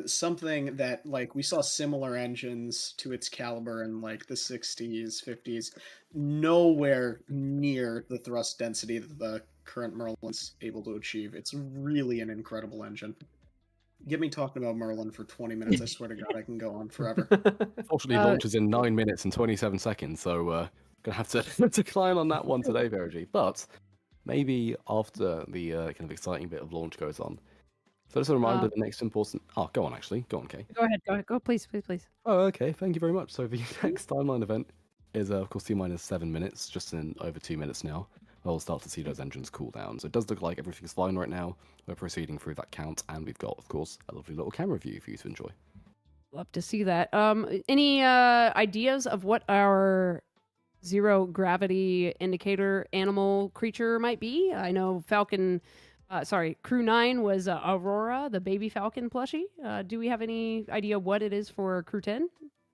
something that, like, we saw similar engines to its caliber in, like, the 60s, 50s, nowhere near the thrust density that the current Merlin's able to achieve. It's really an incredible engine. Get me talking about Merlin for 20 minutes. I swear to God, I can go on forever. Unfortunately, it launches in 9 minutes and 27 seconds, so gonna have to decline on that one today, Verity. But maybe after the kind of exciting bit of launch goes on. So just a reminder, the next important... Oh, go on, actually. Go on, Kay. Go ahead. Go, please. Oh, okay. Thank you very much. So the next timeline event is, of course, T-minus 7 minutes, just in over 2 minutes now. We'll start to see those engines cool down. So it does look like everything's fine right now. We're proceeding through that count, and we've got, of course, a lovely little camera view for you to enjoy. Love to see that. Any ideas of what our zero gravity indicator animal creature might be? I know Crew-9 was Aurora, the baby Falcon plushie. Do we have any idea what it is for Crew-10?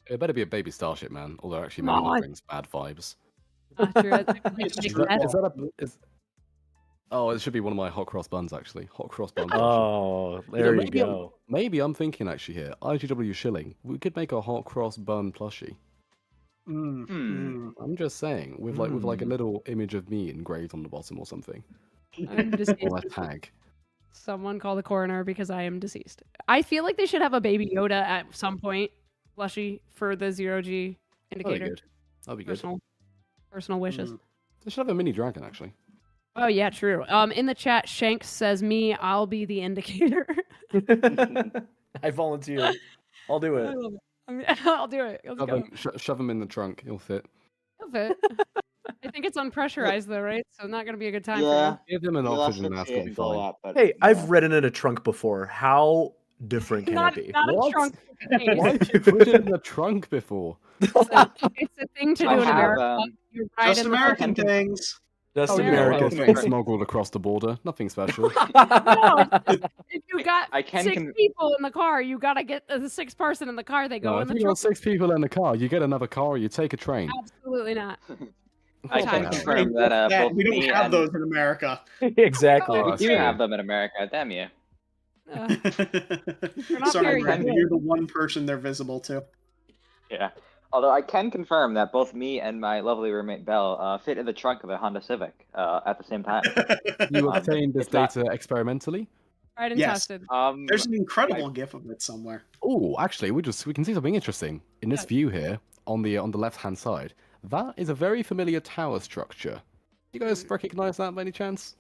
It better be a baby starship, man. Although actually maybe that brings bad vibes. Oh, it should be one of my hot cross buns, actually. Hot cross buns. Oh, there you go. Maybe I'm thinking actually here. IGW Shilling. We could make a hot cross bun plushie. I'm just saying, with like a little image of me engraved on the bottom or something. I'm deceased. Or a tag. Someone call the coroner because I am deceased. I feel like they should have a baby Yoda at some point, plushie, for the zero-G indicator. That'd be good. Personal wishes. They should have a mini dragon, actually. Oh yeah, true. In the chat, Shanks says, "Me, I'll be the indicator." I volunteer. I'll do it. I'll do it. Let's go. Shove him in the trunk. He'll fit. He'll fit. I think it's unpressurized though, right? So not gonna be a good time for Yeah. Give him an oxygen mask. He'll be fine. Hey, I've ridden in a trunk before. How different can it be? Not a trunk. Why have you put it in the trunk before? It's a thing to do in America. You ride Just in the American things. Just American American. things smuggled across the border. Nothing special. No, if you got I can 6 people in the car, you gotta get the 6th person in the car. They go No, in if the you got trunk. 6 people in the car, you get another car or you take a train. Absolutely not. I can Time. confirm that both We don't me have and those in America. Exactly. Oh, you have them in America. Damn you. You're not Sorry, very Brandon, good. you're the one person they're visible to. Yeah. Although I can confirm that both me and my lovely roommate Belle fit in the trunk of a Honda Civic at the same time. You obtained this it's not- data experimentally? Tried and Yes. tested. There's an incredible GIF of it somewhere. Oh, actually, we can see something interesting in this view here on the left-hand side. That is a very familiar tower structure. You guys recognize that by any chance?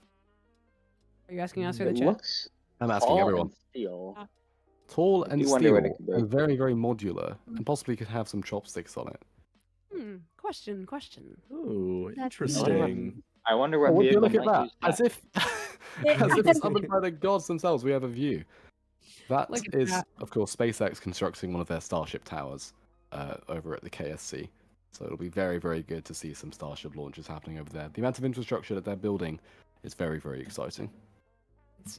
Are you asking us or the It chat? looks I'm asking tall everyone. and steel. Tall and do wonder what it steel, could be. and very, very modular, and possibly could have some chopsticks on it. Question. Ooh, That's interesting. I wonder what Oh, would you vehicle look at might that? use As if, as if summoned by the gods themselves, we have a view. That Look at is, that. of course, SpaceX constructing one of their Starship towers over at the KSC. So it'll be very, very good to see some Starship launches happening over there. The amount of infrastructure that they're building is very, very exciting.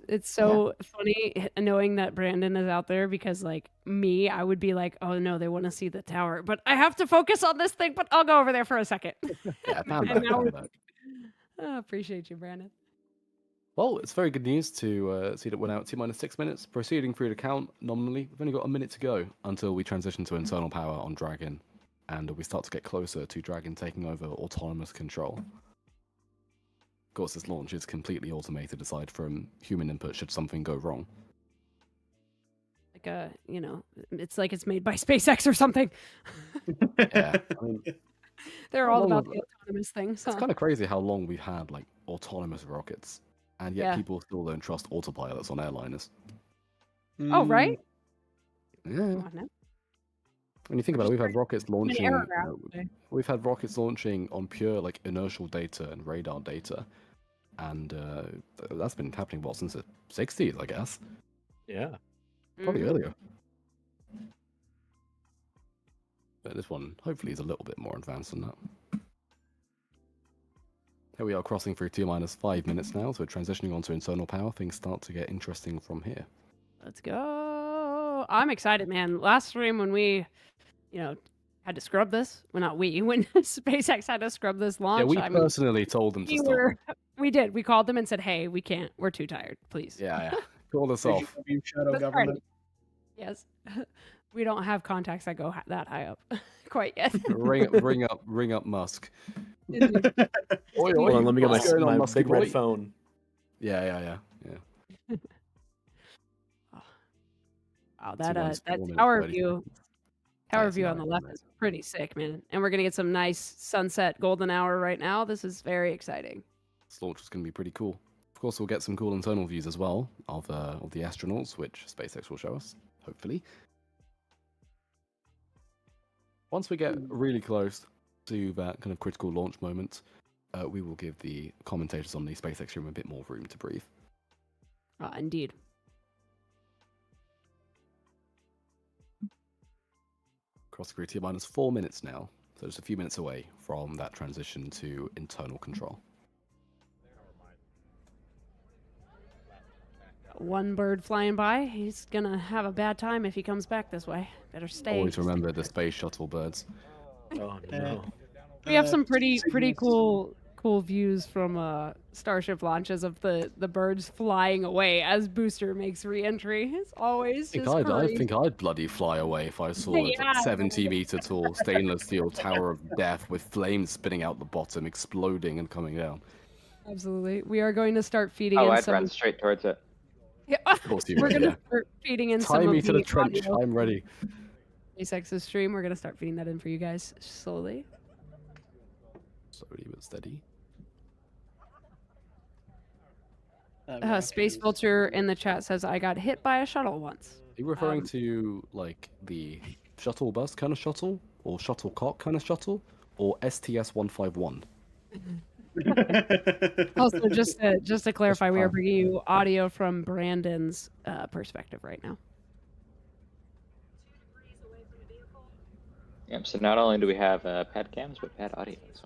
It's so funny knowing that Brandon is out there because, like me, I would be like, oh no, they want to see the tower, but I have to focus on this thing. But I'll go over there for a second. Yeah, pound And back, now pound we're- back. Oh, appreciate you, Brandon. Well, it's very good news to see that we're now at T-minus 6 minutes, proceeding through the count nominally. We've only got a minute to go until we transition to internal power on Dragon, and we start to get closer to Dragon taking over autonomous control. Of course, this launch is completely automated aside from human input should something go wrong. Like it's like it's made by SpaceX or something. Yeah, I mean, They're all How long about the was autonomous things. it's kind of crazy how long we've had like autonomous rockets, and yet Yeah. people still don't trust autopilots on airliners. Oh, right? Yeah. Come on now. When you think about it, we've had rockets launching. error out We've had rockets launching on pure like inertial data and radar data, and that's been happening since the 60s, I guess, Yeah. probably Mhm. earlier. But this one hopefully is a little bit more advanced than that. Here we are crossing through T-5 minutes now, so we're transitioning onto internal power. Things start to get interesting from here. Let's go. I'm excited, man. Last stream when we, had to scrub this. Well, not we. When SpaceX had to scrub this launch. Yeah, we personally told them to stop. We did. We called them and said, hey, we can't. We're too tired. Please. Yeah. Call us off. Shadow government. Yes. We don't have contacts that go that high up quite yet. ring up Musk. Hold on, let me get my big red phone. Yeah. Wow, that tower view on the left is pretty sick, man. And we're gonna get some nice sunset golden hour right now. This is very exciting. This launch is gonna be pretty cool. Of course, we'll get some cool internal views as well of the astronauts, which SpaceX will show us, hopefully. Once we get really close to that kind of critical launch moment, we will give the commentators on the SpaceX stream a bit more room to breathe. Indeed. Cross the T-4 minutes now, so just a few minutes away from that transition to internal control. One bird flying by. He's gonna have a bad time if he comes back this way. Better stay. Always remember the space shuttle birds. Oh no. We have some pretty cool views from Starship launches of the birds flying away as Booster makes re-entry. It's always I think I'd bloody fly away if I saw a 70-meter tall stainless steel tower of death with flames spitting out the bottom, exploding and coming down. Absolutely. We are going to start feeding in I'd run straight towards it. Yeah, we're going to start feeding in Tie some me of to the trench. audio. I'm ready. SpaceX's stream. We're going to start feeding that in for you guys slowly. Slowly but steady. Space Filter in the chat says, I got hit by a shuttle once. Are you referring to like the shuttle bus kind of shuttle, or shuttlecock kind of shuttle, or STS-151? Also, just to clarify, we are bringing you audio from Brandon's perspective right now. Yep, so not only do we have pad cams, but pad audio. So.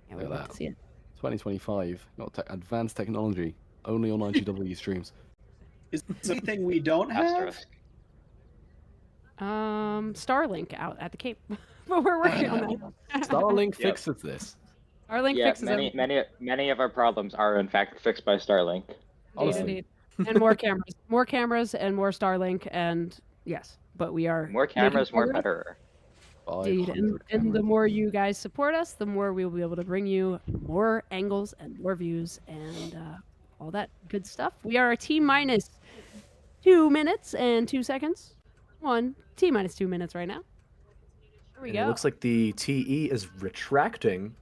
Yeah, we love to see it. 2025, not advanced technology, only on IGW streams. Is there anything we don't have? Starlink out at the Cape. But we're working on that. Starlink fixes this. Starlink fixes many of our problems are in fact fixed by Starlink. Indeed. And more cameras, and more Starlink, and yes, but we are more cameras, more better. Indeed. And the more you guys support us, the more we will be able to bring you more angles and more views and all that good stuff. We are a T-minus 2 minutes and 2 seconds. T-minus 2 minutes right now. Here we go. It looks like the TE is retracting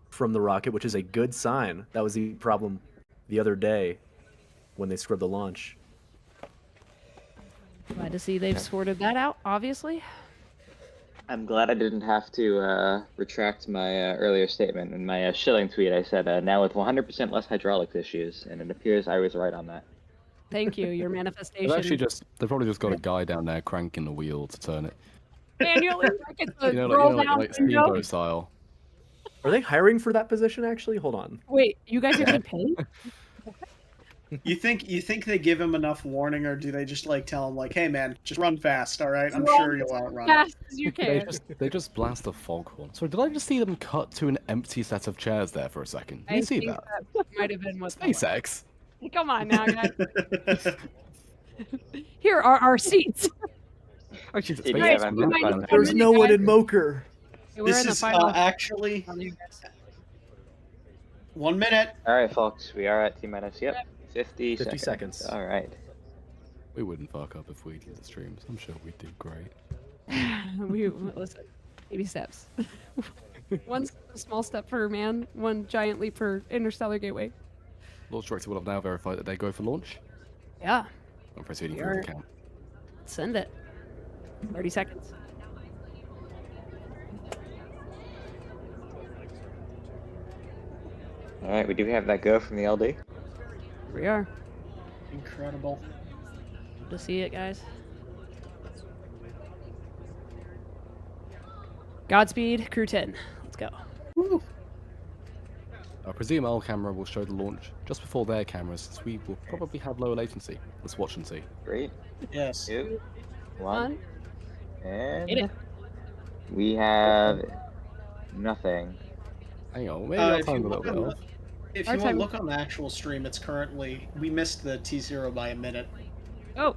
from the rocket, which is a good sign. That was the problem the other day when they scrubbed the launch. Glad to see they've sorted that out, obviously. I'm glad I didn't have to retract my earlier statement. In my Schilling tweet, I said, now with 100% less hydraulics issues, and it appears I was right on that. Thank you, your manifestation. They've probably just got a guy down there cranking the wheel to turn it. Manually, like speedboat style. Are they hiring for that position, actually? Hold on. Wait, you guys are getting paid? You think they give him enough warning, or do they just like tell him like, "Hey man, just run fast, all right? I'm sure you'll outrun." Fast as you can. They just blast a foghorn. So did I just see them cut to an empty set of chairs there for a second? Did you see that? Might have been what SpaceX. Come on now, guys. Here are our seats. Oh, Jesus, There's no one in Moker. This is actually 1 minute. All right, folks, we are at T-minus. Yep, 50 seconds. All right. We wouldn't fuck up if we did the streams. I'm sure we did great. Listen, baby steps. One small step for man, one giant leap for Interstellar Gateway. Launch Director will have now verified that they go for launch. Yeah. I'm proceeding through the count. Send it. 30 seconds. All right, we do have that go from the LD. Here we are. Incredible. Good to see it, guys. Godspeed, Crew-10. Let's go. Woo. I presume our camera will show the launch just before their cameras, since we will probably have lower latency. Let's watch and see. 3, Yes. 2, 1, On. Hit and it. we have nothing. Hang on, maybe I'll If time you a little look bit on off. If Our you want time- to look on the actual stream, it's currently we missed the T0 by a minute. Oh,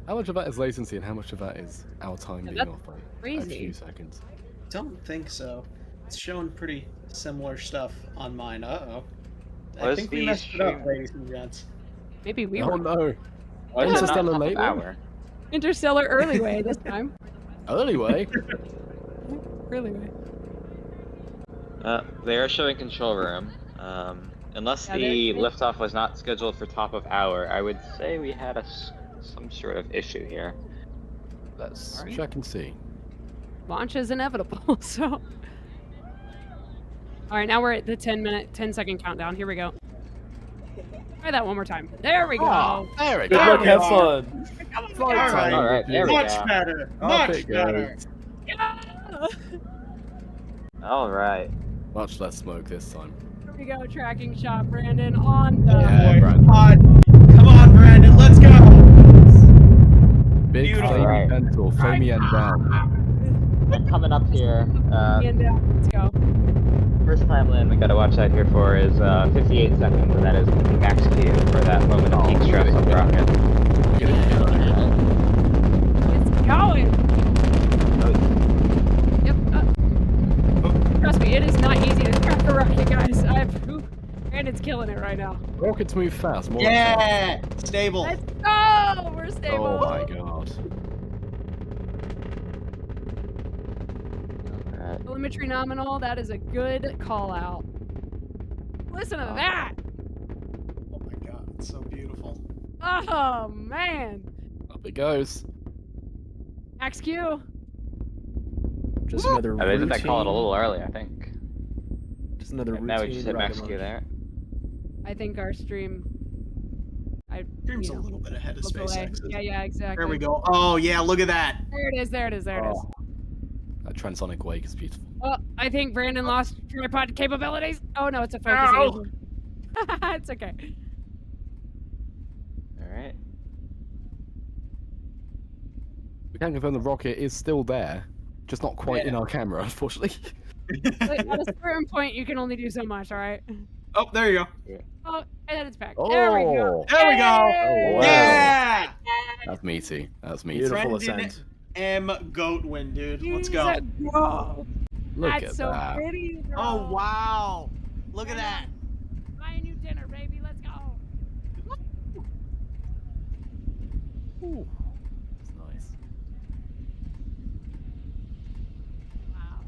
How much of that is latency and how much of that is our time Yeah, being that's off by a crazy. few seconds? Don't think so. It's showing pretty similar stuff on mine. Uh-oh. I Was think we the messed it up, stream- ladies and gents. maybe we Oh were no! Why is it not Interstellar top of Gateway? hour? Interstellar early way this time. Early way? Early way. They are showing control room. Unless Yeah, the they're- liftoff was not scheduled for top of hour, I would say we had some sort of issue here. Let's Alright. check and see. Launch is inevitable, so. All right, now we're at the 10-second countdown. Here we go. Try that one more time. There we go. Oh, there it Good goes. luck, we have go. fun. Flight All time. right. Alright, there we Much go. better. Up Much it better. goes. Yeah! Alright. Much less smoke this time. Here we go. Tracking shot, Brandon, on the. Yeah, Boy, Brandon. come on, Brandon, let's go. Big Beautiful. flamey Alright. pencil, flamey end down. And coming up here, And down. Let's go. first time land we gotta watch out here for is 58 seconds, and that is the max Q for that moment of peak stress on the rocket. Get it together. It's going. Yep. Trust me, it is not easy to crack a rocket, guys. Brandon's killing it right now. Rockets move fast. More Yeah, stable. Let's go. We're stable. Oh my god. Alright. Telemetry nominal. That is a good call out. Listen to that. Oh my god, it's so beautiful. Oh man. Up it goes. Max Q. Just another They did that call it a routine- little early, I think. Just another And routine. now we just hit max rocket Q launch. there. I think our stream. Stream's you a know, little bit ahead of little delay. SpaceX. Yeah, exactly. There we go. Oh yeah, look at that. There it is. There it is. There it is. Oh. That transonic wake is beautiful. Oh, I think Brandon lost tripod capabilities. Oh no, it's a focus Ow. issue. It's okay. Alright. We can confirm the rocket is still there, just not quite in our camera, unfortunately. But at a certain point, you can only do so much. All right. Oh, there you go. Oh, and then it's back. There we go. There we go. Oh, wow. Yeah. That's meaty. That's meaty. Beautiful Brendan ascent. M. Goatwin, dude. Let's He's go. a go. Look That's at so that. pretty. Bro. Oh wow. Look at that. Buy a new dinner, baby. Let's go. Ooh. That's nice. Wow.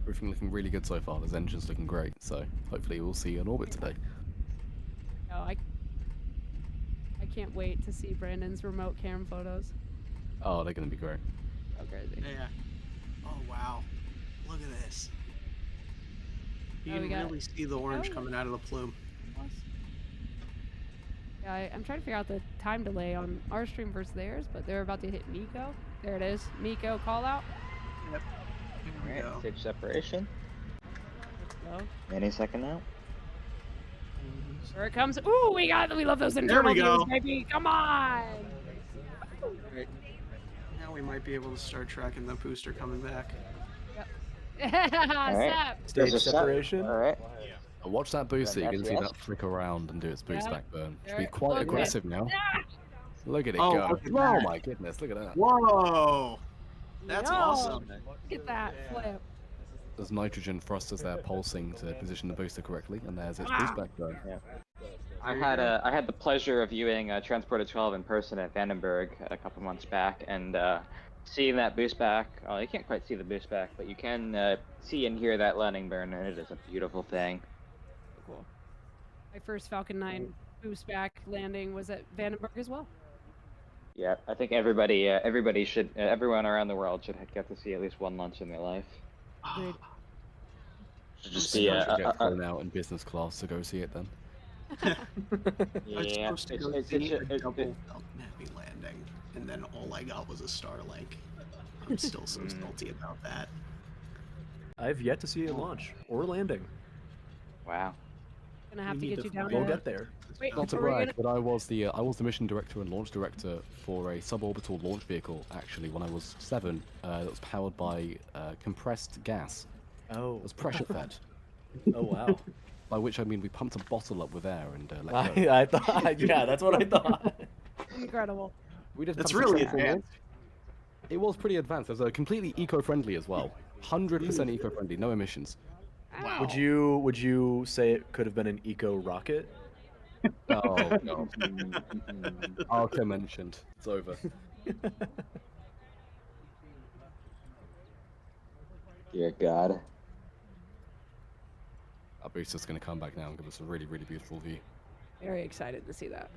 Everything looking really good so far. This engine's looking great, so hopefully we'll see you in orbit today. No, I can't wait to see Brandon's remote cam photos. Oh, they're gonna be great. So crazy. Yeah. Oh wow. Look at this. You Oh, can we got- really see the orange Oh. coming out of the plume. Yeah, I'm trying to figure out the time delay on our stream versus theirs, but they're about to hit Miko. There it is. Miko call out. Yep. There we Alright, go. stage separation. Let's go. Any second now. Here it comes. Ooh, we love those There internal we go. views, baby. Come on. Right. Now we might be able to start tracking the booster coming back. Sap. Stage There's a set. separation. Alright. Watch that boost so you can see Yes. that flick around and do its boost Yeah. back burn. Should There be it- quite okay. aggressive now. Look at it Oh, go. look at Oh that. my goodness, look at that. Whoa! That's Yo, awesome. Look at that flip. There's nitrogen thrusters there pulsing to position the booster correctly, and there's its boost back burn. I had the pleasure of viewing Transporter 12 in person at Vandenberg a couple months back, and seeing that boost back. Oh, you can't quite see the boost back, but you can see and hear that landing burn, and it is a beautiful thing. Cool. My first Falcon 9 boost back landing was at Vandenberg as well. Yeah, I think everyone around the world should get to see at least one launch in their life. Agreed. Should just So be you should get flown out in business class to go see it then. I was yeah. supposed to It's, go it's, see it's, a it's, double Falcon Heavy landing, and then all I got was a Starlink. I'm still so salty about that. I've yet to see it launch or landing. Wow. Gonna have We to need get to you down We'll there. get there. Wait, Not to are we brag, gonna- but I was the mission director and launch director for a suborbital launch vehicle. Actually, when I was 7, that was powered by compressed gas. Oh. It was pressure fed. Oh wow. By which I mean we pumped a bottle up with air and let go. I thought. Yeah, that's what I thought. Incredible. We did That's some really successful launch. advanced. It was pretty advanced. It was completely eco-friendly as well. 100% eco-friendly, no emissions. Wow. Would you say it could have been an eco rocket? Oh no. Arca mentioned. It's over. Dear God. Our booster's going to come back now and give us a really, really beautiful view. Very excited to see that.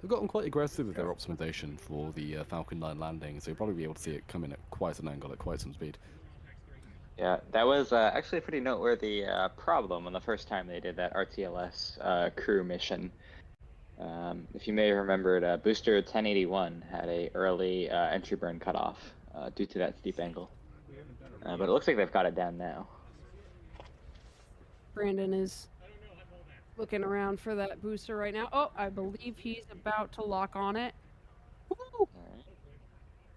They've gotten quite aggressive with their optimization for the Falcon 9 landing, so you'll probably be able to see it come in at quite an angle at quite some speed. Yeah, that was actually a pretty noteworthy problem on the first time they did that RTLS crew mission. If you may have remembered, booster 1081 had a early entry burn cutoff due to that steep angle. But it looks like they've got it down now. Brandon is looking around for that booster right now. Oh, I believe he's about to lock on it. Woo!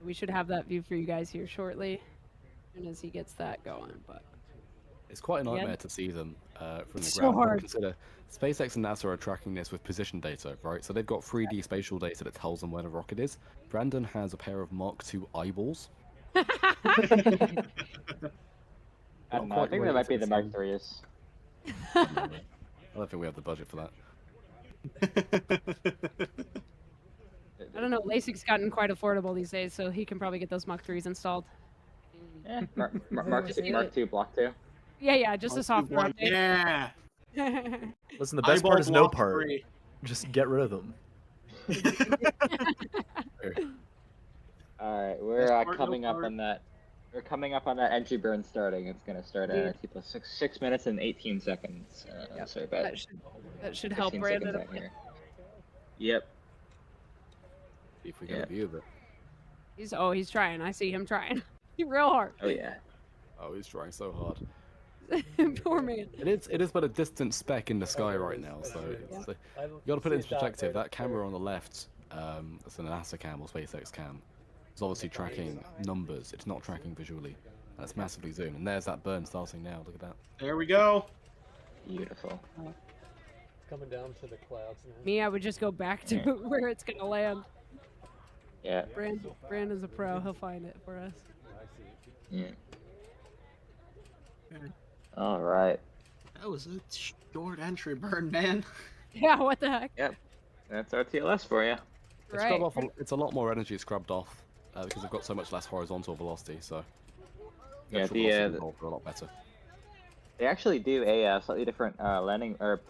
We should have that view for you guys here shortly, as soon as he gets that going. But It's quite a Yeah. nightmare to see them from the It's so ground. But hard. consider SpaceX and NASA are tracking this with position data, right? So they've got 3D spatial data that tells them where the rocket is. Brandon has a pair of Mark II eyeballs. I Not don't know, I quite think where that might it's be the Mark concerned. III's. I don't think we have the budget for that. I don't know. LASIK's gotten quite affordable these days, so he can probably get those Mach 3s installed. Yeah, Mark Just get Mark it. II Block 2. Yeah, just a software update. Yeah. Listen, the best Eyeball part is no block part. 3. Just get rid of them. All right, Best we're part, no coming up part. on that. We're coming up on that entry burn starting. It's gonna start Yeah. at people 6 minutes and 18 seconds. Sorry about That should help 15 Brandon. seconds out here. Yep. If we get Yeah. a view of it. He's trying. I see him trying. Real hard. Oh yeah. Oh, he's trying so hard. Poor man. It is but a distant speck in the sky right now, so it's, you got to put it into perspective. That camera on the left, that's an NASA cam or SpaceX cam, is obviously tracking numbers. It's not tracking visually. That's massively zoomed, and there's that burn starting now. Look at that. There we go. Beautiful. Coming down to the clouds now. Me, I would just go back to where it's gonna land. Yeah. Brandon's a pro. He'll find it for us. Yeah. All right. That was a short entry burn, man. Yeah, what the heck? Yep. That's RTLS for you. It's, scrubbed off, it's a lot more energy scrubbed off because they've got so much less horizontal velocity. So Yeah, actual the, velocity involved are a lot better. They actually do a slightly different landing or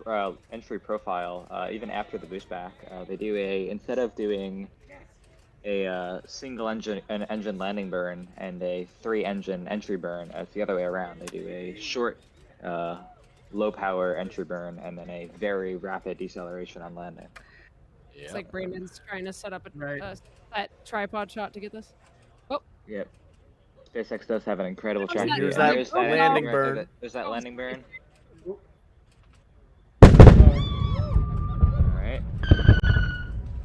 entry profile even after the boost back. They do instead of doing a single engine landing burn and a 3-engine entry burn, it's the other way around. They do a short low power entry burn and then a very rapid deceleration on landing. It's like Brandon's trying to set up Right. that tripod shot to get this. Oh, Yep. SpaceX does have an incredible Here's track. Here's that that There's landing right burn. there. There's that landing burn. Alright.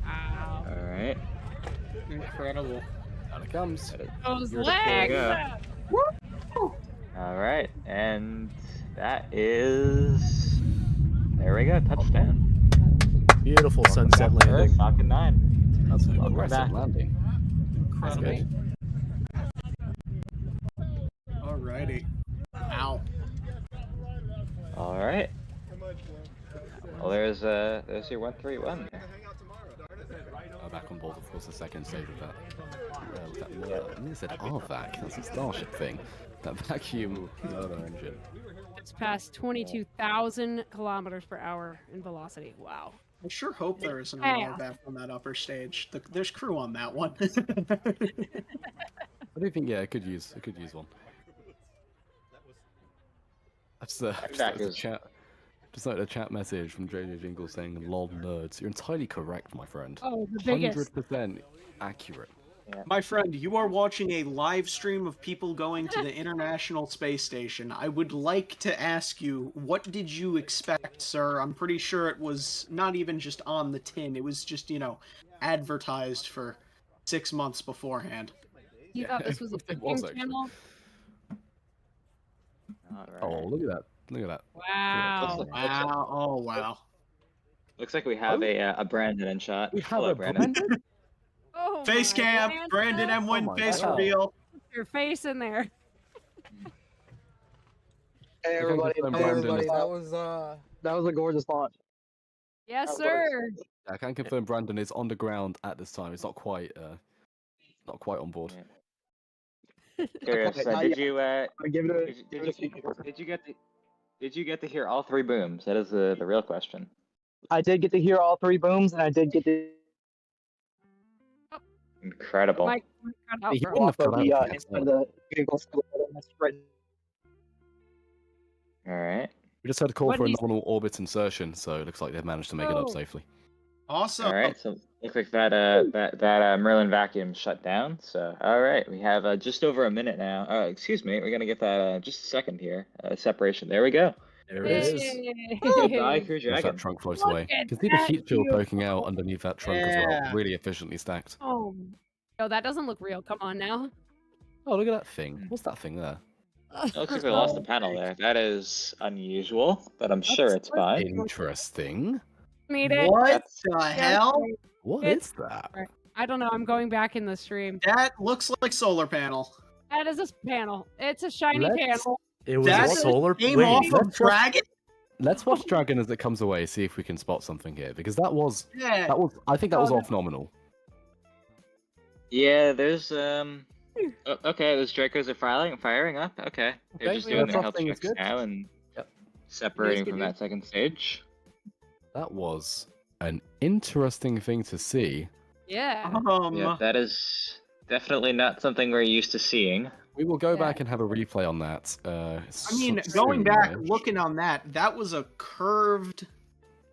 wow. Alright. Incredible. Out it comes. Those There we legs! go. Alright, and that is... There we go, touchdown. Beautiful sunset Back to Earth, landing. Falcon 9. That's an Welcome aggressive back. landing. That's Incredible. good. Alrighty. Ow. Alright. Well, there's your 131. Back on board, of course, the second stage of that. I said RVAC. That's a Starship thing. That vacuum motor engine. It's past 22,000 kilometers per hour in velocity. Wow. I sure hope there isn't a Yeah. RVAC on that upper stage. There's crew on that one. I do think it could use one. That's just like a chat message from JJ Jingle saying "lol nerds." You're entirely correct, my friend. Oh, the biggest. 100% accurate. My friend, you are watching a live stream of people going to the International Space Station. I would like to ask you, what did you expect, sir? I'm pretty sure it was not even just on the tin. It was just, advertised for 6 months beforehand. You thought this was a It was, cooking actually. channel? Oh, Alright. look at that. Look at that. Wow. Wow. Oh, wow. Looks like we have a Brandon in shot. We have Hello, a Brandon. Brandon? Oh Face my cam, Lanta. Brandon M1 my face God. reveal. Put your face in there. Hey I can everybody, confirm hey Brandon everybody, is- that was a gorgeous launch. Yes, That was sir. I can confirm Brandon is on the ground at this time. It's not quite on board. Curious, not did yet. you I give it a, did give it a few minutes. you get to hear all 3 booms? That is the real question. I did get to hear all 3 booms, and I did get to Incredible. Mike cut out, He bro. wouldn't have cut of out the if he had inside said. of the vehicle. That's right. All right. We just had a call What for a did he- nominal orbit insertion, so it looks like they've managed to make it up Oh. safely. Awesome. All right. So looks like that Merlin vacuum shut down. So all right, we have just over a minute now. Excuse me, we're gonna get that just a second here. Separation. There we go. There it is. Hey. Goodbye, Crew Watch Dragon. that trunk float Look away. at You can see the that heat shield view. poking out underneath that trunk as well. Yeah. Really efficiently stacked. Oh. Yo, that doesn't look real. Come on now. Oh, look at that thing. What's that thing there? It looks like we lost the panel there. That is unusual, but I'm sure it's fine. Interesting. Need it. What That's- the Yes, hell? right. What It's- is that? I don't know. I'm going back in the stream. That looks like solar panel. That is a panel. It's a shiny Let's- panel. It was That a solar. came Wait, off of let's watch- Dragon? Let's watch Dragon as it comes away, see if we can spot something here, because Yeah. I think that was Oh, off nominal. Yeah, there's okay, those Dracos are firing up. Okay, they're Okay, just yeah, doing their first health thing is checks good. now and Yep. separating good from news. that second stage. That was an interesting thing to see. Yeah. Yeah, that is definitely not something we're used to seeing. We will go Yeah. back and have a replay on that. I mean, going back, looking on that was a curved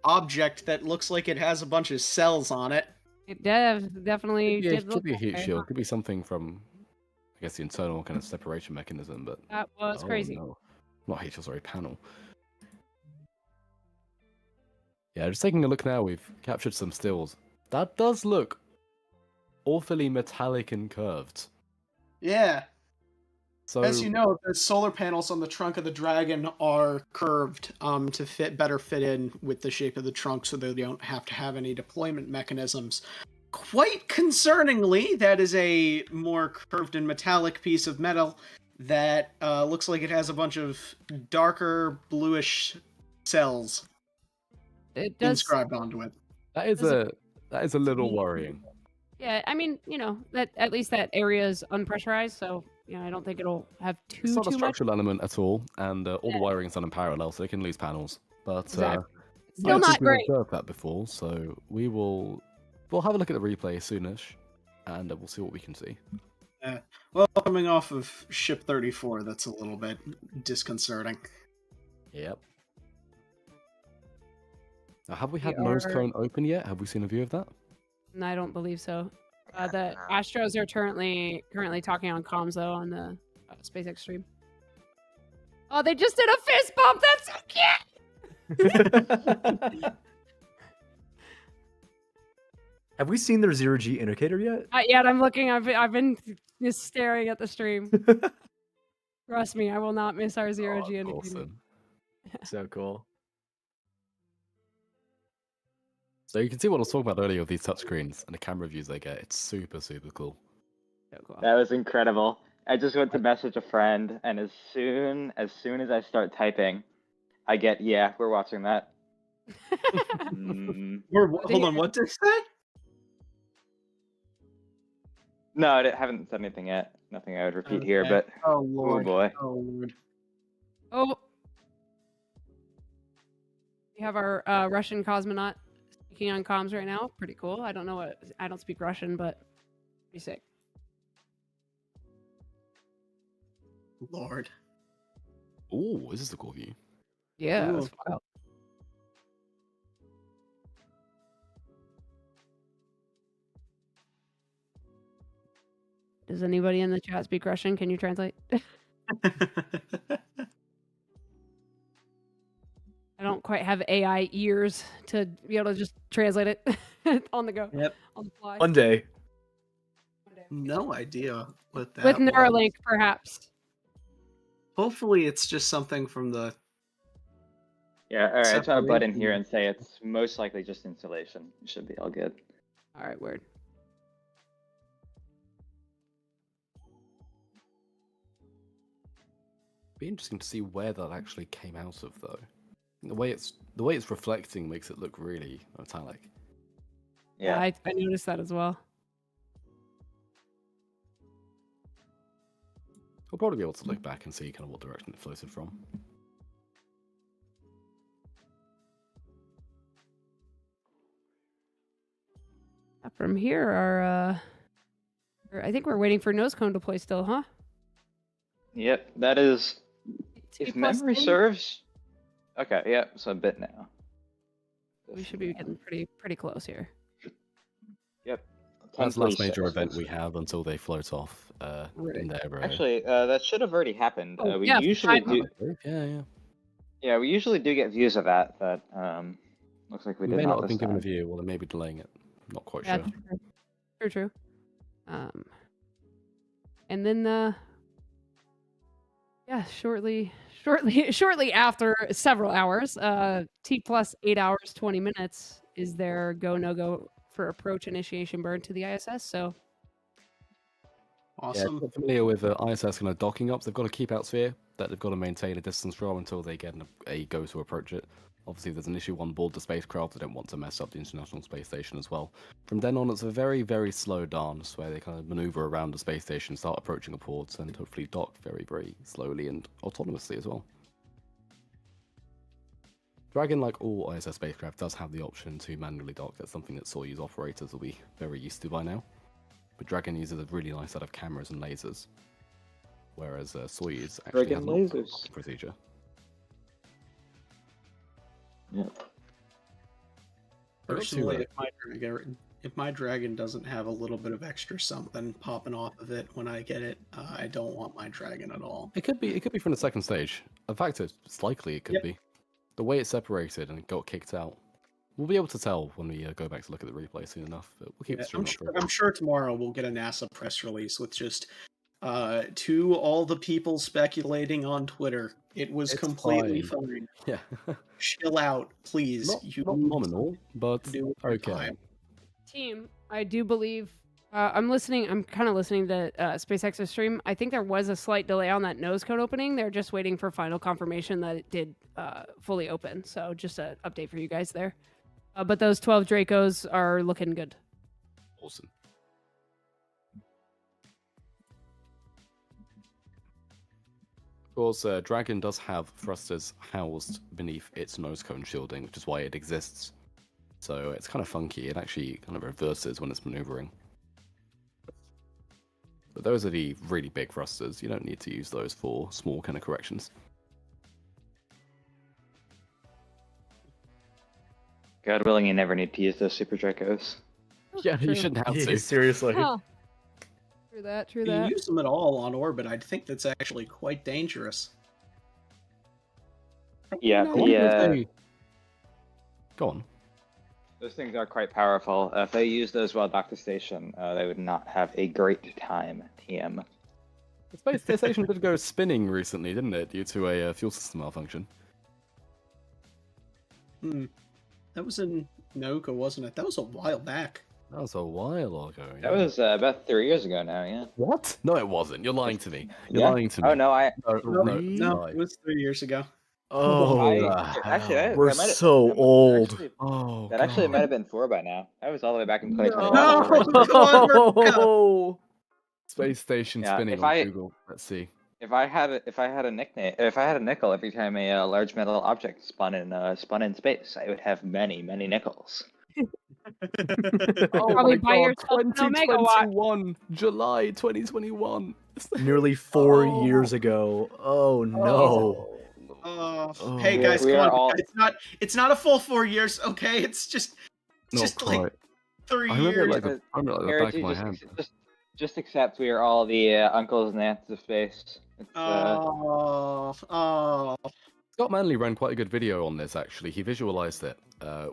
object that looks like it has a bunch of cells on it. It definitely Yeah, did it look could be a heat that way. shield. Could be something from, I guess, the internal kind of separation mechanism. But That was oh, crazy. no. Not heat shield, sorry, panel. Yeah, just taking a look now. We've captured some stills. That does look awfully metallic and curved. Yeah. So As you know, the solar panels on the trunk of the Dragon are curved to better fit in with the shape of the trunk so they don't have to have any deployment mechanisms. Quite concerningly, that is a more curved and metallic piece of metal that looks like it has a bunch of darker bluish cells It does. inscribed onto it. that is a little worrying. Yeah, I mean, that at least that area is unpressurized, so I don't think it'll have It's not a too much. structural element at all, and all the wiring is done in parallel, so they can lose panels. But Exactly. Still I've not just great. observed that before, so we'll have a look at the replay soonish, and we'll see what we can see. Well, coming off of ship 34, that's a little bit disconcerting. Yep. Now, have we had We nose are- cone open yet? Have we seen a view of that? No, I don't believe so. The Astros are currently talking on comms though on the SpaceX stream. Oh, they just did a fist bump. That's so cute. Have we seen their zero G indicator yet? Not yet. I'm looking. I've been just staring at the stream. Trust me, I will not miss our zero G Oh, indicator. awesome. So cool. So you can see what I was talking about earlier with these touchscreens and the camera views they get. It's super, super cool. So cool. That was incredible. I just went to message a friend, and as soon as I start typing, I get, yeah, we're watching that. Hold on, what did it say? No, I haven't said anything yet. Nothing I would repeat here, Okay. but Oh, oh Lord. boy. Oh, Lord. Oh, we have our Russian cosmonaut speaking on comms right now. Pretty cool. I don't speak Russian, but pretty sick. Lord. Ooh, this is a cool view. Yeah. Ooh. That's wild. Does anybody in the chat speak Russian? Can you translate? I don't quite have AI ears to be able to just translate it on the go, Yep. on the fly. One day. No idea what that With was. Neuralink, perhaps. Hopefully, it's just something from the. Yeah, all right. I try to butt in Separation. here and say it's most likely just installation. It should be all good. All right, word. Be interesting to see where that actually came out of, though. The way it's reflecting makes it look really metallic. Yeah, Yeah. I noticed that as well. We'll probably be able to look back and see kind of what direction it floated from. From here, I think we're waiting for nose cone to play still, huh? Yep, that is. T If plus memory 10? serves. Okay, yep, so a bit now. We should be getting pretty close here. Yep. That's the last 10:46. major event we have until they float off Right. in their. Actually, that should have already happened. Oh, We yeah, usually fine. do. Yeah. Yeah, we usually do get views of that, but looks like we We did may not not have been this given a time. view, or they may be delaying it. Not quite Yeah, sure. true. And then shortly after several hours, T plus 8 hours 20 minutes is their go no go for approach initiation burn to the ISS. So Awesome. Yeah, if you're familiar with ISS kind of docking up, they've got to keep out sphere that they've got to maintain a distance from until they get a go to approach it. Obviously, there's an issue on board the spacecraft. They don't want to mess up the International Space Station as well. From then on, it's a very, very slow dance where they kind of maneuver around the space station, start approaching the ports, and hopefully dock very, very slowly and autonomously as well. Dragon, like all ISS spacecraft, does have the option to manually dock. That's something that Soyuz operators will be very used to by now. But Dragon uses a really nice set of cameras and lasers, whereas Soyuz actually Dragon has an optional lasers. docking procedure. Yeah. Personally, if my dragon doesn't have a little bit of extra something popping off of it when I get it, I don't want my dragon at all. It could be from the second stage. In fact, it's likely it could Yep. be. The way it separated and got kicked out. We'll be able to tell when we go back to look at the replay soon enough. But we'll keep the stream up for it. I'm sure tomorrow we'll get a NASA press release with just to all the people speculating on Twitter. It was It's completely fine. fine. Yeah. Chill out, please. Not nominal, but do it your okay. time. team, I do believe I'm kind of listening to SpaceX's stream. I think there was a slight delay on that nose cone opening. They're just waiting for final confirmation that it did fully open. So just an update for you guys there. But those 12 Dracos are looking good. Awesome. Of course, Dragon does have thrusters housed beneath its nose cone shielding, which is why it exists. So it's kind of funky. It actually kind of reverses when it's maneuvering. But those are the really big thrusters. You don't need to use those for small kind of corrections. God willing, you never need to use those Super Dracos. Yeah, you True. shouldn't have Yeah, to. seriously. Huh. True that. True If you that. use them at all on orbit, I think that's actually quite dangerous. Yeah, I wonder if they... Go on. those things are quite powerful. If they use those while docked to station, they would not have a great time. TM. The space station did go spinning recently, didn't it, due to a fuel system malfunction? That was in Noka, wasn't it? That was a while back. That was a while ago. That yeah. was about 3 years ago now, yeah. What? No, it wasn't. You're lying to me. You're Yeah? lying to me. Oh, no, No, it was 3 years ago. Oh, actually, that we're might have- so that might- old. actually- Oh, That actually God. might have been 4 by now. That was all the way back in 2021. No! Oh, Space station Yeah, spinning if on I- Google. Let's see. If I had a nickel every time a large metal object spun in space, I would have many nickels. Oh Probably my buy God, yourself an Omegawatt. 2021, July 2021. nearly 4 Oh. years ago. Oh no. Oh, hey we guys, are come on! all- It's not a full 4 years, okay? It's just Not just quite. like 3 I remember it years. like the back of my hand. Just accept we are all the uncles and aunts of space. It's, Oh. Scott Manley ran quite a good video on this, actually. He visualized it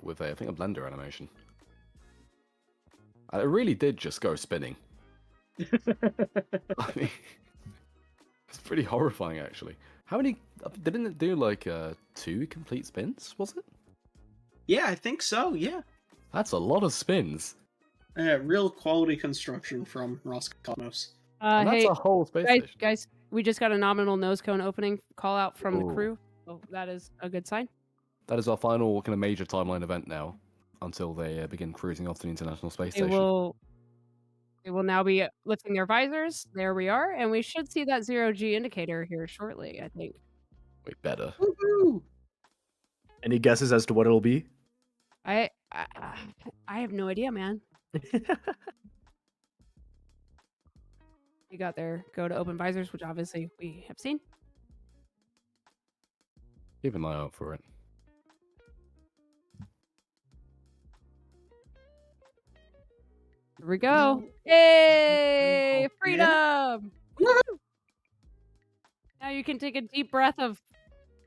with, I think, a Blender animation. And it really did just go spinning. I mean, it's pretty horrifying, actually. How many... Didn't it do, like, 2 complete spins, was it? Yeah, I think so, yeah. That's a lot of spins. Real quality construction from Roscosmos. And that's Hey, a whole space station. guys, we just got a nominal nose cone opening call out from the Ooh. crew. So that is a good sign. That is our final kind of major timeline event now, until they begin cruising off to the International Space They Station. will now be lifting their visors. There we are, and we should see that 0G indicator here shortly, I think. We better. Woohoo! Any guesses as to what it'll be? I have no idea, man. You got their go to open visors, which obviously we have seen. Keep an eye out for it. Here we go. Yay! Freedom! Woo! Now you can take a deep breath of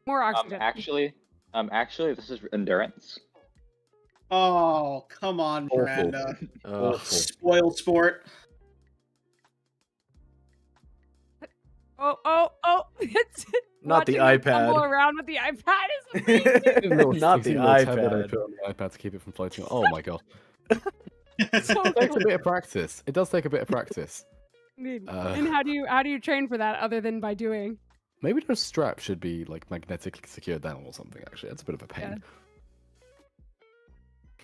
more oxygen. Actually, this is endurance. Oh, come on, Awful. Miranda. Awful. Spoiled sport. Oh! It's Not the watching them tumble iPad. around with the iPad is amazing. Not the tab that I iPad. put on the iPad to keep it from floating. Oh my god. So It takes a cool. bit of practice. It does take a bit of practice. And Uh, how do you train for that other than by doing? Maybe those straps should be like magnetically secured down or something. Actually, that's a bit of a pain. Yeah.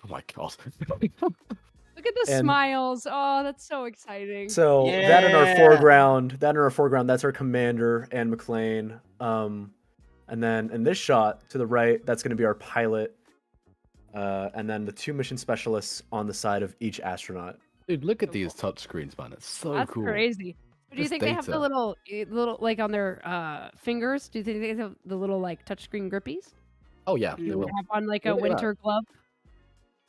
Oh my god. Look at the And- smiles. Oh, that's so exciting. So that in our Yeah. foreground, that's our commander and McLean. And then in this shot to the right, that's going to be our pilot. And then the 2 mission specialists on the side of each astronaut. Dude, look at So these touchscreens, man. It's so That's cool. crazy. But do you Just think they have the data. little like on their fingers? Do you think they have the little like touchscreen grippies? Oh yeah, They they They will. have on like a Look at that. winter glove.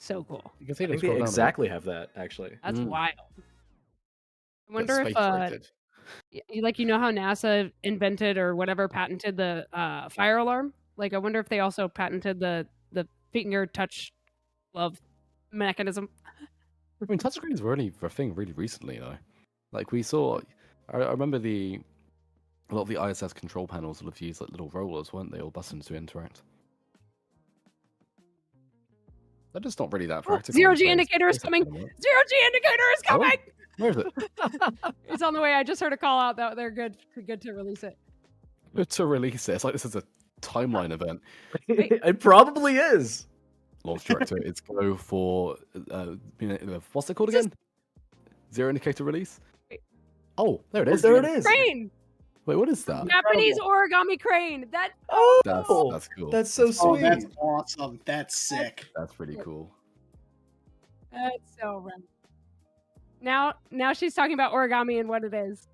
So cool. You can see I them think they scroll down. exactly have that, actually. That's Mm. wild. I That's wonder if space rated. like you know how NASA invented or whatever patented the fire alarm? Like I wonder if they also patented the finger touch glove mechanism. I mean, touchscreens were only a thing really recently, though. Like we saw, I remember a lot of the ISS control panels will have used like little rollers, weren't they, or buttons to interact. They're just not really that practical. Zero in G space. indicator is Space coming. doesn't work. 0G indicator is Oh. coming. Where is it? It's on the way. I just heard a call out that they're good to release it. To release it. It's like this is a timeline event. It probably is. Launch director, it's go for what's it called again? Zero indicator release. Wait. Oh, there it Oh, is. there it is. Crane, Wait, what is that? Japanese origami crane. That Oh, That's cool. that's so Oh, sweet. that's awesome. That's sick. That's pretty cool. that's so rad. Now she's talking about origami and what it is.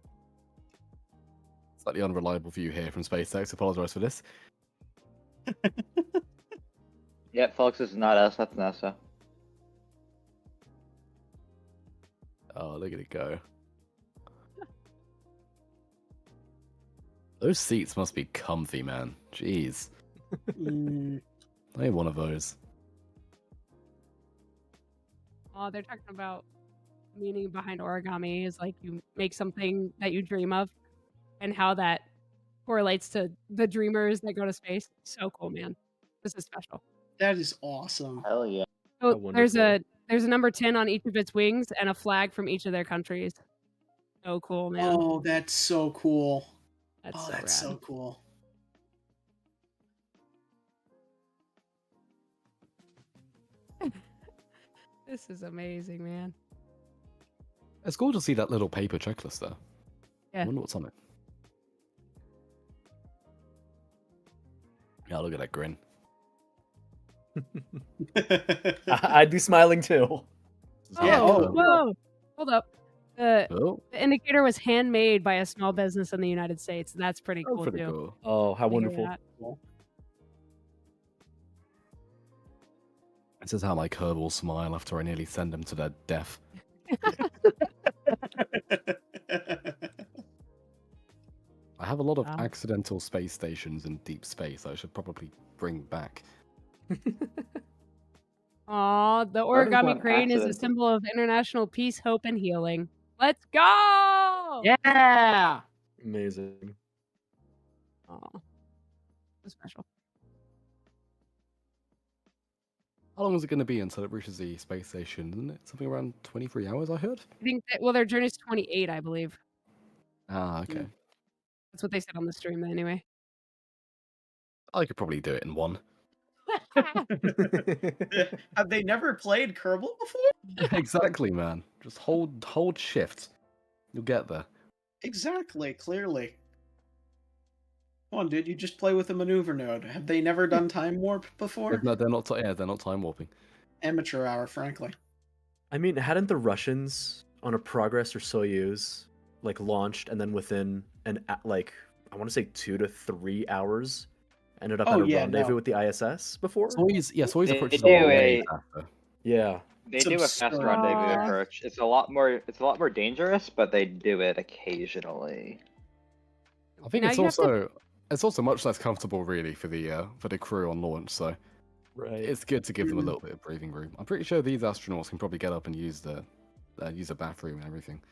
Slightly unreliable view here from SpaceX. Apologize for this. Yeah, folks, this is not us. That's NASA. Oh, look at it go. Those seats must be comfy, man. Jeez. Mm, I need one of those. Oh, they're talking about meaning behind origami is like you make something that you dream of, and how that correlates to the dreamers that go to space. So cool, man. This is special. that is awesome. Hell yeah. So How there's wonderful. a number 10 on each of its wings and a flag from each of their countries. So cool, man. Oh, that's so cool. That's Oh, so that's rad. so cool. This is amazing, man. It's cool to see that little paper checklist there. Yeah. I wonder what's on it. Yeah, look at that grin. I'd be smiling too. Yeah, Oh, oh, whoa. Hold up. Oh, The indicator was handmade by a small business in the United States. That's pretty oh, cool, pretty too. cool. Oh, how to hear wonderful. that. This is how my curb will smile after I nearly send them to their death. I have a lot of Wow. accidental space stations in deep space I should probably bring back. Aw, the That is origami not crane is a accidental. symbol of international peace, hope, and healing. Let's go! Yeah. Amazing. Aw, so special. How long is it going to be until it reaches the space station? Isn't it something around 23 hours, I heard? I think that, well, their journey's 28, I believe. Ah, okay. Mm. That's what they said on the stream, anyway. I could probably do it in one. Have they never played Kerbal before? Exactly, man. Just hold shift. You'll get there. Exactly, clearly. Come on, dude, you just play with a maneuver node. Have they never done time warp before? They're not time warping. Amateur hour, frankly. I mean, hadn't the Russians on a Progress or Soyuz like launched and then within like I want to say 2 to 3 hours ended up Oh, at a yeah, rendezvous no. with the ISS before? Soyuz They approaches do a way a- after. Yeah. They It's do a absurd. fast rendezvous Aw. approach. It's a lot more dangerous, but they do it occasionally. I think Now it's you have to- also much less comfortable really for the crew on launch, so Right. it's good to give them a Mhm. little bit of breathing room. I'm pretty sure these astronauts can probably get up and use a bathroom and everything.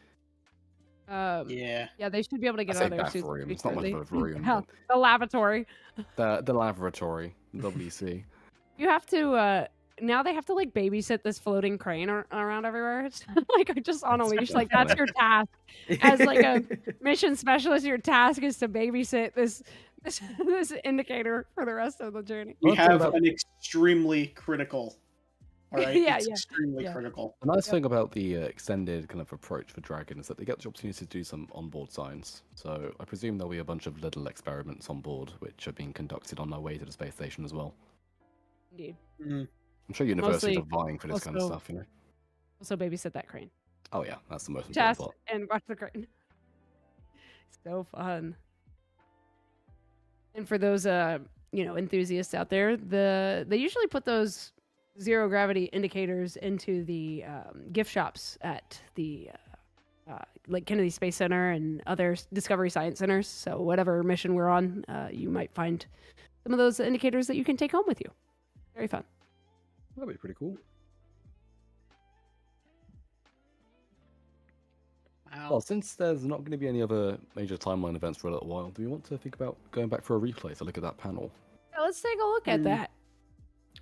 Yeah. Yeah, they should be able to I get say out of their suits. bathroom, pretty it's not much shortly. of a room, Yeah, but the lavatory. the laboratory, WC. You have to, now they have to, like, babysit this floating crane around everywhere. It's like, just on a That's leash. kinda Like, that's funny. your task. As, like, a mission specialist, your task is to babysit this indicator for the rest of the journey. We One thing have about- an extremely critical. All right, Yeah, it's yeah, extremely yeah. critical. The nice thing about the extended kind of approach for Dragon is that they get the opportunity to do some onboard science. So I presume there'll be a bunch of little experiments on board which are being conducted on their way to the space station as well. Indeed. Mhm. I'm sure universities Mostly- are vying for this kind of also- stuff, you know. Also, babysit that crane. Oh yeah, that's the most important Test part. and watch the crane. So fun. And for those enthusiasts out there, they usually put those zero gravity indicators into the gift shops at the like Kennedy Space Center and other Discovery Science Centers. So whatever mission we're on, you might find some of those indicators that you can take home with you. Very fun. That'd be pretty cool. Wow. Well, since there's not going to be any other major timeline events for a little while, do we want to think about going back for a replay to look at that panel? Yeah, let's take a look at Mm. that.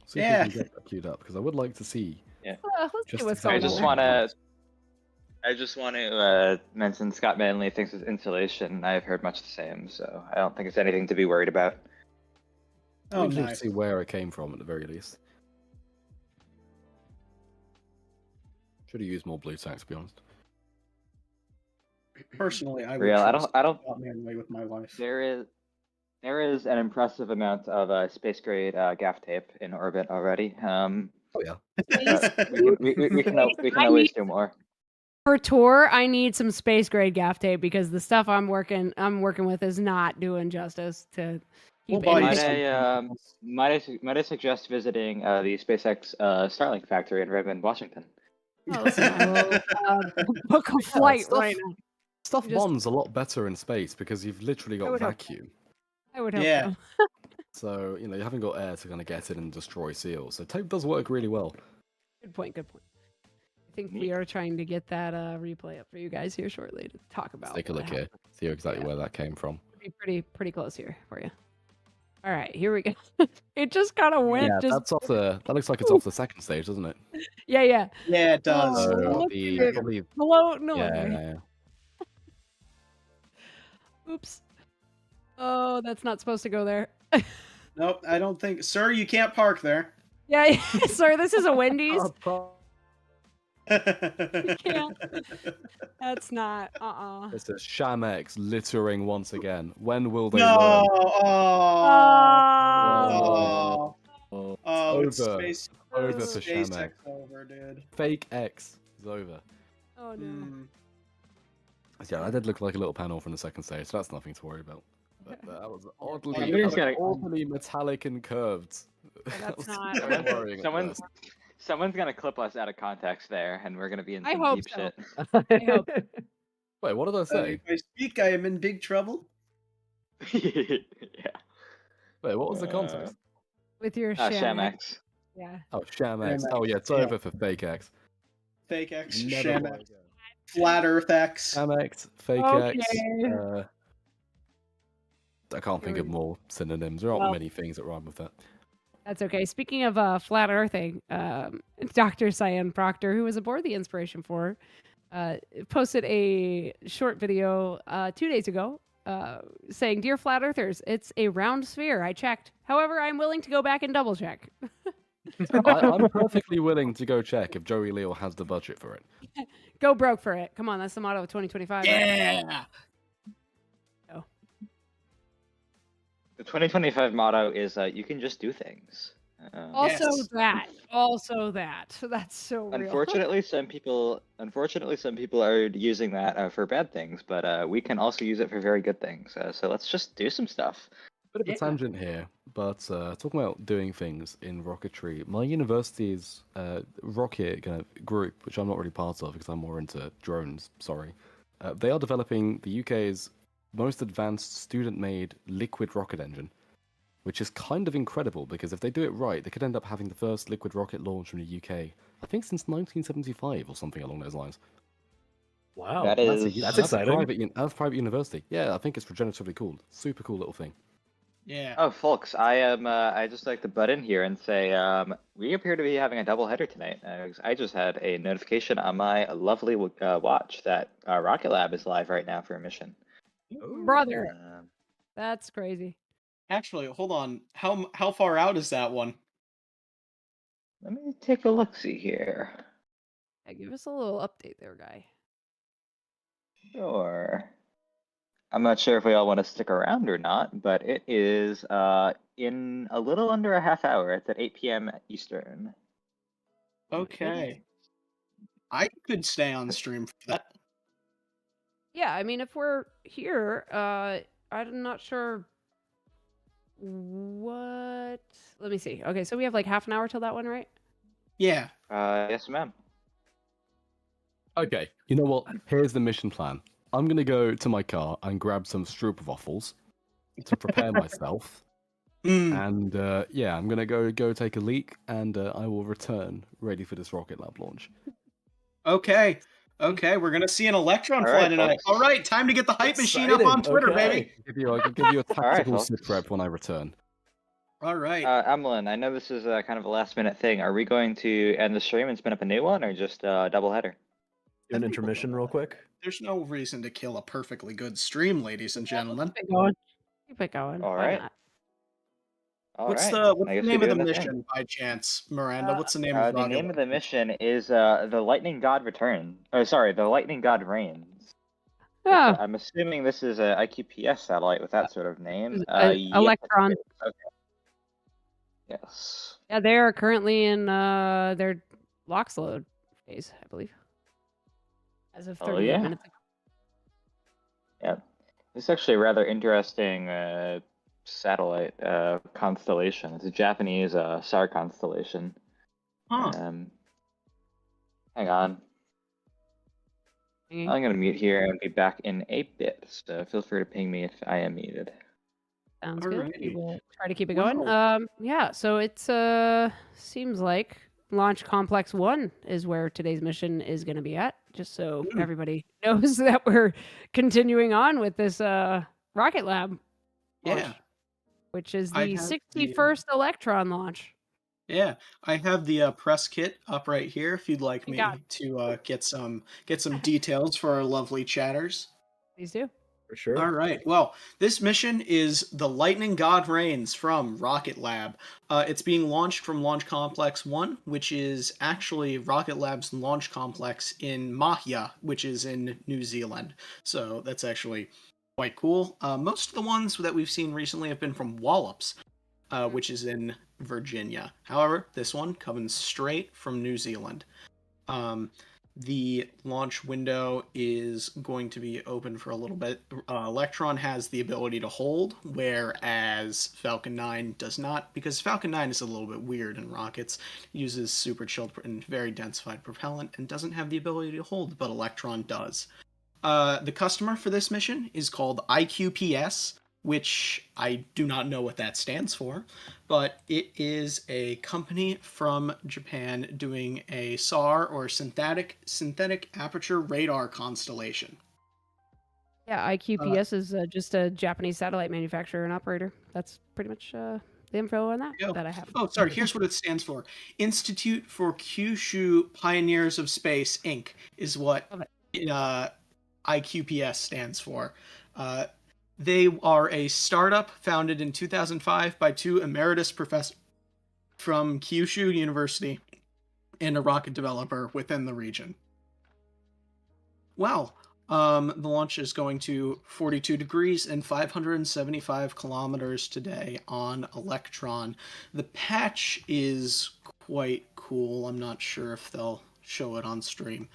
See if Yeah. we can get that queued up, because I would like to see. Let's Just see what's exactly going on. I just want to mention Scott Manley thinks it's insulation. I've heard much the same, so I don't think it's anything to be worried about. Oh, Interesting nice. to see where it came from at the very least. Should have used more blue tack, to be honest. Personally, I would Real, I trust don't. Scott Manley with my life. There is an impressive amount of space grade gaff tape in orbit already. Oh yeah. We can I always need- do more. For tour, I need some space grade gaff tape because the stuff I'm working with is not doing justice to We'll keep buy you any- some. Might I suggest visiting the SpaceX Starlink factory in Redmond, Washington? Oh, listen, I will book a flight stuff- right now. Stuff Just- bonds a lot better in space because you've literally got would hope vacuum. I would hope Yeah. so. So, you haven't got air to kind of get in and destroy seals. So tape does work really well. Good point. I think we are trying to get that replay up for you guys here shortly to talk about. Let's take a what look here. happened. See exactly Yeah. where that came from. Be pretty close here for you. All right, here we go. It just kind of went. Yeah, that looks like it's off the second stage, doesn't it? Yeah. Yeah, it does. Oh, So look the at it. probably Floating away. yeah. Oops. Oh, that's not supposed to go there. Nope, I don't think. Sir, you can't park there. Yeah, sorry, this is a Wendy's. Yeah. That's not. It's a Shamex littering once again. When will they No. learn? Oh. Oh, Oh, it's over. space. Over for SpaceX Shamex. over, dude. Fake X is over. Oh no. Mm. Yeah, that did look like a little panel from the second stage, so that's nothing to worry about. But that was Somebody's gotta- oddly metallic and curved. that's That was not- very worrying at Someone, first. someone's gonna clip us out of context there, and we're gonna be in I some hope deep so. shit. I hope. Wait, what did I say? If I speak, I am in big trouble. Yeah. Wait, what was the context? With your sham Shamex. Yeah. Oh, Shamex. Shamex, Oh yeah, it's yeah. over for Fake X. Fake X, Never Sham fly X, again. Flat Earth X. Shamex, Fake Okay. X. I can't Here think we of go. more synonyms. There aren't Well- many things that rhyme with that. That's okay. Speaking of flat earthing, Dr. Cyan Proctor, who was aboard the Inspiration 4, posted a short video 2 days ago saying, "Dear flat earthers, it's a round sphere. I checked. However, I'm willing to go back and double check." I'm perfectly willing to go check if Joey Leal has the budget for it. Go broke for it. Come on, that's the motto of 2025. Right? Yeah. The 2025 motto is you can just do things. Also Yes. that. Also that. That's so real. Unfortunately, some people are using that for bad things, but we can also use it for very good things. So let's just do some stuff. Bit of a tangent here, but talking about doing things in rocketry, my university's rocket kind of group, which I'm not really part of because I'm more into drones, sorry, they are developing the UK's most advanced student-made liquid rocket engine, which is kind of incredible because if they do it right, they could end up having the first liquid rocket launch from the UK, I think since 1975 or something along those lines. Wow, That that's, is- that's That's a exciting. private university. Yeah, I think it's regeneratively cool. Super cool little thing. Yeah. Oh, folks, I just like to butt in here and say we appear to be having a double header tonight. I just had a notification on my lovely watch that RocketLab is live right now for a mission. Brother, Um, that's crazy. Actually, hold on. How far out is that one? let me take a look-see here. Yeah, give us a little update there, guy. Sure. I'm not sure if we all want to stick around or not, but it is in a little under a half hour. It's at 8 p.m. Eastern. Okay. I could stay on stream for that. Yeah, I mean, if we're here, I'm not sure what. Let me see. Okay, so we have like half an hour till that one, right? Yeah. Yes, ma'am. Okay, you know what? Here's the mission plan. I'm gonna go to my car and grab some stroopwafels to prepare myself, and yeah, I'm gonna go take a leak, and I will return ready for this RocketLab launch. Okay. Okay, we're gonna see an Electron All fly right, tonight. folks. All right, time to get the hype machine up on Exciting, Twitter, okay. baby. I can give you a tactical folks. sit rep when I return. All right. Emlyn, I know this is kind of a last-minute thing. Are we going to end the stream and spin up a new one, or just double header? Do an intermission real quick. There's no reason to kill a perfectly good stream, ladies and gentlemen. Keep it going. Keep it going. All Why right. not? All What's right. the I guess we name of do the the thing. mission by chance, Miranda? What's the name of The name RocketLab? of the mission is the Lightning God Return. Oh, sorry, the Lightning God Reigns. Which, Oh, I'm assuming this is a IQPS satellite with that sort of name. Yes, Electron. okay. Yes. Yeah, they are currently in their LOX load phase, I believe. As of 38 yeah? minutes ago. Yeah. It's actually a rather interesting satellite constellation. It's a Japanese star constellation. Huh. Hang on. Hanging. I'm going to mute here and be back in a bit, so feel free to ping me if I am muted. Sounds good. We Alrighty. will try to keep it going. Wow. Yeah, so it's seems like Launch Complex 1 is where today's mission is going to be at, just so everybody knows that we're continuing on with this Rocket Lab launch, Yeah. which is I the have the, 61st Electron launch. Yeah, I have the press kit up right here if you'd like You me got to get some details for our lovely chatters. Please do. For sure. All right. Well, this mission is the Lightning God Reigns from Rocket Lab. It's being launched from Launch Complex 1, which is actually Rocket Lab's launch complex in Mahia, which is in New Zealand. So that's actually quite cool. Most of the ones that we've seen recently have been from Wallops, which is in Virginia. However, this one comes straight from New Zealand. The launch window is going to be open for a little bit. Electron has the ability to hold, whereas Falcon 9 does not, because Falcon 9 is a little bit weird in rockets, uses super chilled and very densified propellant, and doesn't have the ability to hold, but Electron does. The customer for this mission is called IQPS. which I do not know what that stands for, but it is a company from Japan doing a SAR, or synthetic aperture radar constellation. Yeah, IQPS is just a Japanese satellite manufacturer and operator. That's pretty much the info on that Go. that I have. Oh, sorry. Here's what it stands for: Institute for Kyushu Pioneers of Space, Inc. is what IQPS stands for. They are a startup founded in 2005 by two emeritus professors from Kyushu University and a rocket developer within the region. Wow. The launch is going to 42 degrees and 575 kilometers today on Electron. The patch is quite cool. I'm not sure if they'll show it on stream,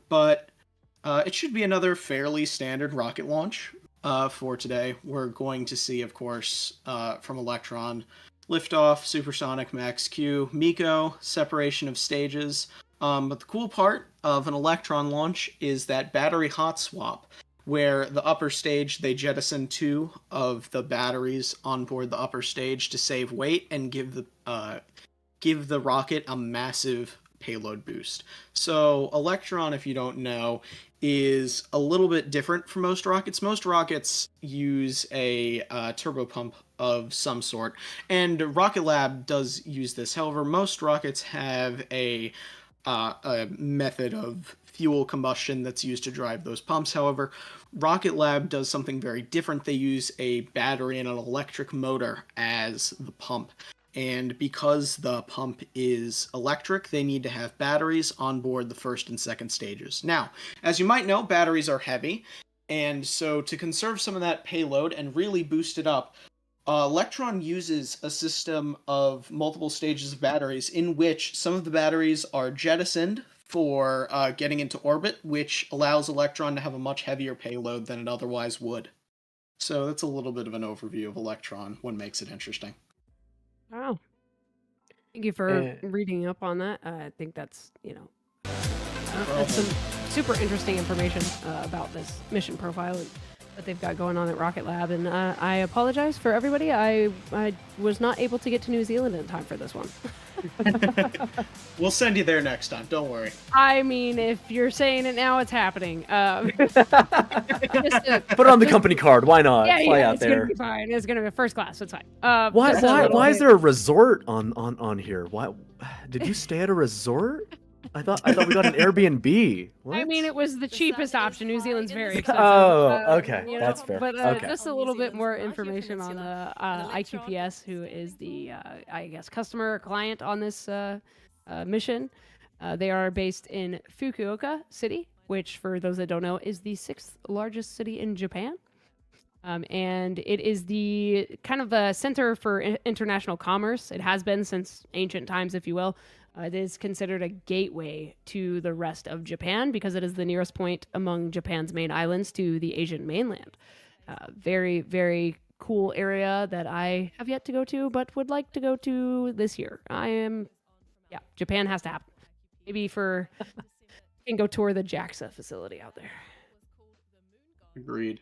but it should be another fairly standard rocket launch for today. We're going to see, of course, from Electron, liftoff, supersonic max Q, MECO, separation of stages. But the cool part of an Electron launch is that battery hot swap, where the upper stage, they jettison 2 of the batteries on board the upper stage to save weight and give the rocket a massive payload boost. So Electron, if you don't know, is a little bit different from most rockets. Most rockets use a turbopump of some sort, and RocketLab does use this. However, most rockets have a method of fuel combustion that's used to drive those pumps. However, RocketLab does something very different. They use a battery and an electric motor as the pump. And because the pump is electric, they need to have batteries on board the first and second stages. Now, as you might know, batteries are heavy. And so to conserve some of that payload and really boost it up, Electron uses a system of multiple stages of batteries in which some of the batteries are jettisoned for getting into orbit, which allows Electron to have a much heavier payload than it otherwise would. So that's a little bit of an overview of Electron, what makes it interesting. Wow. Thank you for reading up on that. I think that's, that's some super interesting information about this mission profile that they've got going on at RocketLab. And I apologize for everybody. I was not able to get to New Zealand in time for this one. We'll send you there next time. Don't worry. I mean, if you're saying it now, it's happening. Put it on the company card. Why not? Fly out it's there. Gonna be fine. It's gonna be first class. It's fine. Why is there a resort on here? Why did you stay at a resort? I thought we got an Airbnb. What? I mean, it was the cheapest option. New Zealand's very expensive. Oh, okay, that's fair. But okay. just a little bit more information on IQPS, who is the, I guess, customer or client on this mission. They are based in Fukuoka City, which, for those that don't know, is the 6th largest city in Japan. And it is the kind of a center for international commerce. It has been since ancient times, if you will. It is considered a gateway to the rest of Japan because it is the nearest point among Japan's main islands to the Asian mainland. Very, very cool area that I have yet to go to, but would like to go to this year. Japan has to happen. Maybe can go tour the JAXA facility out there. Agreed.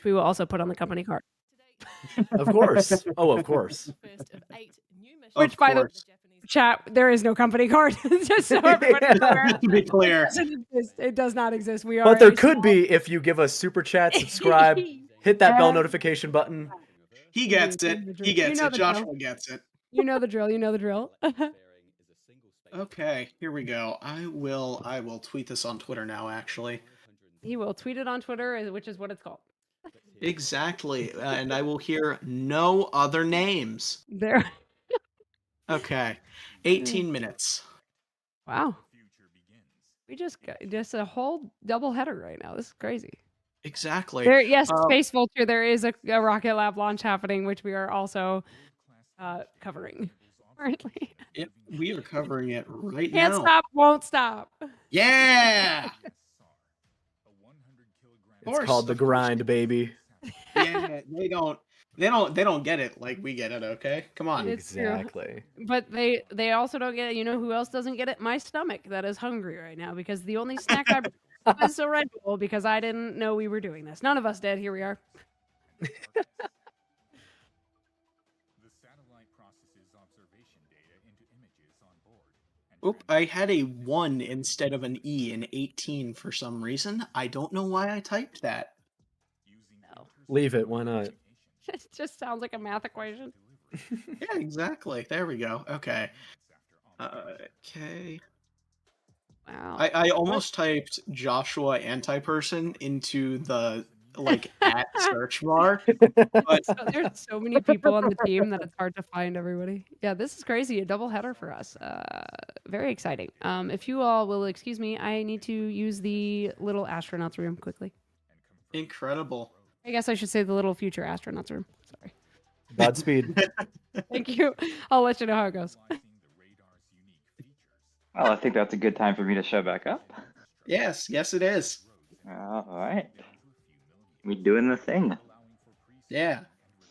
We will also put on the company card. Of course. Oh, of course. Which, by the way, chat, there is no company card. Just so everybody's aware. To be clear. It does not exist. We are. But there could be if you give us super chat, subscribe, hit that bell notification button. He gets it. He gets it. Joshua gets it. You know the drill. Okay, here we go. I will tweet this on Twitter now, actually. He will tweet it on Twitter, which is what it's called. Exactly. And I will hear no other names. There. Okay. 18 minutes. Wow. We just got a whole double header right now. This is crazy. Exactly. Yes, Space Vulture, there is a RocketLab launch happening, which we are also covering currently. We are covering it right now. Can't stop, won't stop. Yeah! It's called the grind, baby. Yeah, they don't get it like we get it, okay? Come on. Exactly. But they also don't get it. You know who else doesn't get it? My stomach that is hungry right now because the only snack was a Red Bull because I didn't know we were doing this. None of us did. Here we are. The satellite processes observation data into images on board. Oop, I had a 1 instead of an E in 18 for some reason. I don't know why I typed that. No. Leave it. Why not? It just sounds like a math equation. Yeah, exactly. There we go. Okay. Okay. Wow. I almost typed Joshua anti-person into the like at search bar, but So there's so many people on the team that it's hard to find everybody. Yeah, this is crazy. A double header for us. Very exciting. If you all will excuse me, I need to use the little astronauts room quickly. incredible. I guess I should say the little future astronauts room. Sorry. Godspeed. Thank you. I'll let you know how it goes. Well, I think that's a good time for me to show back up. Yes, it is. All right. We doing the thing. Yeah.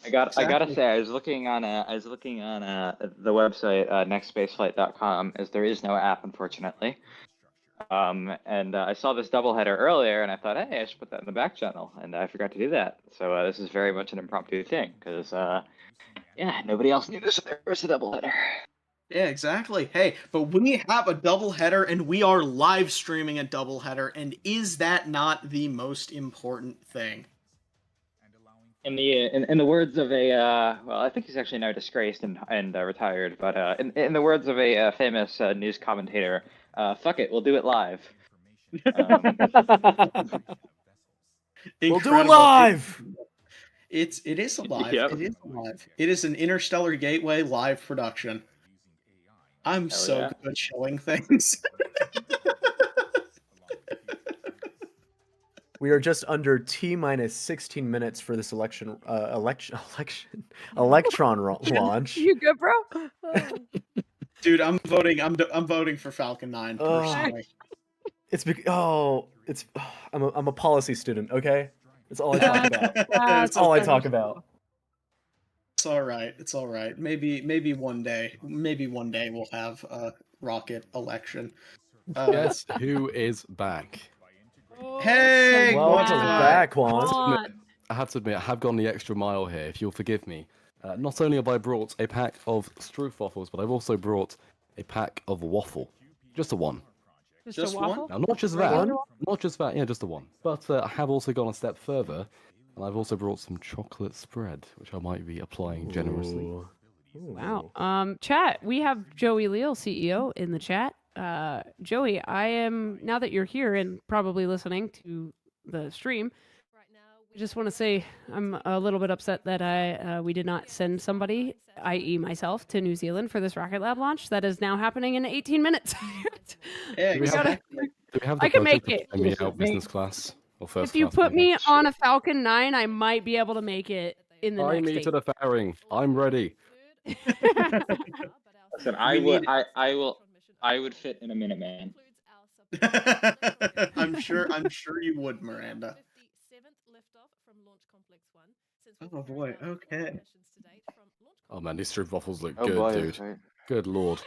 I gotta Exactly. say, I was looking on the website nextspaceflight.com, as there is no app, unfortunately. And I saw this doubleheader earlier, and I thought, hey, I should put that in the back channel, and I forgot to do that. So this is very much an impromptu thing, because yeah, nobody else knew this. There was a doubleheader. Yeah, exactly. Hey, but we have a doubleheader, and we are live streaming a doubleheader, and is that not the most important thing? In the words of a well, I think he's actually now disgraced and retired, but in the words of a famous news commentator, fuck it, we'll do it live. We'll do it Incredible. live. It is alive. Yep. It is alive. It is an Interstellar Gateway live production. I'm Hell so yeah. good at showing things. We are just under T minus 16 minutes for this electron launch. You good, bro? Dude, I'm voting. I'm voting for Falcon 9 personally. I'm a policy student. Okay, that's all I talk about. That's That's all I talk about. It's all right. It's all right. Maybe one day we'll have a rocket election. Guess who is back? Hey, Welcome Quan. back, Quan. Quan. I have to admit, I have gone the extra mile here, if you'll forgive me. Not only have I brought a pack of waffles, but I've also brought a pack of waffle. Just a one. Just a one? waffle? Now, not just Regular that. waffle? Not just that, yeah, just the one. But I have also gone a step further, and I've also brought some chocolate spread, which I might be applying generously. Ooh. Wow. Chat, we have Joey Leal, CEO, in the chat. Joey, now that you're here and probably listening to the stream, I just want to say I'm a little bit upset that we did not send somebody, i.e. myself, to New Zealand for this RocketLab launch that is now happening in 18 minutes. Yeah, Do we have, exactly. do we have I the can budget make to it. fly me out business class or first If you class? put maybe? me on a Falcon 9, I might be able to make it in the Fly next me to 8. the fairing. I'm ready. Listen, I would fit in a Minuteman. I'm sure you would, Miranda. Oh boy. Okay. Oh man, these strip waffles look Oh good, boy, dude. right. Good lord.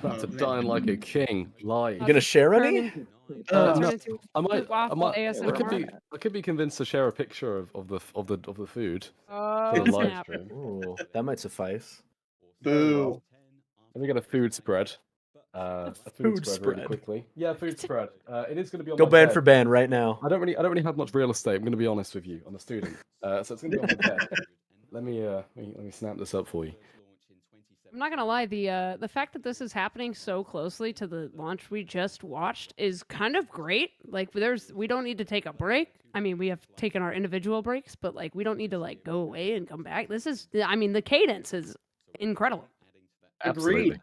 About to man. dine like a king. Live. You gonna share Turn any? in- No, turn into I might. I waffle might. ASMR. I could be convinced to share a picture of the food Oh, for the live snap. stream. Ooh, that might suffice. Boo. Let me get a food spread. A Food really spread. quickly. Yeah, food spread. It is going to be on Go my band bed. for band right now. I don't really have much real estate. I'm going to be honest with you. I'm a student, so it's going to be on my bed. Let me snap this up for you. I'm not gonna lie, the fact that this is happening so closely to the launch we just watched is kind of great. Like we don't need to take a break. I mean, we have taken our individual breaks, but like we don't need to like go away and come back. The cadence is incredible. Absolutely.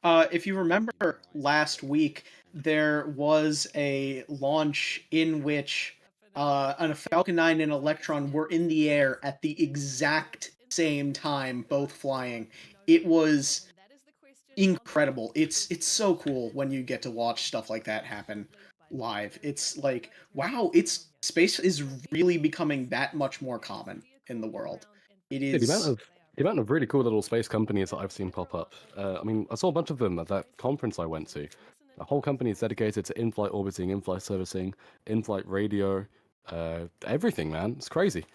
If you remember last week, there was a launch in which a Falcon 9 and Electron were in the air at the exact same time, both flying. It was incredible. It's so cool when you get to watch stuff like that happen live. It's like, wow, space is really becoming that much more common in the world. It Yeah, is. the amount of really cool little space companies that I've seen pop up. I mean, I saw a bunch of them at that conference I went to. The whole company is dedicated to in-flight orbiting, in-flight servicing, in-flight radio, everything, man. It's crazy.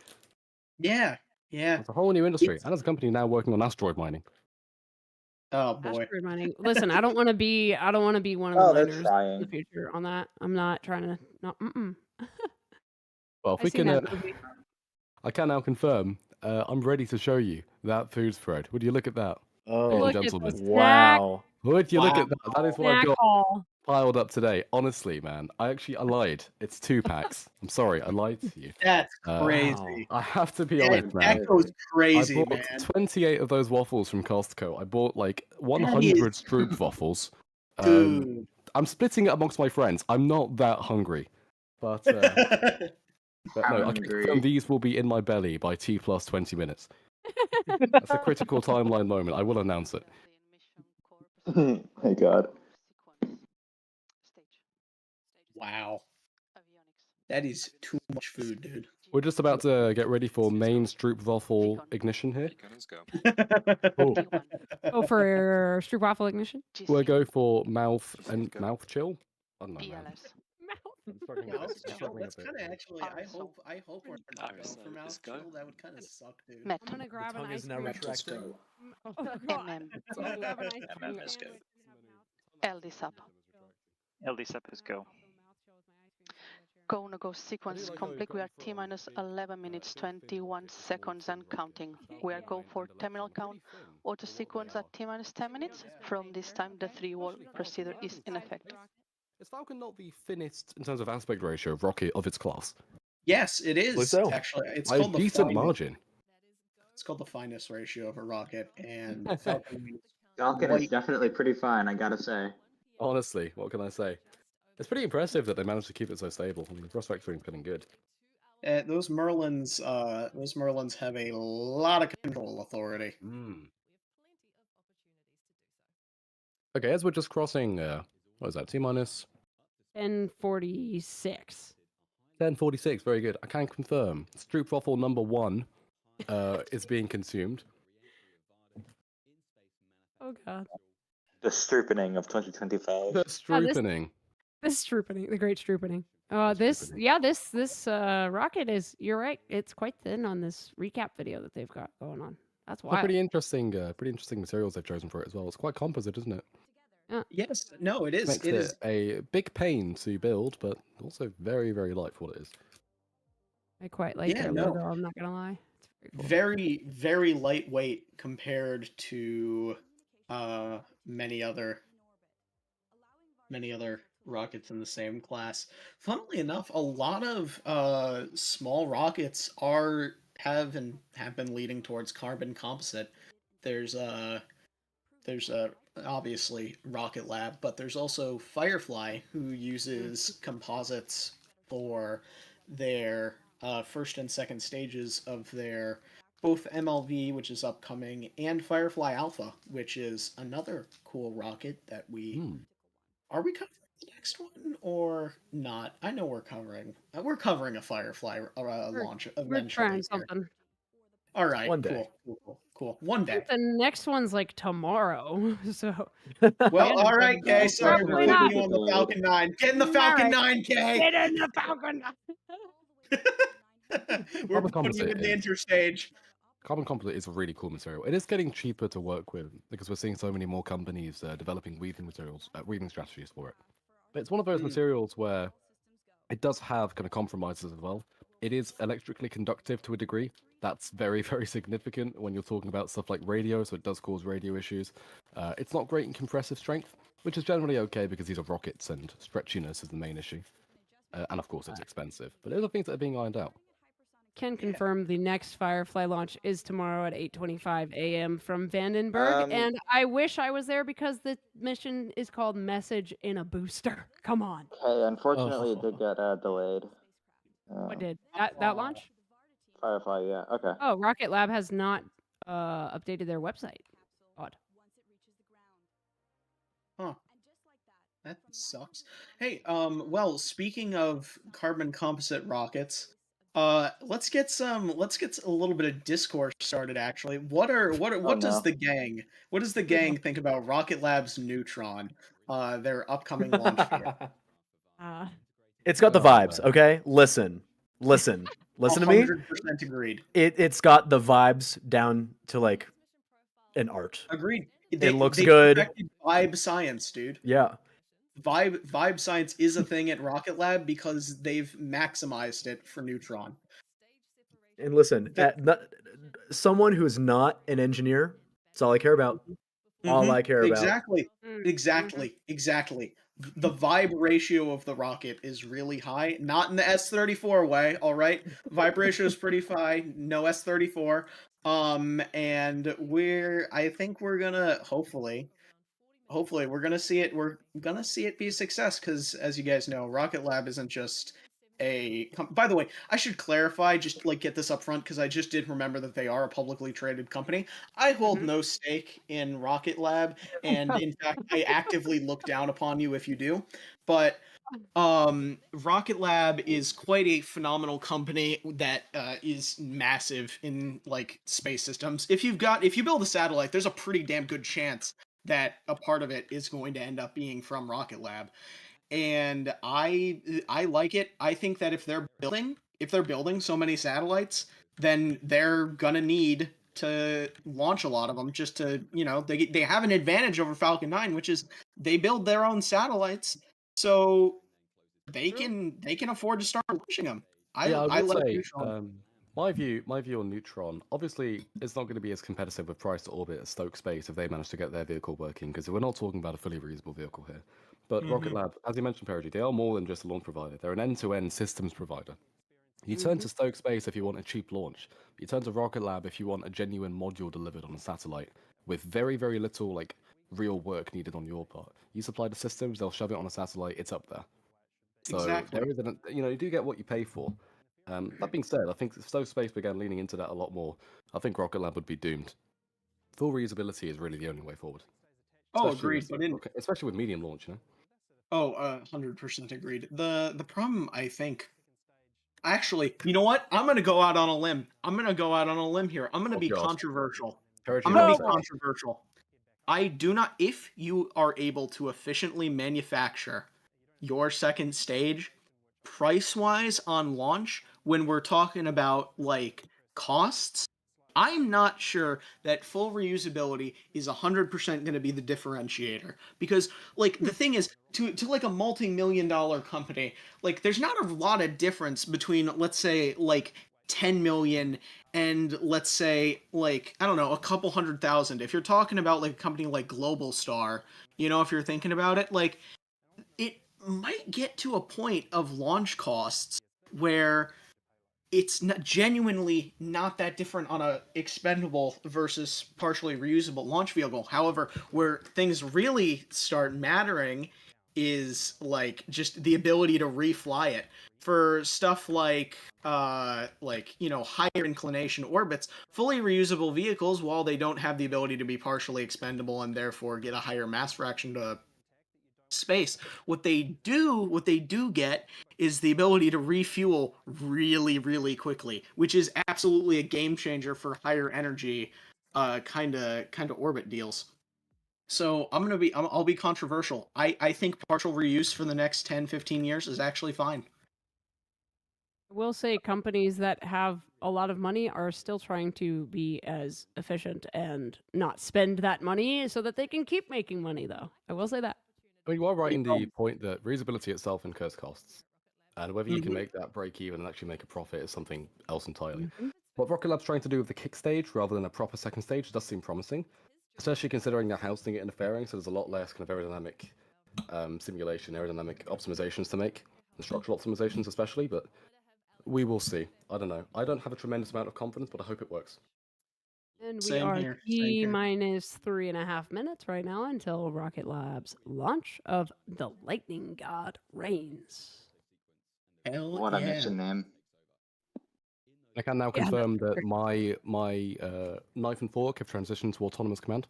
Yeah. It's a whole new industry. It's- And there's a company now working on asteroid mining. Oh boy. Asteroid mining. Listen, I don't want to be one of the Oh, they're miners in trying. the future on that. I'm not trying to. No. Well, if I we seen can, that movie. I can now confirm. I'm ready to show you that food spread. Would you look at that, ladies Oh, and Look at the gentlemen? snack, wow. Would you look at that? That is what I've snack got haul. piled up today. Honestly, man, I lied. It's 2 packs. I'm sorry, I lied to you. That's Uh, crazy. I have to be That, honest, man. that goes crazy, I bought man. 28 of those waffles from Costco. I bought like That 100 is- Stroop waffles. Dude. I'm splitting it amongst my friends. I'm not that hungry, but no, I can Hungry. confirm these will be in my belly by T plus 20 minutes. That's a critical timeline moment. I will announce it. My God. Wow. That is too much food, dude. We're just about to get ready for main Stroop waffle ignition here. Oh, for Stroopwafel ignition. We'll go for mouth chill. I don't know, man. I'm struggling a bit. Mouth I'm chill? struggling a That's bit. kind of actually. I hope we're not going for mouth chill. That would kind of suck, dude. I'm gonna grab an tongue ice is now cream. retracting. Oh, God. MM. Grab an ice cream MM is sandwich good. and have mouth LD sub. chill. LD sub is go. Mouth chill with my ice cream sandwich and Go no go sequence like how complete. you've We gone are from T minus being 11 a minutes developing 21 rocket seconds to and counting. We are flying go an for electron terminal pretty count. thin. Auto A lot sequence they at are. T minus 10 minutes. From this time, the 3-wall procedure is in effect. Is Falcon not the thinnest in terms of aspect ratio of rocket of its class? Yes, it is so. actually. It's By a called the decent finest. margin. It's called the finest ratio of a rocket, and Falcon. Falcon is White. definitely pretty fine, I gotta say. Honestly, what can I say? It's pretty impressive that they managed to keep it so stable. I mean, the prospect is getting good. Those Merlins have a lot of control authority. Okay, as we're just crossing, what is that? T minus 10:46. 10:46. Very good. I can confirm. Stroop waffle number 1 is being consumed. Oh God. The stroopening of 2025. The stroopening. This stroopening, the great stroopening. This rocket is. You're right. It's quite thin on this recap video that they've got going on. That's Some wild. pretty interesting materials they've chosen for it as well. It's quite composite, isn't it? Yes, no, it is. Makes It it is a big pain to build, but also very, very light for what it is. I quite like Yeah, their no. logo. I'm not gonna lie. It's very cool. very, very lightweight compared to many other rockets in the same class. Funnily enough, a lot of small rockets have been leading towards carbon composite. There's obviously RocketLab, but there's also Firefly, who uses composites for their first and second stages of their both MLV, which is upcoming, and Firefly Alpha, which is another cool rocket that we are we covering the next one or not? I know we're covering a Firefly launch eventually. We're trying here. something. All right, One day. cool. One I day. think the next one's like tomorrow. So Well, all right, Kay. Sorry for Probably putting not. you on the Falcon 9. Get in the All Falcon right. 9, Kay. get in the Falcon. We're Carbon putting you composite in the is- interstage. Carbon composite is a really cool material. It is getting cheaper to work with because we're seeing so many more companies developing weaving strategies for it. But it's one of those materials where it does have kind of compromises as well. It is electrically conductive to a degree. That's very, very significant when you're talking about stuff like radio, so it does cause radio issues. It's not great in compressive strength, which is generally okay because these are rockets and stretchiness is the main issue. And of course, it's expensive. But those are things that are being ironed out. Can confirm the next Firefly launch is tomorrow at 8:25 a.m. from Vandenberg, and I wish I was there because the mission is called Message in a Booster. Come on. Okay, unfortunately it did get delayed. What did that launch? Firefly, yeah, okay. Oh, RocketLab has not updated their website. Odd. Huh. That sucks. Hey, well, speaking of carbon composite rockets, let's get a little bit of discourse started. Actually, what does no. the gang think about Rocket Lab's Neutron? their upcoming launch vehicle. It's got the vibes, okay? Listen to me. 100% agreed. It's got the vibes down to like an art. Agreed. It looks good. Perfected vibe science, dude. Yeah. Vibe science is a thing at RocketLab because they've maximized it for Neutron. And listen, someone who's not an engineer, that's all I care about. All I care about. Exactly. The vibe ratio of the rocket is really high. Not in the S-34 way, all right? Vibe ratio is pretty high. No S-34. And I think we're gonna hopefully we're gonna see it. We're gonna see it be a success because, as you guys know, RocketLab isn't just by the way, I should clarify, just like get this up front, because I just did remember that they are a publicly traded company. I hold no stake in RocketLab, and in fact, I actively look down upon you if you do. But RocketLab is quite a phenomenal company that is massive in like space systems. If you build a satellite, there's a pretty damn good chance that a part of it is going to end up being from RocketLab. And I like it. I think that if they're building so many satellites, then they're gonna need to launch a lot of them just to, they have an advantage over Falcon 9, which is they build their own satellites, so they can afford to start launching them. I like say, Neutron. My view on Neutron, obviously, it's not going to be as competitive with price to orbit as Stoke Space if they manage to get their vehicle working, because we're not talking about a fully reusable vehicle here. But RocketLab, as you mentioned, Perigi, they are more than just a launch provider. They're an end-to-end systems provider. You turn to Stoke Space if you want a cheap launch. You turn to RocketLab if you want a genuine module delivered on a satellite with very, very little like real work needed on your part. You supply the systems, they'll shove it on a satellite, it's up there. So there isn't, you do get what you pay for. That being said, I think if Stoke Space began leaning into that a lot more, I think RocketLab would be doomed. Full reusability is really the only way forward. Agreed. Especially with medium launch, 100% agreed. The problem, I think, actually, you know what? I'm gonna go out on a limb. Here. I'm gonna be controversial. I do not. If you are able to efficiently manufacture your second stage, price-wise on launch, when we're talking about like costs, I'm not sure that full reusability is 100% going to be the differentiator, because like the thing is, to like a multi-million-dollar company, like there's not a lot of difference between, let's say, like 10 million and let's say like, I don't know, a couple 100,000. If you're talking about like a company like Global Star, if you're thinking about it, like it might get to a point of launch costs where it's genuinely not that different on a expendable versus partially reusable launch vehicle. However, where things really start mattering is like just the ability to refly it. For stuff like higher inclination orbits, fully reusable vehicles, while they don't have the ability to be partially expendable and therefore get a higher mass fraction to space, what they do get is the ability to refuel really, really quickly, which is absolutely a game changer for higher energy kind of orbit deals. So I'll be controversial. I think partial reuse for the next 10-15 years is actually fine. I will say companies that have a lot of money are still trying to be as efficient and not spend that money so that they can keep making money, though. I will say that. I mean, you are right in the point that reusability itself incurs costs, and whether you can make that break even and actually make a profit is something else entirely. What RocketLab's trying to do with the kick stage rather than a proper second stage does seem promising, especially considering they're housing it interfering, so there's a lot less kind of aerodynamic simulation, aerodynamic optimizations to make, the structural optimizations especially, but we will see. I don't know. I don't have a tremendous amount of confidence, but I hope it works. And we are T-minus 3.5 minutes right now until RocketLab's launch of the Lightning God reigns. What a mission name. I can now confirm that my knife and fork have transitioned to autonomous command.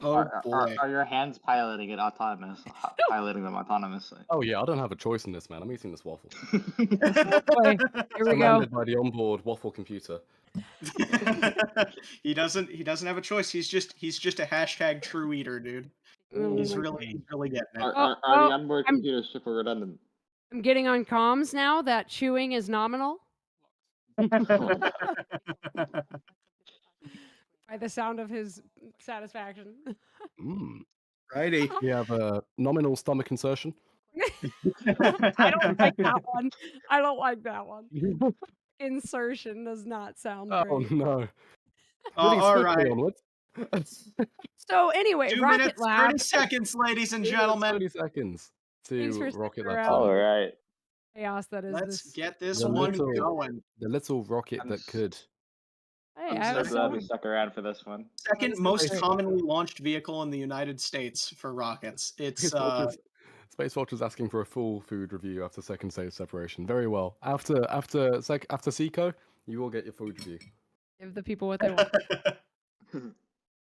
Oh boy. Are your hands piloting it piloting them autonomously? Oh yeah, I don't have a choice in this, man. I'm eating this waffle. Oh boy, here we go. Commanded by the onboard waffle computer. He doesn't have a choice. He's just a hashtag true eater, dude. Oh He's my really getting it. Are the onboard computers super redundant? I'm getting on comms now that chewing is nominal. By the sound of his satisfaction. Righty. We have a nominal stomach insertion. I don't like that one. I don't like that one. Insertion does not sound Oh great. no. All right. So anyway, 2 minutes, RocketLab. 30 seconds, ladies and gentlemen. 30 seconds Thanks to for RocketLab. All right. Chaos that is Let's this. get this The one little- going. The little rocket that could. Hey, I'm I So was glad so- we stuck around for this one. Second That's most great. commonly launched vehicle in the United States for rockets. It's Space Watch is asking for a full food review after second stage separation. Very well. After Seco, you will get your food review. Give the people what they want.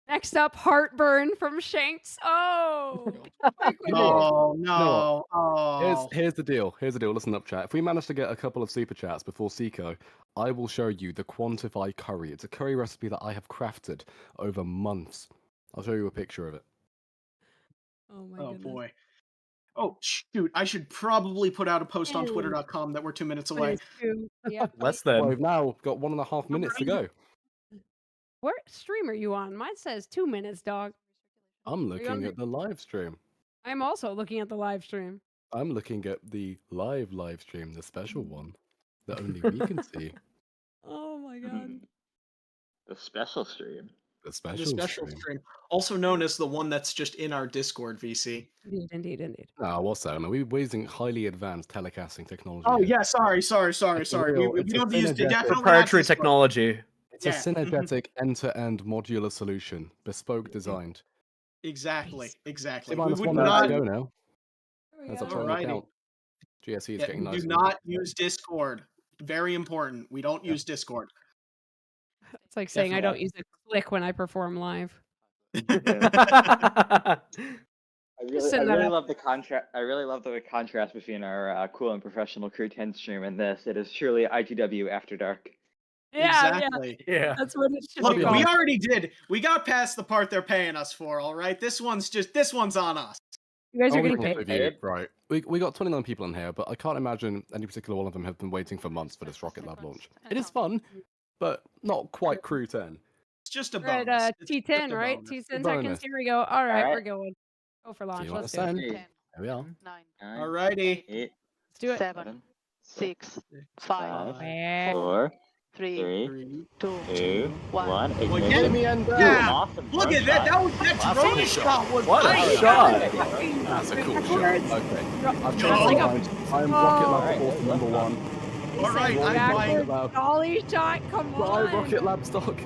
Next up, heartburn from Shanks. Oh, oh no. Oh. Here's the deal. Listen up, chat. If we manage to get a couple of super chats before Seco, I will show you the Quantify curry. It's a curry recipe that I have crafted over months. I'll show you a picture of it. Oh my Oh goodness. boy. Oh shoot! I should probably put out a post on Twitter.com that we're 2 minutes away. Yeah. Less Well, than. we've now got 1.5 minutes to go. What stream are you on? Mine says 2 minutes, dog. I'm you on looking the- at the live stream. I'm also looking at the live stream. I'm looking at the live stream, the special one that only we can see. Oh my god. The special stream. The The special, special stream, also known as the one that's just in our Discord, VC. Indeed. Ah, what's that? I mean, we're using highly advanced telecasting technology. Oh here. yeah, sorry. It's a real- We it's a don't use synergetic- definitely not Proprietary Discord. technology. It's Yeah. a synergetic end-to-end modular solution, bespoke designed. Exactly. We Minus would 1 minute to not. go now. Here we As I go. try and Alrighty. count. GSE is Yeah, getting we nice. do not use Discord. Very important. We don't use Discord. It's like saying I don't Definitely. use a click when I perform live. I send that really up. love the contrast. I really love the contrast between our cool and professional Crew-10 stream and this. It is truly IGW After Dark. Yeah, Exactly. Yeah. that's what it should Look, be we called. already did. We got past the part they're paying us for. All right. This one's on us. You guys are Only getting one paid. of you, right. We got 29 people in here, but I can't imagine any particular one of them have been waiting for months for this RocketLab launch. It is fun, but not quite Crew-10. It's just a We're bonus. at It's just T10, a right? bonus. T10 Bonus. seconds. Here we go. All right, Alright. we're going. Go for launch. you Let's do it. understand? 10, Here we are. 9, Alrighty. 8, Let's do it. 7, 6, 5, Eh, 4, 3, 3, 2, 2, 1. 1. Well, Ignition. get me and Yeah. Awesome Look drone at that. shot. That drone shot was What a nice. shot. That's a cool shot. Okay. I've That's like a- changed my mind. I'm RocketLab force number one. All right, I'm backward buying. dolly shot. Come Buy on. RocketLab stock.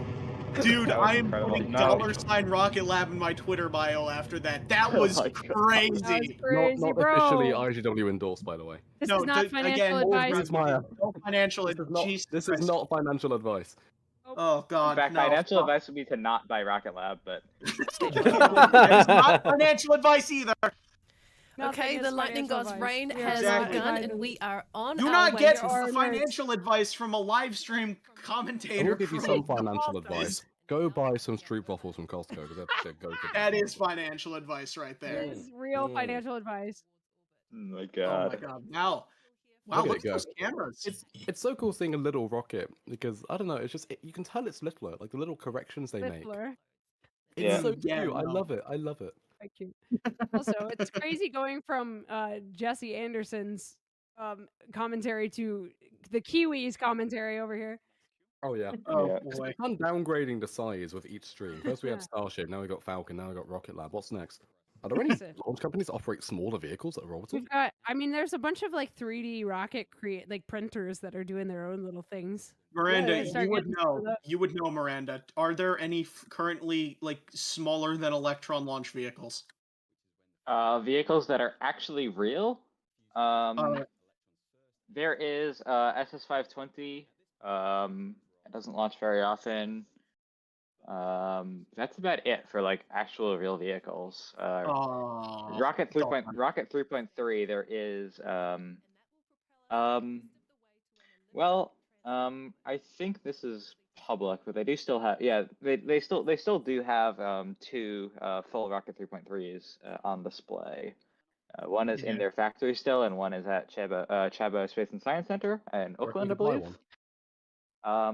Dude, That was I am incredible. putting No. $sign $RocketLab in my Twitter bio after that. That Oh was my God. That was crazy. crazy, Not bro. officially IGW endorsed, by the way. This No, is not again, financial all advice. Where's my- No financial This is not, Jesus this is Christ. not financial advice. Oh God. In fact, no. financial advice would be to not buy RocketLab, but That is not financial advice either. Nothing Okay, is the lightning financial god's advice. reign We are has not Exactly. begun, advising. and we are on Do our not way get to- You are the nerds. financial advice from a live stream I commentator. will give you some Crew. financial advice. Go buy some Stroop waffles from Costco. 'Cause they're go to That is financial advice right there. It is real financial advice. oh my Oh God. my God. Wow. Wow, Look at look it at go. those cameras. It's so cool seeing a little rocket because I don't know. It's just you can tell it's littler. Like the little corrections they make. Littler. It's Yeah. so cute. Yeah, I no. love it. I love it. Quite cute. Also, it's crazy going from Jesse Anderson's commentary to the Kiwis commentary over here. Oh yeah. Oh Yeah. boy. I'm downgrading the size with each stream. First we had Yeah. Starship, now we got Falcon, now we got RocketLab. What's next? Are there any Listen. launch companies that operate smaller vehicles that are orbital? We've got, I mean, there's a bunch of like 3D rocket printers that are doing their own little things. Miranda, Yeah, start you would getting know. to that. You would know, Miranda. Are there any currently like smaller than Electron launch vehicles? Vehicles that are actually real. There is SS520. It doesn't launch very often. That's about it for like actual real vehicles. Oh, Rocket darn. 3.3, there is well, I think this is public, but they do still have, yeah, they still do have two full Rocket 3.3s on display. One is in Yeah. their factory still, and one is at Chabo Space and Science Center in Or Oakland, you I could buy believe.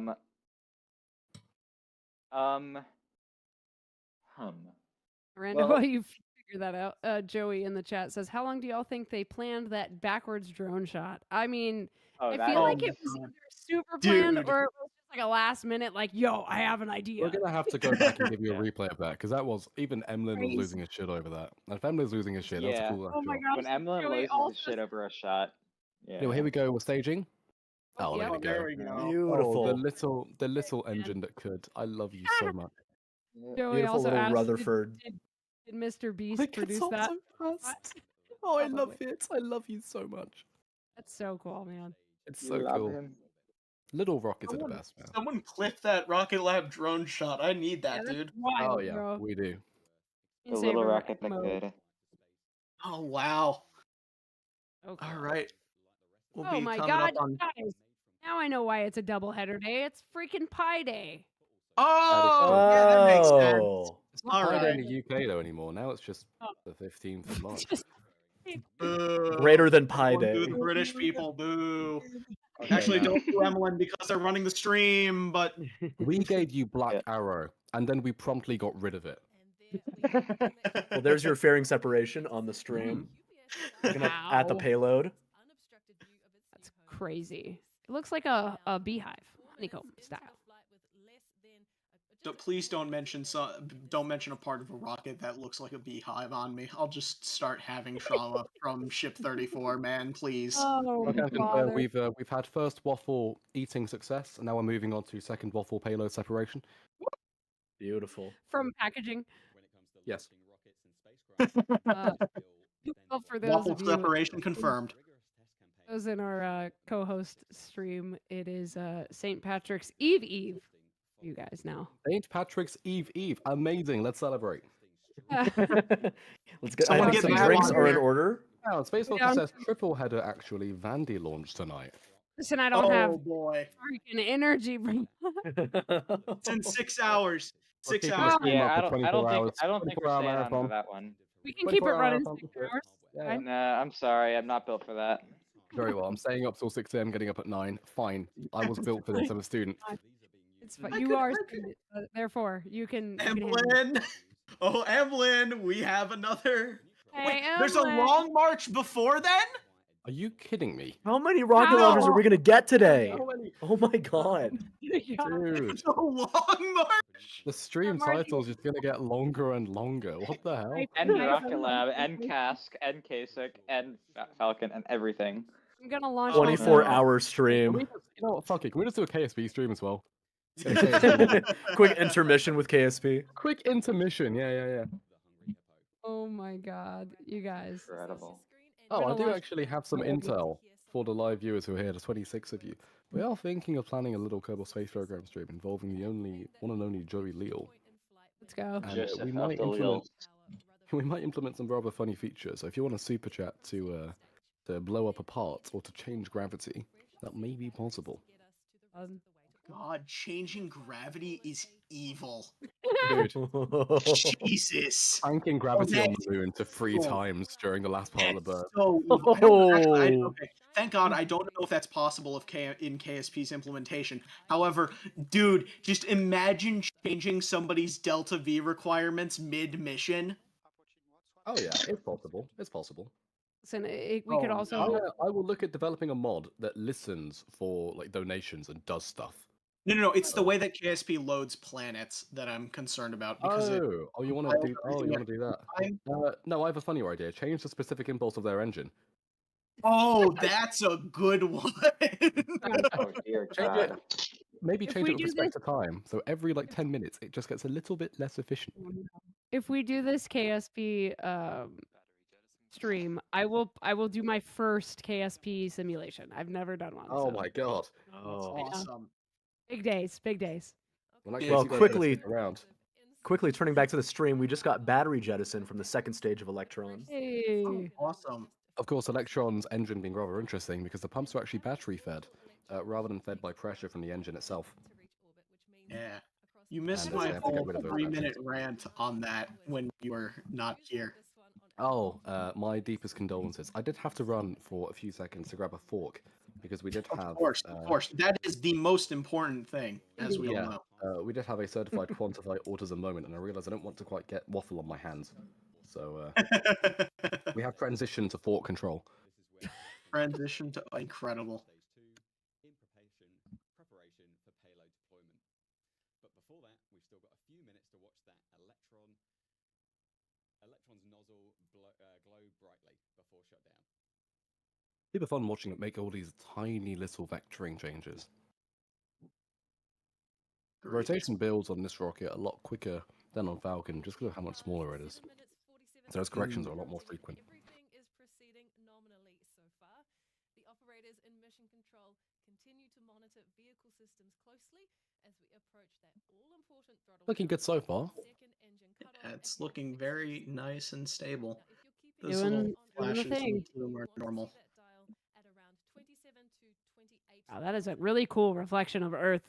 one. Miranda, Well, while you figure that out, Joey in the chat says, "How long do y'all think they planned that backwards drone shot?" I mean, oh, I that feel Oh like my it was God. either super planned Dude. or it was just like a last minute, like, "Yo, I have an We're idea." gonna have to go back and give you a Yeah. replay of that because that was even Emlyn was Crazy. losing his shit over that. And if Emlyn's losing his shit, that's a Yeah. cool Oh my shot. gosh, When Emlyn Joey loses also his shit over a shot. Yeah. Anyway, here we go. We're staging. Oh, there Yep. we Oh, there go. we go. Oh, Beautiful. the little engine that could. I love you so much. Joey Beautiful also little asked, Rutherford. did Mr. Beast Like, produce it's all that? so fast. Oh, I love Probably. it. I love you so much. That's so cool, man. It's You so love cool. him. Little rockets are the best, man. Someone clip that Rocket Lab drone shot. I need that, Yeah, that's dude. wild, Oh yeah, bro. we do. The Screensaver little rocket that mode. could. Oh, wow. So cool. All right. We'll Oh be my coming god, up on. guys! Now I know why it's a doubleheader day. It's freaking Pi Day. Oh, yeah, that makes sense. Oh. It's not All Friday right. in the UK though anymore. Now it's just Oh. the 15th of March. Just- Greater than Pi Everyone Day. boo the British people, boo. Okay, Actually, now. don't do Emlyn because they're running the stream, but We gave you Black Yeah. Arrow, and then we promptly got rid of it. Well, there's your fairing separation on the stream. Looking at the Wow. payload. That's crazy. It looks like a beehive, honeycomb style. please don't mention a part of a rocket that looks like a beehive on me. I'll just start having trauma from Ship 34, man. Please. Oh, I can confirm father. we've had first waffle eating success, and now we're moving on to second waffle payload separation. Beautiful. From packaging. Yes. Well, for those Waffle of you, separation confirmed. those in our co-host stream, it is St. Patrick's Eve. You guys now. St. Patrick's Eve. Amazing. Let's celebrate. Let's get. Someone I think get some that drinks on are in here. order. Now, Space Force Yeah. says triple header actually Vandy launched tonight. Listen, I don't have Oh boy. freaking energy, bro. It's in 6 hours. We're 6 keeping hours. the stream Yeah, up I for don't 24 think hours. I don't think we're 24-hour staying on marathon. for that one. We can keep it 24-hour running marathon, 6 that's it. hours. Yeah, Fine. Nah, I'm sorry, I'm not built for that. Very well. I'm staying up till 6 a.m., getting up at 9. Fine. I was built for this. I'm a student. It's fine. You are student, therefore you can. Emlyn. Oh, Emlyn, we have another. Hey, Wait, there's a Emlyn. long march before then? Are you kidding me? How many rocket launchers are we gonna get today? How many? Oh my god. Dude, It's a long march. the stream title's just gonna get longer and longer. What the hell? And RocketLab, and Cask, and Kasich, and Falcon, and everything. I'm gonna launch 24-hour Can stream. we just, you know what? Fuck it. Can we just do a KSB stream as well? Quick intermission with KSP. Quick intermission. Yeah. Oh my god, you guys. Incredible. Oh, I gonna do launch- actually have some intel for the live viewers who are here. There's 26 of you. We are thinking of planning a little Kerbal Space Program stream involving the one and only Joey Leal. Let's go. And Joseph we of might the implement Leals. we might implement some rather funny features. So if you want a super chat to blow up a part or to change gravity, that may be possible. God, changing gravity is evil. Dude, Jesus. tanking gravity on Okay. the moon to 3 times during the last part of the burn. So evil. Okay. Thank God I don't know if that's possible in KSP's implementation. However, dude, just imagine changing somebody's Delta V requirements mid-mission. Oh yeah, it's possible. It's possible. Listen, we could also. I will look at developing a mod that listens for like donations and does stuff. No. It's the way that KSP loads planets that I'm concerned about. Because you want to do? Oh, you want to do that? No, I have a funnier idea. Change the specific impulse of their engine. Oh, that's a good one. Oh dear Change it. God. Maybe If change we it with do respect to time. So every like 10 minutes, it just gets a little bit less efficient. If we do this KSP stream, I will do my first KSP simulation. I've never done one. Oh so. my god. Oh. Awesome. Big days. In that case, Well, you guys better quickly- stick around. Quickly turning back to the stream, we just got battery jettison from the second stage of Electron. Hey. Awesome. Of course, Electron's engine being rather interesting because the pumps are actually battery fed, rather than fed by pressure from the engine itself. Yeah. You missed And my they have to get whole rid of those 3-minute rant on that when you were not here. Oh, my deepest condolences. I did have to run for a few seconds to grab a fork because we did have. Of course. That is the most important thing, as we all Yeah. know. We did have a certified quantified autism moment, and I realized I don't want to quite get waffle on my hands. So we have transitioned to fork control. Transition to incredible. Preparation for payload deployment. But before that, we've still got a few minutes to watch that Electron's nozzle glow brightly before shutdown. Super fun watching it make all these tiny little vectoring changes. The rotation builds on this rocket a lot quicker than on Falcon, just because of how much smaller it is. So those corrections are a lot more frequent. Everything is proceeding nominally so far. The operators in mission control continue to monitor vehicle systems closely as we approach that all-important throttle. Looking good so far. It's looking very nice and stable. Doing- Those little doing the flashes thing. in bloom are normal. Wow, that is a really cool reflection of Earth.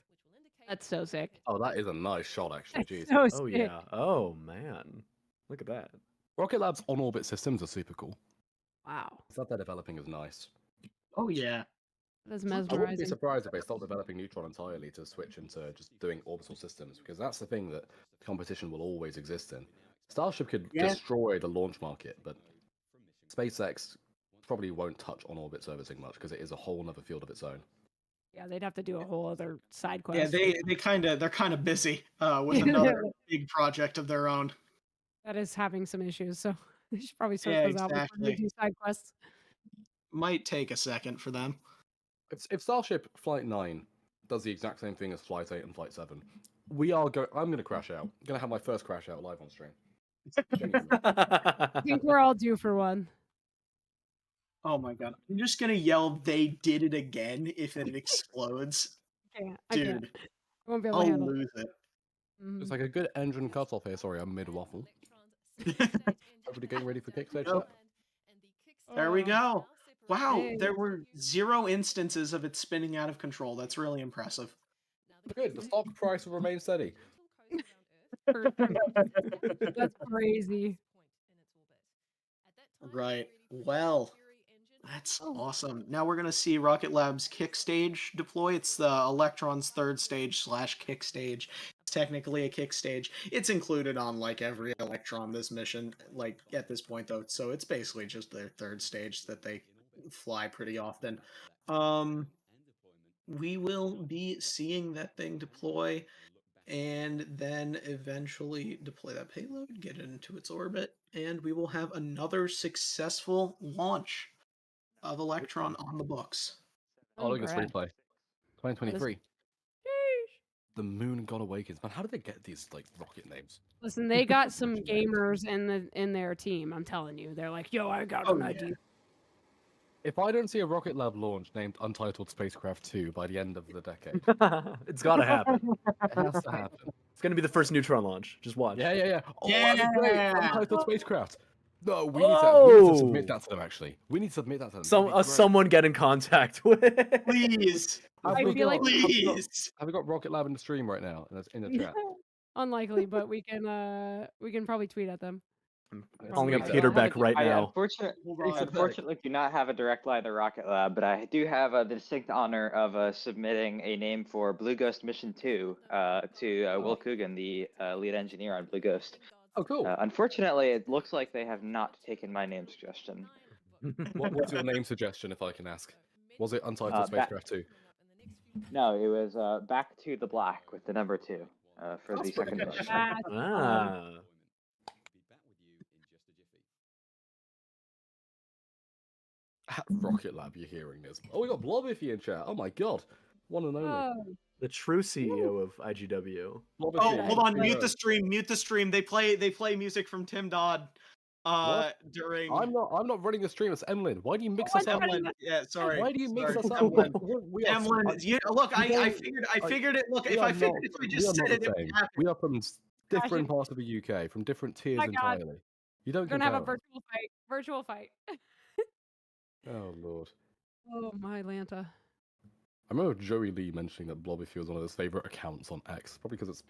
That's so sick. Oh, that is a nice shot, actually. That's Jeez. so Oh sick. yeah. Oh man. Look at that. RocketLab's on-orbit systems are super cool. Wow. Stuff they're developing is nice. Oh yeah. That's I wouldn't be mesmerizing. surprised if they stopped developing Neutron entirely to switch into just doing orbital systems, because that's the thing that competition will always exist in. Starship could Yeah. destroy the launch market, but SpaceX probably won't touch on-orbit servicing much because it is a whole other field of its own. Yeah, they'd have to do a whole other side quest. Yeah, they're kind of busy with another big project of their own. That is having some issues, so they should probably sort Yeah, those out before they exactly. do side quests. Might take a second for them. If Starship Flight 9 does the exact same thing as Flight 8 and Flight 7, I'm going to crash out. I'm going to have my first crash out live on stream. Genuinely. I think we're all due for one. Oh my god. I'm just gonna yell they did it again if it explodes. I can't. Dude, I won't be able to I'll handle it. lose it. Mhm. It's like a good engine cutoff here. Sorry, I'm mid-waffle. Everybody getting ready for kickstage? Nope. There we go. Wow, Hey. there were 0 instances of it spinning out of control. That's really impressive. Good, the stock price will remain steady. That's crazy. Right. Well, that's awesome. Now we're going to see Rocket Lab's kick stage deploy. It's the Electron's third stage / kick stage. It's technically a kick stage. It's included on like every Electron this mission, like at this point though. So it's basically just their third stage that they fly pretty often. We will be seeing that thing deploy and then eventually deploy that payload, get it into its orbit, and we will have another successful launch of Electron on the books. Oh, look at this Congrats. replay. 2023. The Moon God Awakens. Man, how did they get these like rocket names? Listen, they got some gamers in their team. I'm telling you, they're like, "Yo, I got an idea." If I don't see a Rocket Lab launch named Untitled Spacecraft 2 by the end of the decade, It's gotta happen. it has to happen. It's gonna be the first Neutron launch. Just watch. Yeah. Oh, that'd be great. Yeah. Untitled Spacecraft. No, we need to submit Oh! that to them, actually. We need to submit that to them. Some That'd be great. someone get in contact with. Please, I feel like please. Have we got Rocket Lab in the stream right now? In the chat. unlikely, but we can probably tweet at them. I'm calling up Tweet Peter that. Beck right I now. unfortunately do not have a direct line to Rocket Lab, but I do have the distinct honor of submitting a name for Blue Ghost Mission 2 to Will Coogan, the lead engineer on Blue Ghost. Oh, cool. Unfortunately, it looks like they have not taken my name suggestion. What was your name suggestion, if I can ask? Was it Untitled Ba- Spacecraft 2? No, it was Back to the Black with the number 2 for That's the second pretty good. mission. Ah. Rocket Lab, you're hearing this. Oh, we got Blobbiffy in chat. Oh my god. One and only. Oh, The true CEO of IGW. Blobbiffy, Oh, hold on. yeah. Mute the stream. Mute the stream. They play music from Tim Dodd. during. I'm not running the stream. It's Emlyn. Why do you mix Oh, us up? Emlyn, yeah, sorry. Why do you mix us up? Emlyn. We are, Emlyn, look, I figured it. Look, we if are I figured not- if I we just are not said it, the it would same. happen. We are from different parts of the UK, from different tiers my God. entirely. You don't We're gonna have a compare us. virtual fight. Oh lord. Oh my Lanta. I remember Joey Lee mentioning that Blobbyfield was one of his favorite accounts on X, probably because it's.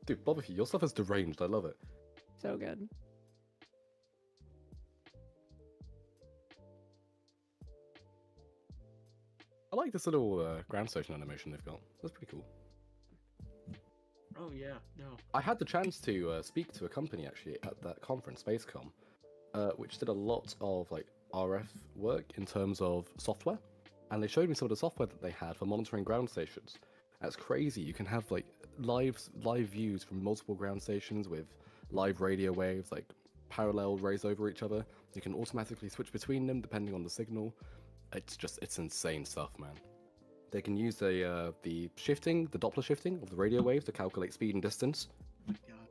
Dude, Blobbyfield, your stuff is deranged. I love it. So good. I like this little ground station animation they've got. That's pretty cool. Oh yeah, no. I had the chance to speak to a company actually at that conference, SpaceCom, which did a lot of like RF work in terms of software, and they showed me some of the software that they had for monitoring ground stations. That's crazy. You can have like live views from multiple ground stations with live radio waves, like parallel raised over each other. You can automatically switch between them depending on the signal. It's insane stuff, man. They can use the shifting, the Doppler shifting of the radio waves to calculate speed and distance. Oh my God.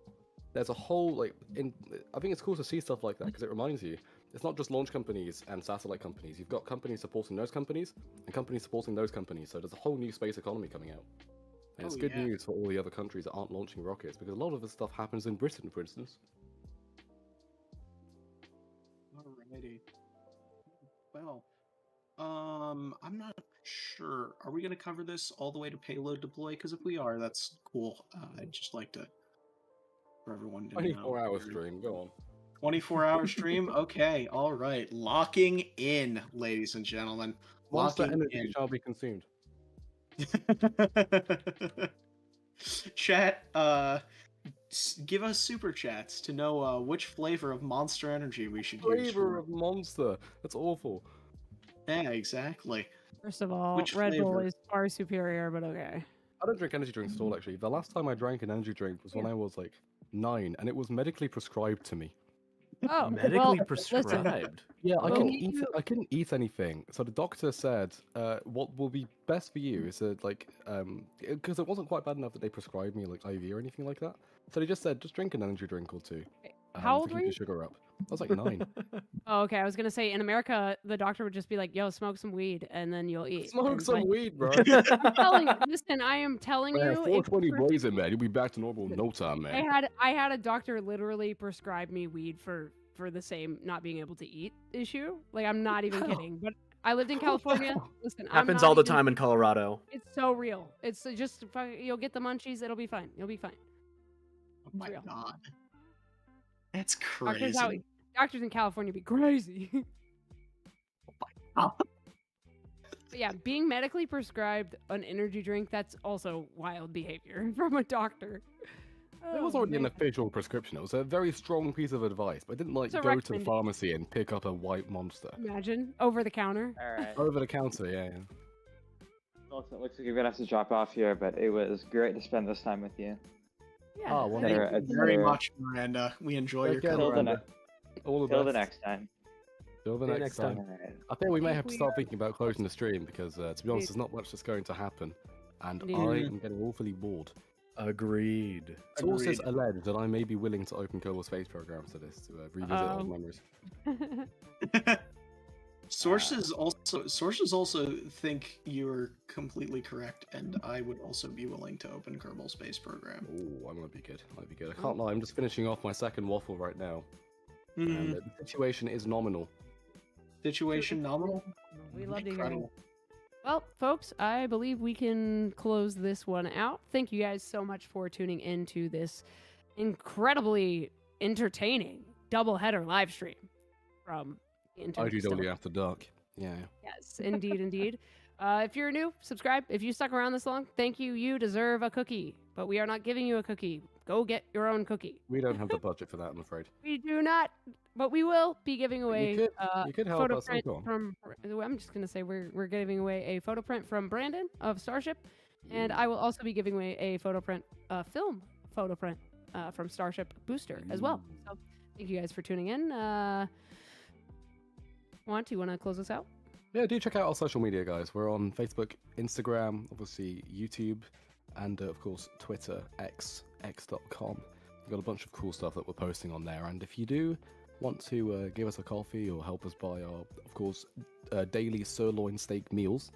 There's a whole I think it's cool to see stuff like that because it reminds you it's not just launch companies and satellite companies. You've got companies supporting those companies and companies supporting those companies. So there's a whole new space economy coming out. And it's good news for all the other countries that aren't launching rockets because a lot of this stuff happens in Britain, for instance. Alrighty. Well, I'm not sure. Are we going to cover this all the way to payload deploy? Because if we are, that's cool. I'd just like to, for everyone to know. 24-hour stream, go on. 24-hour stream? Okay, all right. Locking in, ladies and gentlemen. Monster Locking energy in. shall be consumed. Chat, give us super chats to know which flavor of Monster Energy we should use. Flavor of Monster. That's awful. Yeah, exactly. First of all, Which Red Bull flavor? is far superior, but okay. I don't drink energy drinks at all, actually. The last time I drank an energy drink was when I was like 9, and it was medically prescribed to me. Oh, Medically well, prescribed. listen. Yeah, I Well, couldn't eat anything. So the doctor said, what will be best for you is that like, because it wasn't quite bad enough that they prescribed me like IV or anything like that. So they just said, just drink an energy drink or two. How old to were keep you? your sugar up. I was like 9. Oh, okay. I was gonna say in America, the doctor would just be like, "Yo, smoke some weed, and then you'll eat." Smoke And, some like, weed, bro. I'm telling you, listen, I am telling Man, you. 420 blazing, man. You'll be back to normal in no time, I man. had a doctor literally prescribe me weed for the same not being able to eat issue. Like, I'm not even kidding. But I lived in California. Listen, Happens I'm all not the time in Colorado. It's so real. It's just you'll get the munchies. It'll be fine. You'll be fine. Oh my real. God. That's crazy. Doctors in California be crazy. Oh. But yeah, being medically prescribed an energy drink, that's also wild behavior from a doctor. It was already an official prescription. It was a very strong piece of advice, but I didn't like It's a go to the recommendation. pharmacy and pick up a white monster. Imagine over the counter. All right. Over the counter, yeah. Well, it looks like you're gonna have to drop off here, but it was great to spend this time with you. Yeah. Oh, well, Thank Better- you very better- much, Miranda. We enjoy your Take care, Till the, company. ne- All the till the best. next time. Till the See you next next time. time. All right. I think we may think have to we start thinking about closing the stream because, to be honest, Indeed. there's not much that's going to happen, and I Indeed. am getting awfully bored. Agreed. Sources allege that I may be willing to open Kerbal Space Program to this to revisit old memories. Sources also think you're completely correct, and I would also be willing to open Kerbal Space Program. Oh, I'm gonna be good. Might be good. I can't lie. I'm just finishing off my second waffle right now, and Mhm. the situation is nominal. Situation nominal. We love to hear it. Incredible. Well, folks, I believe we can close this one out. Thank you guys so much for tuning into this incredibly entertaining doubleheader live stream from Interstellar. IGW After Dark. Yeah. Yes, indeed, indeed. If you're new, subscribe. If you stuck around this long, thank you. You deserve a cookie, but we are not giving you a cookie. Go get your own cookie. We don't have the budget for that, I'm afraid. We do not, but we will be giving away You could help photo us. print Go on. from. I'm just gonna say we're giving away a photo print from Brandon of Starship, and I will also be giving away a photo print, film photo print from Starship Booster as well. So thank you guys for tuning in. Want to close us out? Yeah, do check out our social media, guys. We're on Facebook, Instagram, obviously YouTube, and of course Twitter, x.com. We've got a bunch of cool stuff that we're posting on there, and if you do want to give us a coffee or help us buy our, of course, daily sirloin steak meals,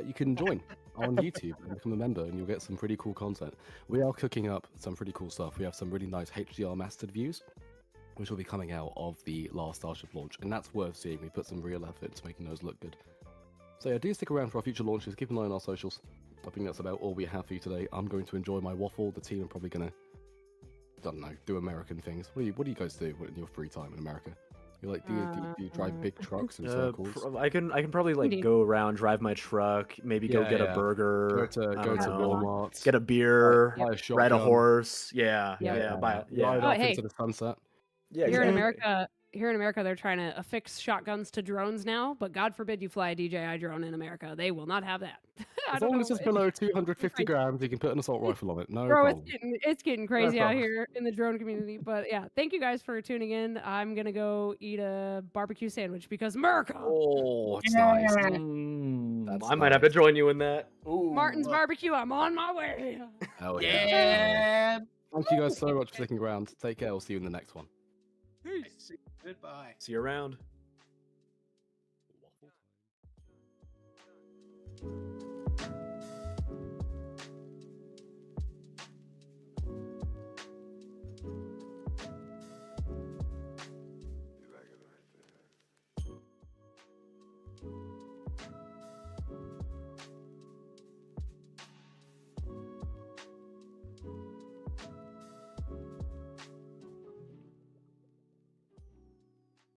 you can join on YouTube and become a member, and you'll get some pretty cool content. We are cooking up some pretty cool stuff. We have some really nice HDR mastered views, which will be coming out of the last Starship launch, and that's worth seeing. We put some real effort into making those look good. So yeah, do stick around for our future launches. Keep an eye on our socials. I think that's about all we have for you today. I'm going to enjoy my waffle. The team are probably going to, I don't know, do American things. What do you guys do in your free time in America? You like, do you drive big trucks in circles? I can probably like go around, drive my truck, maybe go get a burger, go to Walmart, get a beer, buy a ride a shotgun. horse. Ride off into the sunset. Yeah, Here in America, they're trying to affix shotguns to drones now, but God forbid you fly a DJI drone in America. They will not have that. As long as it's below 250 grams, you can put an assault rifle on it. No Bro, problem. it's getting crazy out here in the drone community. But yeah, thank you guys for tuning in. I'm going to go eat a barbecue sandwich because America. Oh, it's nice. I might have to join you in that. Ooh. Martin's Barbecue, I'm on my way. Hell yeah. Thank you guys so much for sticking around. Take care. We'll see you in the next one. Peace. Goodbye. See you around.